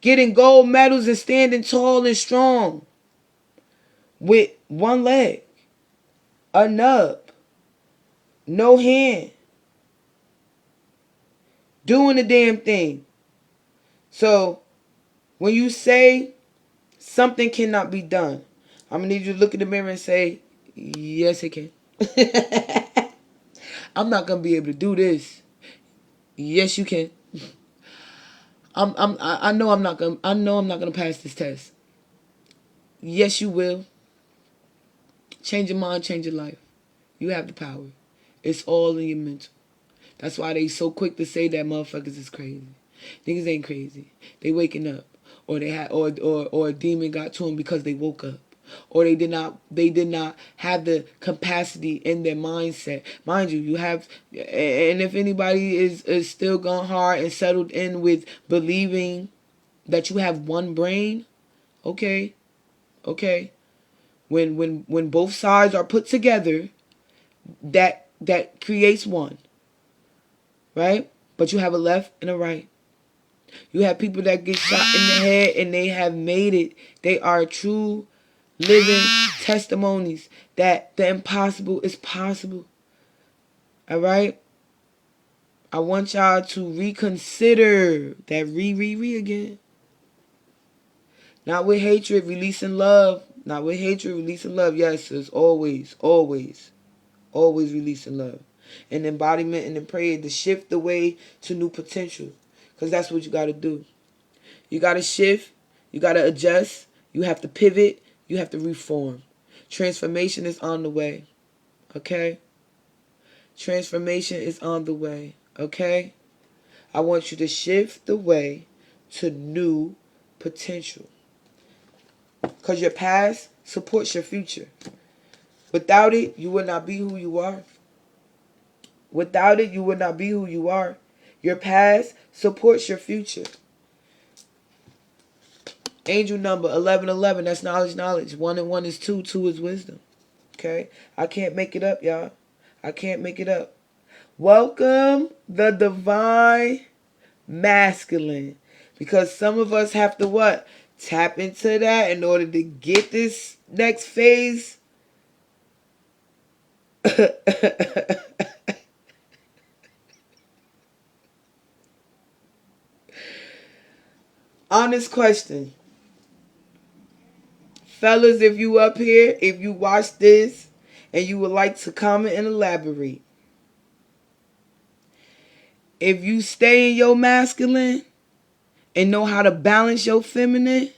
getting gold medals and standing tall and strong with one leg, a nub, no hand, doing the damn thing. So when you say something cannot be done, I'm going to need you to look in the mirror and say, yes, it can. I'm not going to be able to do this. Yes, you can. I know I'm not gonna pass this test. Yes, you will. Change your mind, change your life. You have the power. It's all in your mental. That's why they so quick to say that motherfuckers is crazy. Niggas ain't crazy. They waking up, or they had, or a demon got to them because they woke up, or they did not have the capacity in their mindset. Mind you, you have, and if anybody is still gone hard and settled in with believing that you have one brain, okay. When both sides are put together, that creates one, right? But you have a left and a right. You have people that get shot in the head and they have made it. They are true living testimonies that the impossible is possible. All right? I want y'all to reconsider that re again. Not with hatred, releasing love. Not with hatred, releasing love. Yes, it's always releasing love. And embodiment and in prayer to shift the way to new potential. Because that's what you got to do. You got to shift. You got to adjust. You have to pivot. You have to reform. Transformation is on the way. Okay? Transformation is on the way. Okay? I want you to shift the way to new potential. Because your past supports your future. Without it, you would not be who you are. Without it, you would not be who you are. Your past supports your future. Angel number 1111. That's knowledge, knowledge. 1 and 1 is 2. 2 is wisdom. Okay? I can't make it up, y'all. I can't make it up. Welcome the divine masculine. Because some of us have to what? Tap into that in order to get this next phase. Honest question. Fellas, if you up here, if you watch this, and you would like to comment and elaborate. If you stay in your masculine and know how to balance your feminine,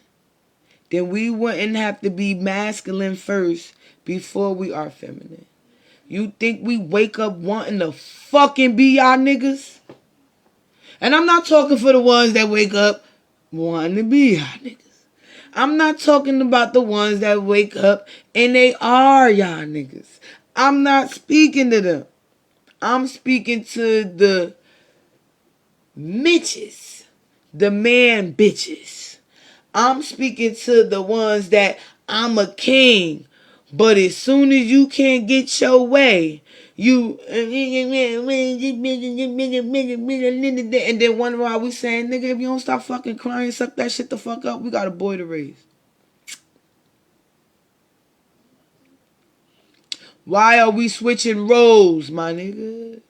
then we wouldn't have to be masculine first before we are feminine. You think we wake up wanting to fucking be y'all niggas? And I'm not talking for the ones that wake up wanting to be y'all niggas. I'm not talking about the ones that wake up and they are y'all niggas. I'm not speaking to them. I'm speaking to the Mitches, the man bitches. I'm speaking to the ones that I'm a king, but as soon as you can't get your way, you and then wonder why we saying, nigga, if you don't stop fucking crying, suck that shit the fuck up, we got a boy to raise. Why are we switching roles, my nigga?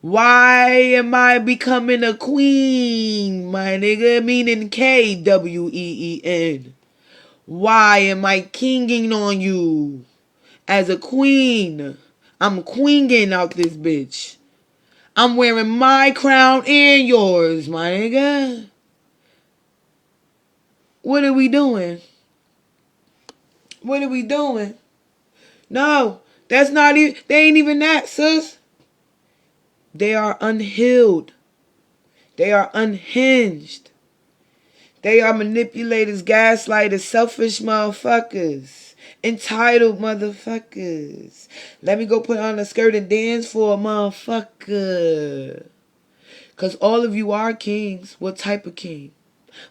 Why am I becoming a queen, my nigga? Meaning Kween. Why am I kinging on you as a queen? I'm queenging out this bitch. I'm wearing my crown and yours, my nigga. What are we doing? What are we doing? No, that's not even, they ain't even that, sis. They are unhealed. They are unhinged. They are manipulators, gaslighters, selfish motherfuckers. Entitled motherfuckers. Let me go put on a skirt and dance for a motherfucker. Because all of you are kings. What type of king?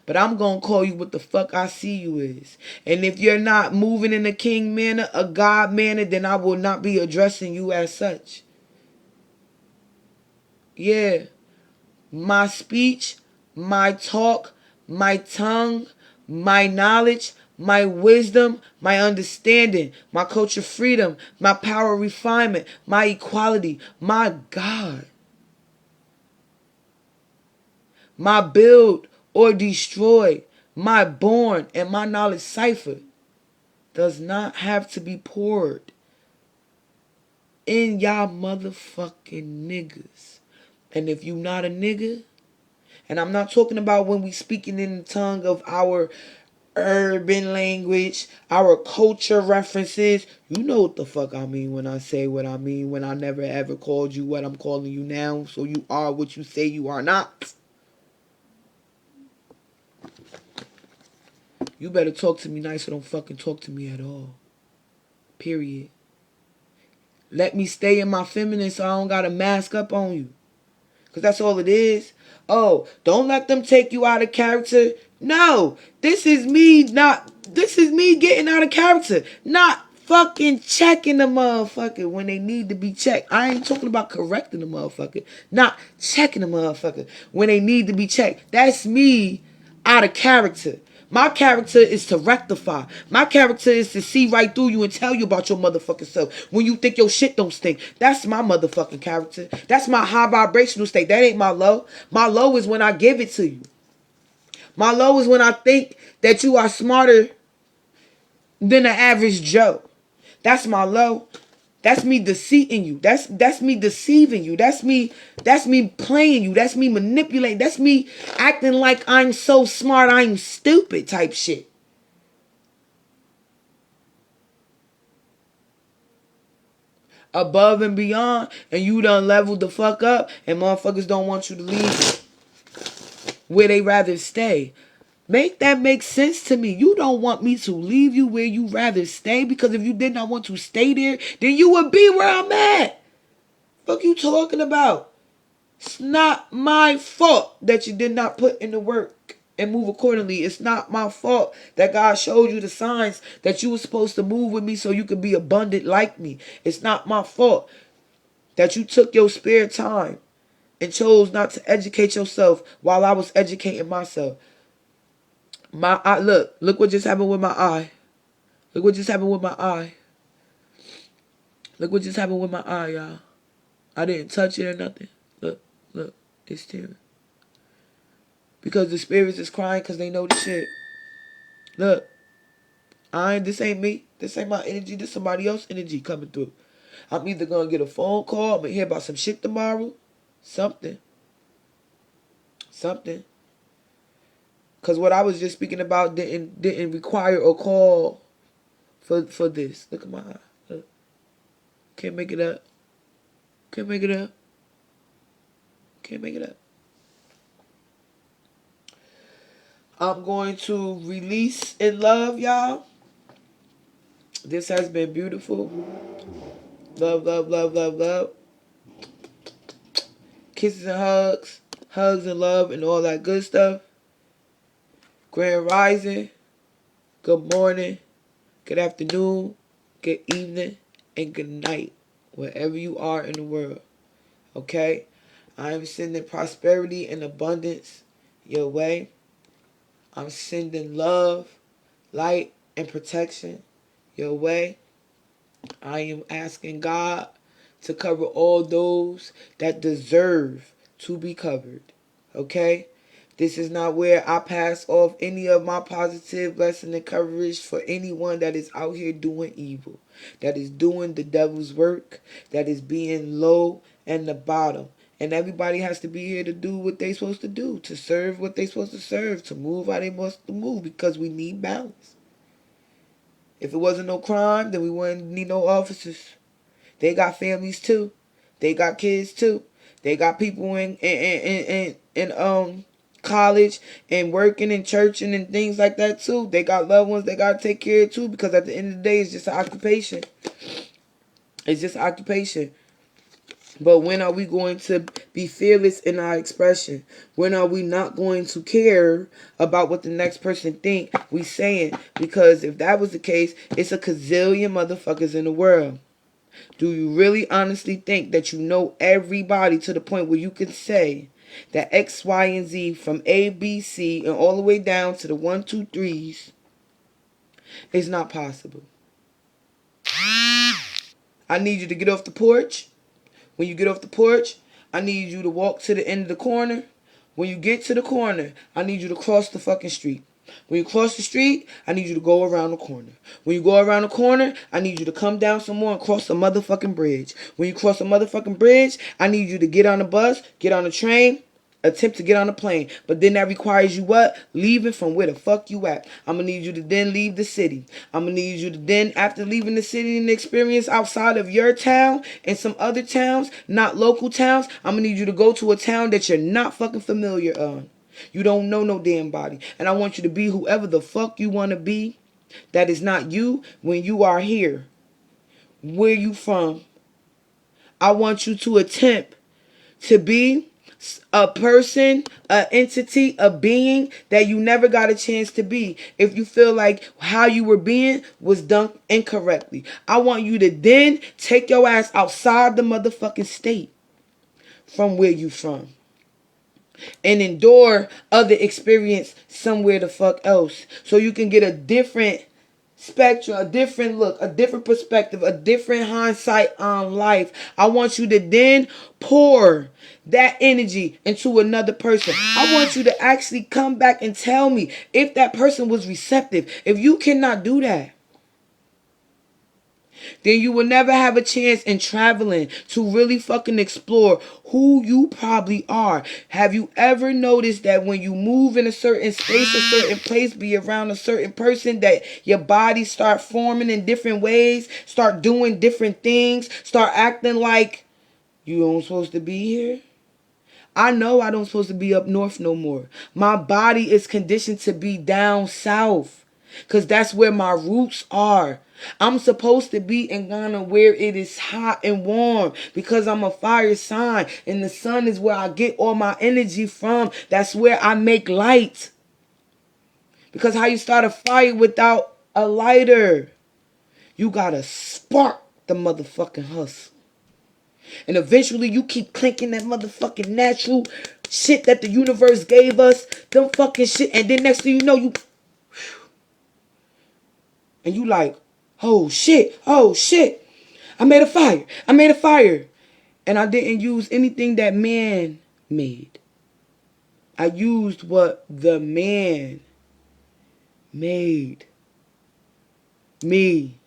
But I'm going to call you what the fuck I see you is. And if you're not moving in a king manner, a God manner, then I will not be addressing you as such. Yeah. My speech, my talk, my tongue, my knowledge, my wisdom, my understanding, my culture freedom, my power refinement, my equality, my God. My build or destroy, my born and my knowledge cipher does not have to be poured in y'all motherfucking niggas. And if you not a nigga, and I'm not talking about when we speaking in the tongue of our urban language, our culture references. You know what the fuck I mean when I say what I mean, when I never ever called you what I'm calling you now. So you are what you say you are not. You better talk to me nice or don't fucking talk to me at all. Period. Let me stay in my feminine so I don't gotta mask up on you. Because that's all it is. Oh, don't let them take you out of character. No, this is me getting out of character. Not fucking checking the motherfucker when they need to be checked. I ain't talking about correcting the motherfucker. Not checking the motherfucker when they need to be checked. That's me out of character. My character is to rectify. My character is to see right through you and tell you about your motherfucking self when you think your shit don't stink. That's my motherfucking character. That's my high vibrational state. That ain't my low. My low is when I give it to you. My low is when I think that you are smarter than the average Joe. That's my low. That's me deceiving you. That's me deceiving you. That's me playing you. That's me manipulating. That's me acting like I'm so smart, I'm stupid type shit. Above and beyond, and you done leveled the fuck up, and motherfuckers don't want you to leave where they rather stay. Make that make sense to me. You don't want me to leave you where you rather stay, because if you did not want to stay there, then you would be where I'm at. Fuck you talking about? It's not my fault that you did not put in the work. and move accordingly. It's not my fault that God showed you the signs that you were supposed to move with me so you could be abundant like me. It's not my fault that you took your spare time and chose not to educate yourself while I was educating myself. My eye, look what just happened with my eye. Look what just happened with my eye. Look what just happened with my eye, y'all. I didn't touch it or nothing. Look, it's tearing. Because the spirits is crying because they know the shit. Look, this ain't me. This ain't my energy. This somebody else's energy coming through. I'm either going to get a phone call. I'm going to hear about some shit tomorrow. Something. Because what I was just speaking about didn't require a call for this. Look at my eye. Look. Can't make it up. Can't make it up. Can't make it up. I'm going to release in love, y'all. This has been beautiful. Love, love, love, love, love. Kisses and hugs. Hugs and love and all that good stuff. Grand rising. Good morning. Good afternoon. Good evening. And good night. Wherever you are in the world. Okay? I am sending prosperity and abundance your way. I'm sending love, light, and protection your way. I am asking God to cover all those that deserve to be covered. Okay? This is not where I pass off any of my positive blessing and coverage for anyone that is out here doing evil, that is doing the devil's work, that is being low and the bottom. And everybody has to be here to do what they're supposed to do, to serve what they're supposed to serve, to move how they must move, because we need balance. If it wasn't no crime, then we wouldn't need no officers. They got families too. They got kids too. They got people in college and working and churching and things like that too. They got loved ones they gotta take care of too, because at the end of the day it's just an occupation. It's just occupation. But when are we going to be fearless in our expression? When are we not going to care about what the next person think we saying? Because if that was the case, it's a gazillion motherfuckers in the world. Do you really honestly think that you know everybody to the point where you can say that X, Y, and Z from A, B, C, and all the way down to the 1, 2, 3s is not possible? I need you to get off the porch. When you get off the porch, I need you to walk to the end of the corner. When you get to the corner, I need you to cross the fucking street. When you cross the street, I need you to go around the corner. When you go around the corner, I need you to come down some more and cross the motherfucking bridge. When you cross the motherfucking bridge, I need you to get on the bus, get on the train, attempt to get on a plane. But then that requires you what? Leaving from where the fuck you at. I'm going to need you to then leave the city. I'm going to need you to then, after leaving the city and the experience outside of your town and some other towns, not local towns, I'm going to need you to go to a town that you're not fucking familiar on. You don't know no damn body. And I want you to be whoever the fuck you want to be. That is not you when you are here. Where you from? I want you to attempt to be a person, an entity, a being that you never got a chance to be. If you feel like how you were being was done incorrectly, I want you to then take your ass outside the motherfucking state from where you from and endure other experience somewhere the fuck else, so you can get a different spectrum, a different look, a different perspective, a different hindsight on life. I want you to then pour that energy into another person. I want you to actually come back and tell me if that person was receptive. If you cannot do that, then you will never have a chance in traveling to really fucking explore who you probably are. Have you ever noticed that when you move in a certain space, a certain place, be around a certain person, that your body start forming in different ways, start doing different things, start acting like you don't supposed to be here? I know I don't supposed to be up north no more. My body is conditioned to be down south, because that's where my roots are. I'm supposed to be in Ghana where it is hot and warm, because I'm a fire sign and the sun is where I get all my energy from. That's where I make light. Because how you start a fire without a lighter? You gotta spark the motherfucking hustle. And eventually you keep clinking that motherfucking natural shit that the universe gave us. Them fucking shit. And then next thing you know, and you like, oh shit. I made a fire. And I didn't use anything that man made. I used what the man made. Me.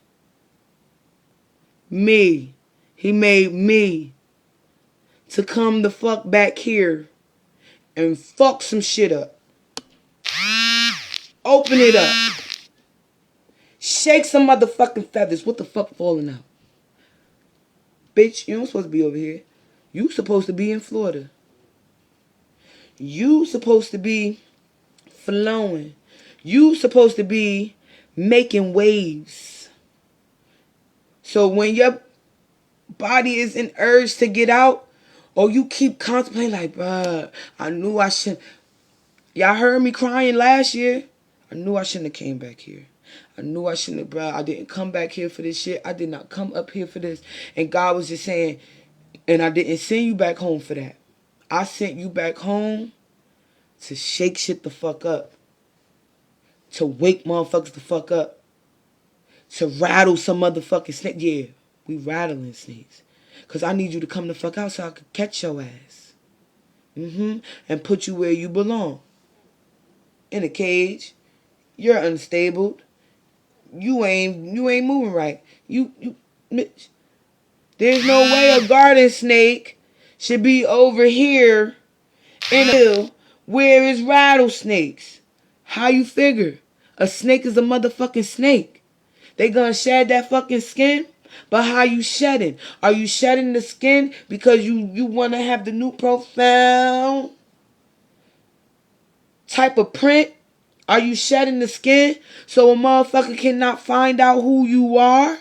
He made me to come the fuck back here and fuck some shit up. Open it up. Shake some motherfucking feathers. What the fuck falling out? Bitch, you don't supposed to be over here. You supposed to be in Florida. You supposed to be flowing. You supposed to be making waves. So when your body is in urge to get out, or you keep contemplating like, bruh, I knew I shouldn't. Y'all heard me crying last year. I knew I shouldn't have came back here. I knew I shouldn't have, bruh. I didn't come back here for this shit. I did not come up here for this. And God was just saying, and I didn't send you back home for that. I sent you back home to shake shit the fuck up. To wake motherfuckers the fuck up. To rattle some motherfucking snake. Yeah, we rattling snakes. Because I need you to come the fuck out so I could catch your ass. And put you where you belong. In a cage. You're unstable. You ain't moving right. There's no way a garden snake should be over here in a hill where it's rattlesnakes. How you figure? A snake is a motherfucking snake. They gonna shed that fucking skin? But how you shedding? Are you shedding the skin because you want to have the new profile type of print? Are you shedding the skin so a motherfucker cannot find out who you are?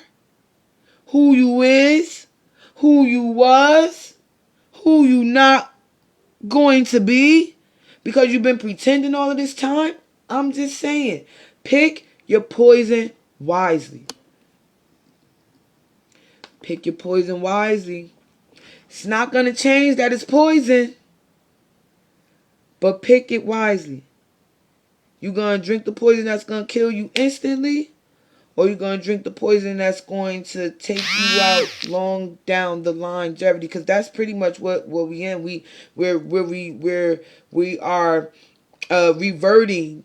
Who you is? Who you was? Who you not going to be? Because you've been pretending all of this time? I'm just saying. Pick your poison wisely. Pick your poison wisely. It's not going to change that it's poison. But pick it wisely. You going to drink the poison that's going to kill you instantly? Or you going to drink the poison that's going to take you out long down the line, longevity? Because that's pretty much what we in. We are reverting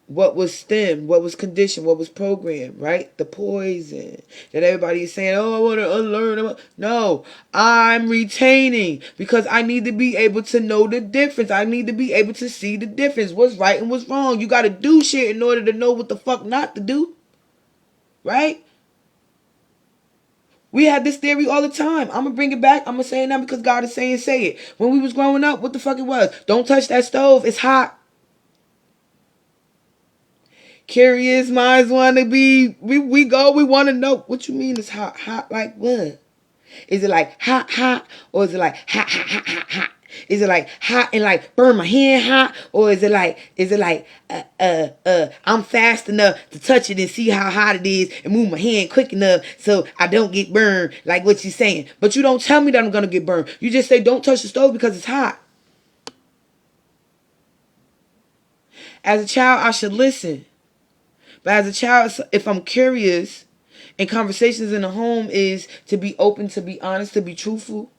what was stemmed, what was conditioned, what was programmed, right? The poison that everybody is saying, oh, I want to unlearn. No, I'm retaining because I need to be able to know the difference. I need to be able to see the difference. What's right and what's wrong. You got to do shit in order to know what the fuck not to do. Right? We had this theory all the time. I'm going to bring it back. I'm going to say it now because God is saying say it. When we was growing up, what the fuck it was? Don't touch that stove. It's hot. Curious minds want to be, we want to know. What you mean it's hot? Hot like what? Is it like hot? Or is it like hot? Is it like hot and like burn my hand hot? Or is it like I'm fast enough to touch it and see how hot it is and move my hand quick enough so I don't get burned like what you're saying. But you don't tell me that I'm going to get burned. You just say don't touch the stove because it's hot. As a child, I should listen. But as a child, if I'm curious, and conversations in the home is to be open, to be honest, to be truthful,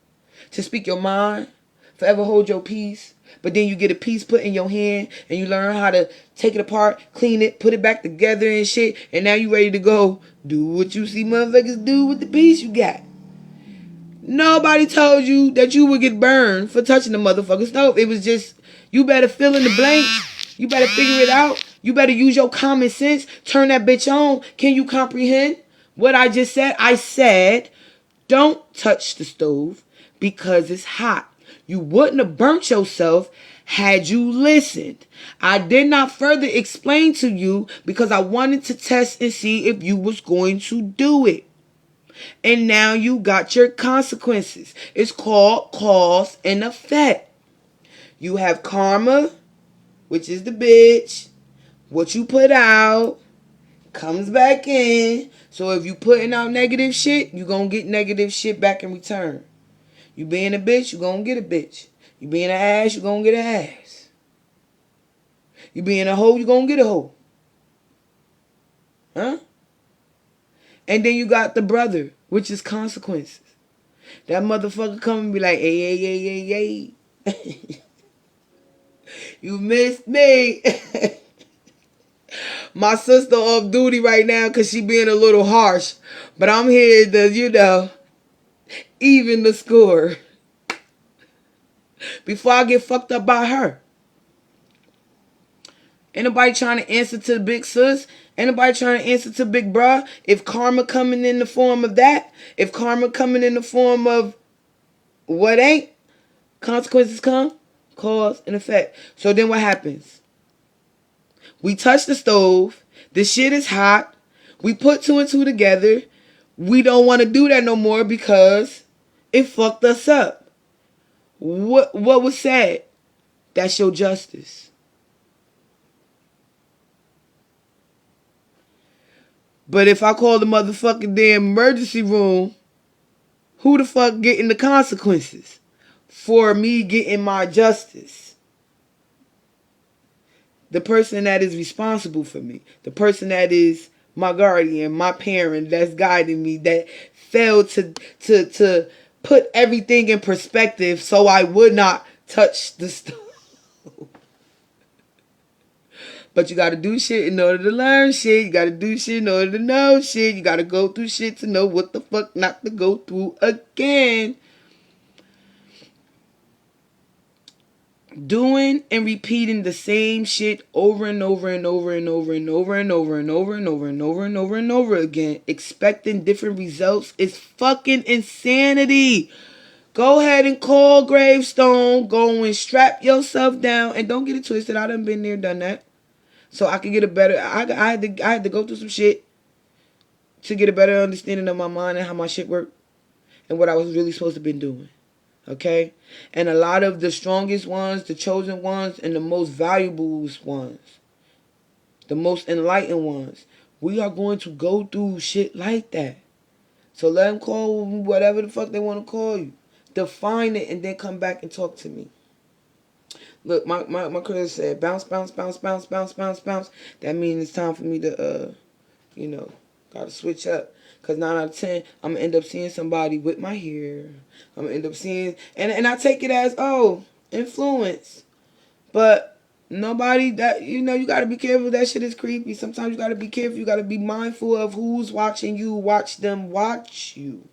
to speak your mind, forever hold your peace. But then you get a piece put in your hand and you learn how to take it apart, clean it, put it back together and shit. And now you ready to go do what you see motherfuckers do with the piece you got. Nobody told you that you would get burned for touching the motherfucking stove. It was just, you better fill in the blanks. You better figure it out. You better use your common sense. Turn that bitch on. Can you comprehend what I just said? I said, don't touch the stove because it's hot. You wouldn't have burnt yourself had you listened. I did not further explain to you because I wanted to test and see if you was going to do it. And now you got your consequences. It's called cause and effect. You have karma, which is the bitch. What you put out comes back in. So if you putting out negative shit, you gonna get negative shit back in return. You being a bitch, you gonna get a bitch. You being an ass, you gonna get an ass. You being a hoe, you gonna get a hoe. Huh? And then you got the brother, which is consequences. That motherfucker come and be like, hey, hey, hey, hey, hey. You missed me. My sister off duty right now because she being a little harsh. But I'm here to, even the score. Before I get fucked up by her. Ain't nobody trying to answer to the big sis. Ain't nobody trying to answer to big bruh. If karma coming in the form of that, if karma coming in the form of what ain't, consequences come, cause and effect. So then what happens? We touch the stove. The shit is hot. We put two and two together. We don't want to do that no more because it fucked us up. What was said? That's your justice. But if I call the motherfucking damn emergency room, who the fuck getting the consequences for me getting my justice? The person that is responsible for me. The person that is my guardian, my parent that's guiding me, that failed to put everything in perspective so I would not touch the stove. But you gotta do shit in order to learn shit. You gotta do shit in order to know shit. You gotta go through shit to know what the fuck not to go through again. Doing and repeating the same shit over and over and over and over and over and over and over and over and over and over and over again, expecting different results is fucking insanity. Go ahead and call Gravestone. Go and strap yourself down and don't get it twisted. I done been there, done that. So I could get a better. I had to go through some shit to get a better understanding of my mind and how my shit worked and what I was really supposed to been doing. Okay? And a lot of the strongest ones, the chosen ones, and the most valuable ones, the most enlightened ones, we are going to go through shit like that. So let them call whatever the fuck they want to call you. Define it and then come back and talk to me. Look, my cousin said, bounce, bounce, bounce, bounce, bounce, bounce, bounce. That means it's time for me to, gotta switch up. Because 9 out of 10, I'm going to end up seeing somebody with my hair. I'm going to end up seeing, and I take it as, influence. But nobody that, you got to be careful. That shit is creepy. Sometimes you got to be careful. You got to be mindful of who's watching you. Watch them watch you.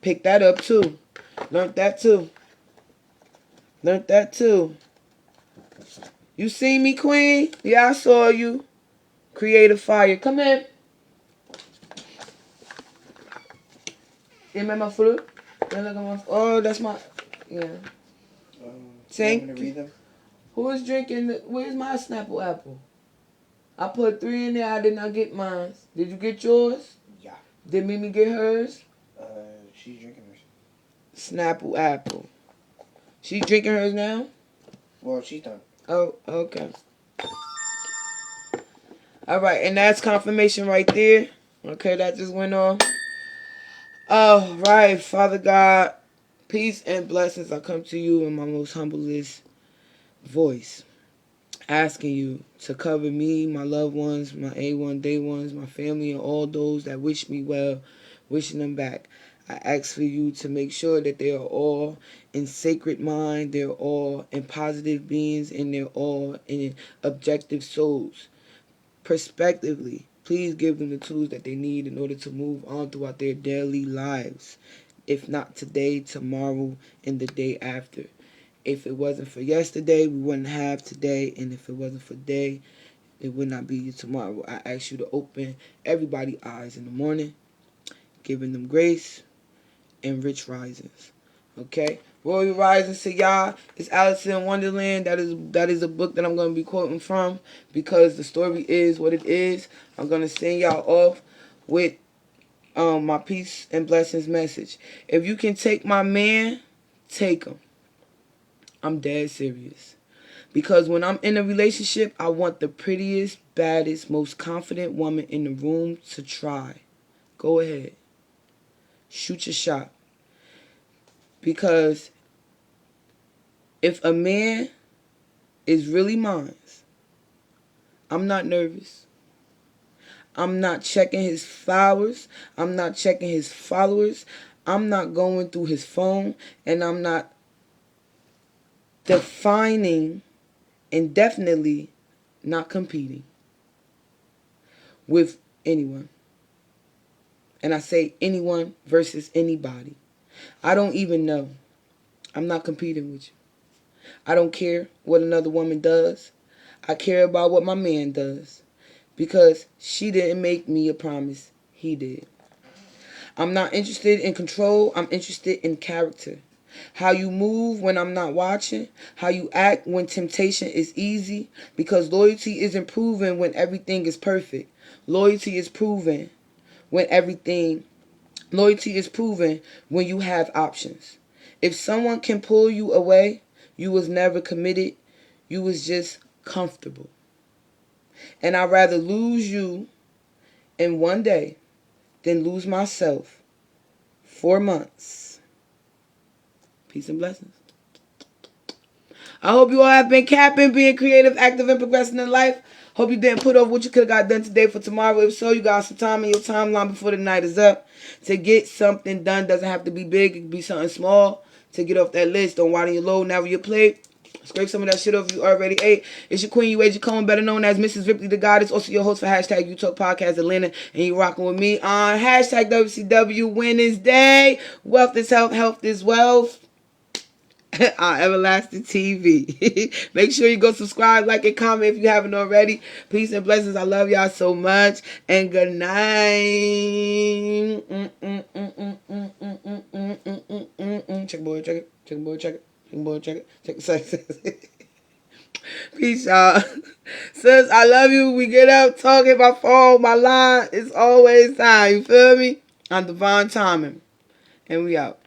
Pick that up too. Learned that too. You see me, Queen? Yeah, I saw you. Create a fire. Come in. You remember my fruit? Oh, that's my... Yeah. Thank you. Who is drinking? Where's my Snapple apple? I put 3 in there. I did not get mine. Did you get yours? Yeah. Did Mimi get hers? She's drinking hers. Snapple apple. She's drinking hers now? Well, she's done. Oh, okay. All right, and that's confirmation right there. Okay, that just went on. All right, Father God, peace and blessings. I come to you in my most humblest voice, asking you to cover me, my loved ones, my A1 day ones, my family, and all those that wish me well, wishing them back. I ask for you to make sure that they are all in sacred mind, they're all in positive beings, and they're all in objective souls. Prospectively, please give them the tools that they need in order to move on throughout their daily lives. If not today, tomorrow, and the day after. If it wasn't for yesterday, we wouldn't have today. And if it wasn't for today, it would not be tomorrow. I ask you to open everybody's eyes in the morning, giving them grace and rich risings. Okay? Royal Risings to y'all. It's Alice in Wonderland. That is a book that I'm going to be quoting from because the story is what it is. I'm going to send y'all off with my peace and blessings message. If you can take my man, take him. I'm dead serious. Because when I'm in a relationship, I want the prettiest, baddest, most confident woman in the room to try. Go ahead. Shoot your shot. Because if a man is really mine, I'm not nervous. I'm not checking his flowers. I'm not checking his followers. I'm not going through his phone. And I'm not defining and definitely not competing with anyone. And I say anyone versus anybody. I don't even know. I'm not competing with you. I don't care what another woman does. I care about what my man does. Because she didn't make me a promise. He did. I'm not interested in control. I'm interested in character. How you move when I'm not watching. How you act when temptation is easy. Because loyalty isn't proven when everything is perfect. Loyalty is proven when Loyalty is proven when you have options. If someone can pull you away, you was never committed. You was just comfortable. And I'd rather lose you in one day than lose myself 4 months. Peace and blessings. I hope you all have been capping, being creative, active, and progressing in life. Hope you didn't put off what you could have got done today for tomorrow. If so, you got some time in your timeline before the night is up to get something done. Doesn't have to be big. It can be something small to get off that list. Don't widen your load, narrow your plate. Scrape some of that shit off you already ate. It's your queen, UAG Cohen, better known as Mrs. Ripley the Goddess. Also your host for hashtag You Talk Podcast Atlanta. And you rocking with me on hashtag WCW Wednesday. Wealth is health, health is wealth. On Everlasting TV. Make sure you go subscribe, like, and comment if you haven't already. Peace and blessings. I love y'all so much. And good night. Check boy, check it. Check boy, check it. Check boy, check it. Check it. Peace, y'all. Sis, I love you. We get up, talking, my phone, my line. It's always time. You feel me? On divine timing. And we out.